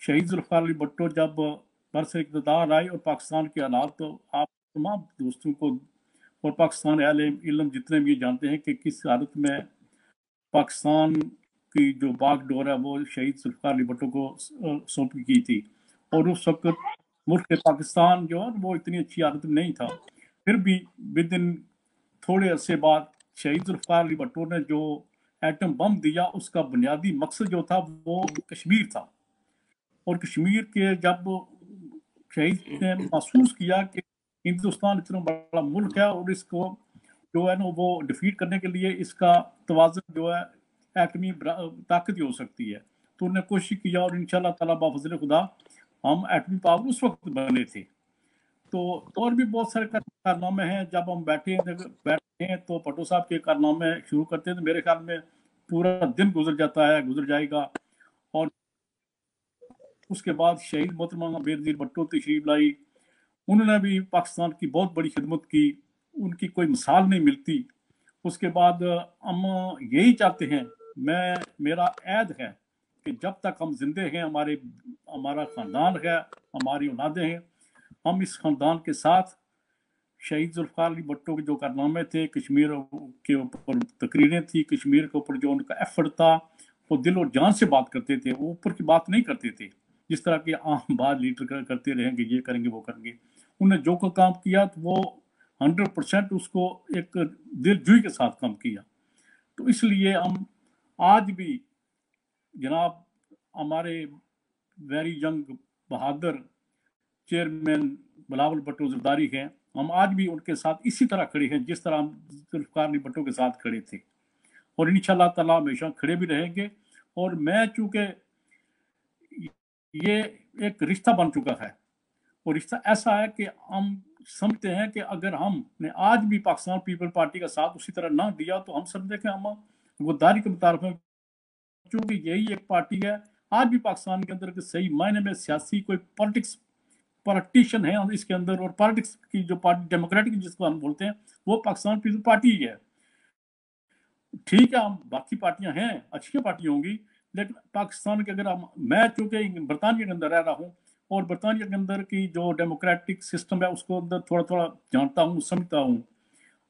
L: शहीद जुल्फिकार अली भुट्टो जब बरसर इक़्तिदार आए और पाकिस्तान के हालात, तो आप तमाम दोस्तों को और पाकिस्तान अहले इल्म जितने भी जानते हैं कि किस हालत में पाकिस्तान की जो बागडोर है वो शहीद जुल्फिकार अली भुट्टो को सौंपी की थी और उस वक्त मुल्क पाकिस्तान जो है वो इतनी अच्छी हालत में नहीं था। फिर भी विद इन थोड़े अरसे बाद शहीद जुल्फिकार अली भुट्टो ने जो एटम बम दिया उसका बुनियादी मकसद जो था वो कश्मीर था। और कश्मीर के जब शहीद ने महसूस किया कि हिंदुस्तान इतना बड़ा मुल्क है और इसको जो है ना वो डिफीट करने के लिए इसका तवाज़ुन जो है एटमी ताकत ही हो सकती है, तो उन्होंने कोशिश किया और इंशाल्लाह ताला बाफज़ल खुदा हम एटमी पावर उस वक्त बने थे। तो और भी बहुत सारे कारनामे हैं, जब हम बैठे हैं तो भुट्टो साहब के कारनामे शुरू करते हैं तो मेरे ख्याल में पूरा दिन गुजर जाएगा। और उसके बाद शहीद मोहतरमा बेनज़ीर भुट्टो तशरीफ लाई, उन्होंने भी पाकिस्तान की बहुत बड़ी खिदमत की, उनकी कोई मिसाल नहीं मिलती। उसके बाद हम यही चाहते हैं, मेरा ऐद है कि जब तक हम जिंदे हैं, हमारा ख़ानदान है, हमारी औलादें हैं, हम इस ख़ानदान के साथ शहीद जुल्फिकार अली भुट्टो के जो कारनामे थे, कश्मीर के ऊपर तकरीरें थी, कश्मीर के ऊपर जो उनका एफर्ट था, वो दिल और जान से बात करते थे, वो ऊपर की बात नहीं करते थे जिस तरह के आम बात लीडर करते रहेंगे, ये करेंगे वो करेंगे। उन्होंने जो काम किया तो वो 100% उसको एक दिलजुई के साथ काम किया। तो इसलिए हम आज भी जनाब हमारे वेरी यंग बहादुर चेयरमैन बिलावल भुट्टो ज़रदारी हैं, हम आज भी उनके साथ इसी तरह खड़े हैं जिस तरह हम जुल्फिकार अली भुट्टो के साथ खड़े थे और इंशाल्लाह ताला हमेशा खड़े भी रहेंगे। और मैं चूँकि ये एक रिश्ता बन चुका है और रिश्ता ऐसा है कि हम समझते हैं कि अगर हमने आज भी पाकिस्तान पीपल पार्टी का साथ उसी तरह ना दिया तो हम समझते कि हम गद्दारी के मुताबिक हैं, क्योंकि यही एक पार्टी है आज भी पाकिस्तान के अंदर के सही मायने में सियासी कोई पॉलिटिशियन है इसके अंदर, और पॉलिटिक्स की जो पार्टी डेमोक्रेटिक जिसको हम बोलते हैं वो पाकिस्तान पीपल पार्टी ही है। ठीक है, हम बाकी पार्टियां हैं, अच्छी पार्टियां होंगी, लेकिन पाकिस्तान के अगर मैं चूँकि बरतानिया के अंदर रह रहा हूँ और बरतानिया के अंदर की जो डेमोक्रेटिक सिस्टम है उसको अंदर थोड़ा थोड़ा जानता हूँ, समझता हूँ,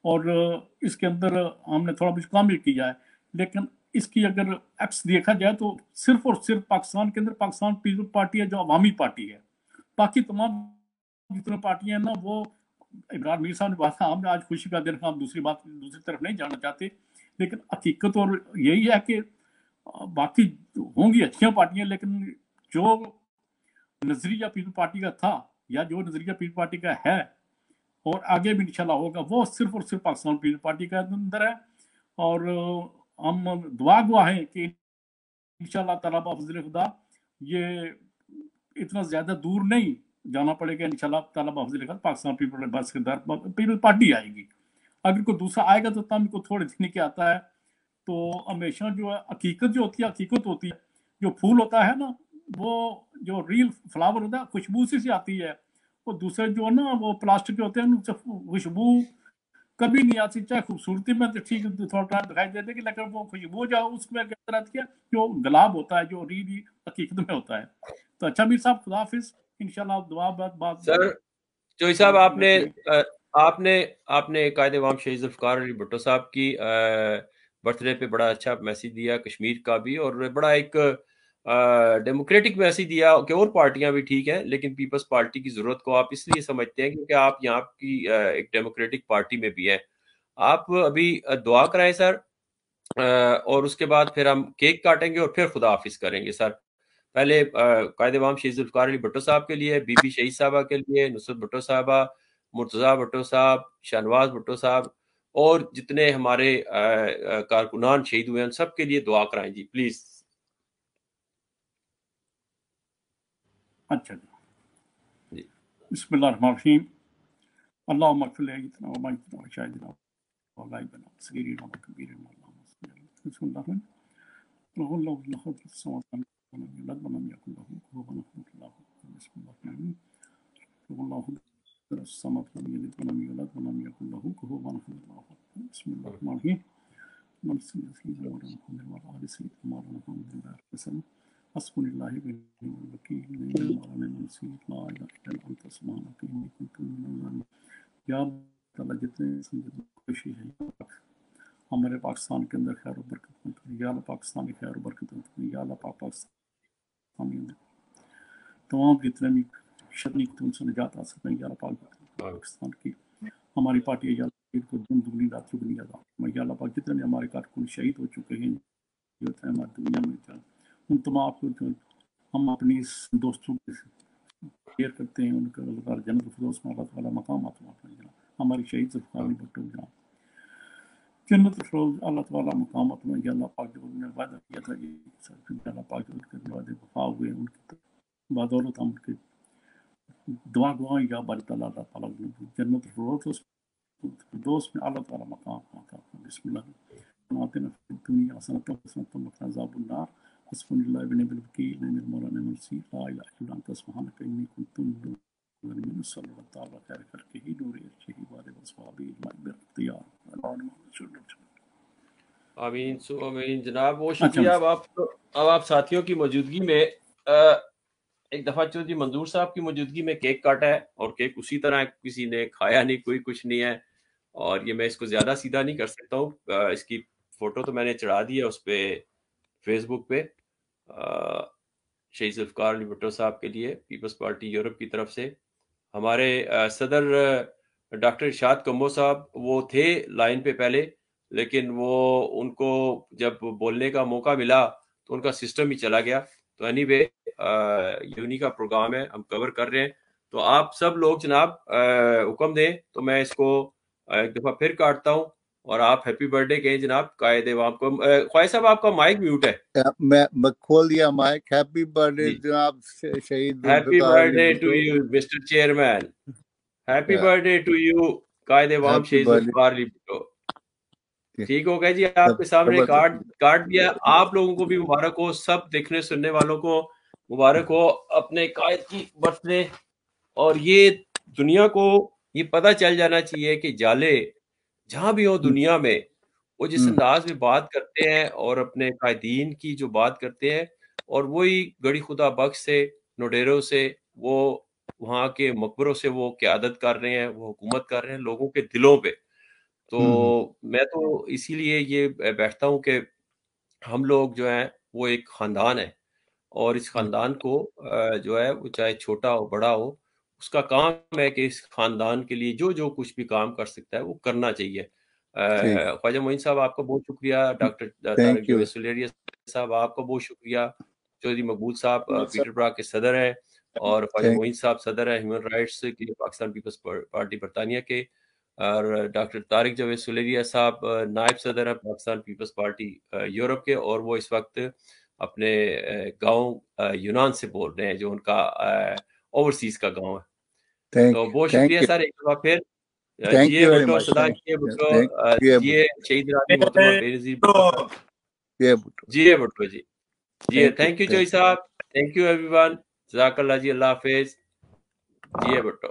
L: और इसके अंदर हमने थोड़ा कुछ काम भी किया है। लेकिन इसकी अगर एक्स देखा जाए तो सिर्फ और सिर्फ पाकिस्तान के अंदर पाकिस्तान पीपल पार्टी है जो अवामी पार्टी है। बाकी तमाम जितनी पार्टियां हैं ना वो इब्रार मीर साहब ने बात, हम आज खुशी का दिन, हम दूसरी तरफ नहीं जाना चाहते, लेकिन हकीकत और यही है कि बाकी होंगी अच्छी पार्टियां, लेकिन जो नजरिया पीपल पार्टी का था या जो नजरिया पीपल पार्टी का है और आगे भी इंशाल्लाह होगा वो सिर्फ और सिर्फ पाकिस्तान पीपल पार्टी का अंदर है। और हम दुआ हैं कि इंशाल्लाह ताला बाफज़ल खुदा ये इतना ज्यादा दूर नहीं जाना पड़ेगा, इंशाल्लाह ताला बाफज़ल खुदा पाकिस्तान पीपल पार्टी आएगी। अगर कोई दूसरा आएगा तो तब को थोड़े दिन के आता है, तो हमेशा जो है हकीकत होती है, जो फूल होता है ना वो जो रियल फ्लावर होता है खुशबू से आती है, वो दूसरे जो है ना वो प्लास्टिक के होते हैं उनसे खुशबू कभी नहीं आती, चाहे खूबसूरती में तो ठीक थोड़ा टाइम दिखाई देते कि, लेकिन वो खुशबू जो उसमें तरह की जो गुलाब होता है जो रीली हकीकत में होता है। तो अच्छा मीर साहब, खुदा हाफिज, इंशाल्लाह दुआ बात
A: सर चोई साहब, आपने कायद अवाम शहीद ज़ुल्फ़िकार अली भुट्टो साहब की बर्थडे पे बड़ा अच्छा मैसेज दिया, कश्मीर का भी, और बड़ा एक डेमोक्रेटिक मैसेज दिया कि और पार्टियां भी ठीक हैं, लेकिन पीपल्स पार्टी की ज़रूरत को आप इसलिए समझते हैं क्योंकि आप यहाँ की एक डेमोक्रेटिक पार्टी में भी हैं। आप अभी दुआ कराएं सर, और उसके बाद फिर हम केक काटेंगे और फिर खुदा हाफिज करेंगे सर। पहले कायद अवाम शहीद ज़ुल्फ़िकार अली भुट्टो साहब के लिए, बीबी शहीद साहबा के लिए, नुसरत भुट्टो साहबा, मुर्तज़ा भुट्टो साहब, शाहनवाज भुट्टो साहब, और जितने हमारे कारकुनान शहीद हुए हैं, सब के लिए दुआ कराएं जी प्लीज।
L: अच्छा जी, बिस्मिल्लाहिर्रहमानिर्रहीम। अल्लाहुम्मा अग़फ़िर लना व मय्यितना व शाहिदना व गायबना व सगीरना व कबीरना बिस्मिल्लाह जितने खुशी है हमारे पाकिस्तान के अंदर खैर बरकत करें या अल्लाह, पाकिस्तानी खैर बरकत करें या अल्लाह, पाकिस्तानी तमाम जितने भी शर्नी से निजात आ सकें या अल्लाह, पाकिस्तान की हमारी पार्टी या को दिन दुगनी रात चुगनी अदा या अल्लाह पाक, जितने हमारे कारकुन शहीद हो चुके हैं जो हमारी दुनिया में, उन तमाम को हम अपनी दोस्तों के शेयर करते हैं, उनका अल्लाह जन्नत फिरदौस में अल्लाह ताला मकाम आता हमारी शहीद ज़ुल्फ़िकार अली भुट्टो जनाब जन्नत फिरदौस अल्लाह ताला मकाम आता है। अल्लाह पाक जो उन्होंने वादा किया था कि अल्लाह पाक जो उनके वादे वफा हुए, उनकी बदौलत हम उनके दुआ या बारी ताला अल्लाह ताला जन्नत फिरदौस में अल्लाह ताला मकाम आता है। बिस्मिल्लाह आतिना फिद दुनिया हसनतन व हसनतन व क़िना अज़ाबन्नार हस्बुनल्लाहु व निअल वकील निअल मौला निअल नसीर ला इलाहा इल्ला अंता सुब्हानका इन्नी कुन्तु मिनज़ ज़ालिमीन सल्लल्लाहु तआला खैर खल्क़िही नूर अर्शिही व आलिहि व अस्हाबिही अजमईन बिइख्तियार।
A: आमीन सो आमीन जनाब, बहुत शुक्रिया। अब आप साथियों की मौजूदगी में एक दफ़ा चौधरी मंजूर साहब की मौजूदगी में केक काटा है, और केक उसी तरह किसी ने खाया नहीं, कोई कुछ नहीं है, और ये मैं इसको ज़्यादा सीधा नहीं कर सकता हूँ। इसकी फ़ोटो तो मैंने चढ़ा दी है उस पर फेसबुक पे, शहीद ज़ुल्फ़िकार अली भुट्टो साहब के लिए पीपल्स पार्टी यूरोप की तरफ से। हमारे सदर डॉक्टर इरशाद कम्बो साहब वो थे लाइन पे पहले, लेकिन वो उनको जब बोलने का मौका मिला तो उनका सिस्टम ही चला गया। तो एनीवे यूनी का प्रोग्राम है, हम कवर कर रहे हैं, तो आप सब लोग जनाब हुक्म दें तो मैं इसको एक दफ़ा फिर काटता हूँ, और आप हैप्पी बर्थडे कहें जनाब कायदे अवाम को। ख्वाहिश साहब आपका माइक म्यूट है।
K: मैं खोल दिया माइक। हैप्पी बर्थडे जनाब शहीद,
A: happy birthday to you mister chairman, happy birthday to you कायदे अवाम शहीद ज़ुल्फ़िकार अली भुट्टो। ठीक हो गया जी, आपके सामने काट दिया। आप लोगों को भी मुबारक हो, सब देखने सुनने वालों को मुबारक हो अपने कायद की बर्थडे। और ये दुनिया को ये पता चल जाना चाहिए कि जाले जहां भी हो दुनिया में, वो जिस अंदाज में बात करते हैं और अपने कायदीन की जो बात करते हैं, और वही गड़ी खुदा बख्श से नोडेरों से वो वहाँ के मकबरों से वो क़यादत कर रहे हैं, वो हुकूमत कर रहे हैं लोगों के दिलों पे। तो मैं तो इसीलिए ये बैठता हूँ कि हम लोग जो हैं वो एक ख़ानदान है, और इस ख़ानदान को जो है वो चाहे छोटा हो बड़ा हो, उसका काम है कि इस ख़ानदान के लिए जो जो कुछ भी काम कर सकता है वो करना चाहिए। ख्वाजा मोइन साहब आपका बहुत शुक्रिया, डॉक्टर तारिक जावेद सुलेरिया साहब आपका बहुत शुक्रिया, चौधरी मकबूल साहब पीटरबरा के सदर हैं, और ख्वाजा मोइन साहब सदर हैं ह्यूमन राइट्स के पाकिस्तान पीपल्स पार्टी बरतानिया के, और डॉक्टर तारिक जावेद सुलेरिया साहब नायब सदर हैं पाकिस्तान पीपल्स पार्टी यूरोप के, और वो इस वक्त अपने गांव यूनान से बोल रहे हैं जो उनका ओवरसीज का गांव है। तो बहुत शुक्रिया सर एक बार फिर। जिए भुट्टो सदा जिए भुट्टो, जिए शहीद रानी मोहतरमा बेनज़ीर भुट्टो, जिए भुट्टो जी, जिए। थैंक यू चोई साहब, थैंक यू एवरीवन, जज़ाकल्लाह जी, अल्लाह हाफिज, जिए भुट्टो।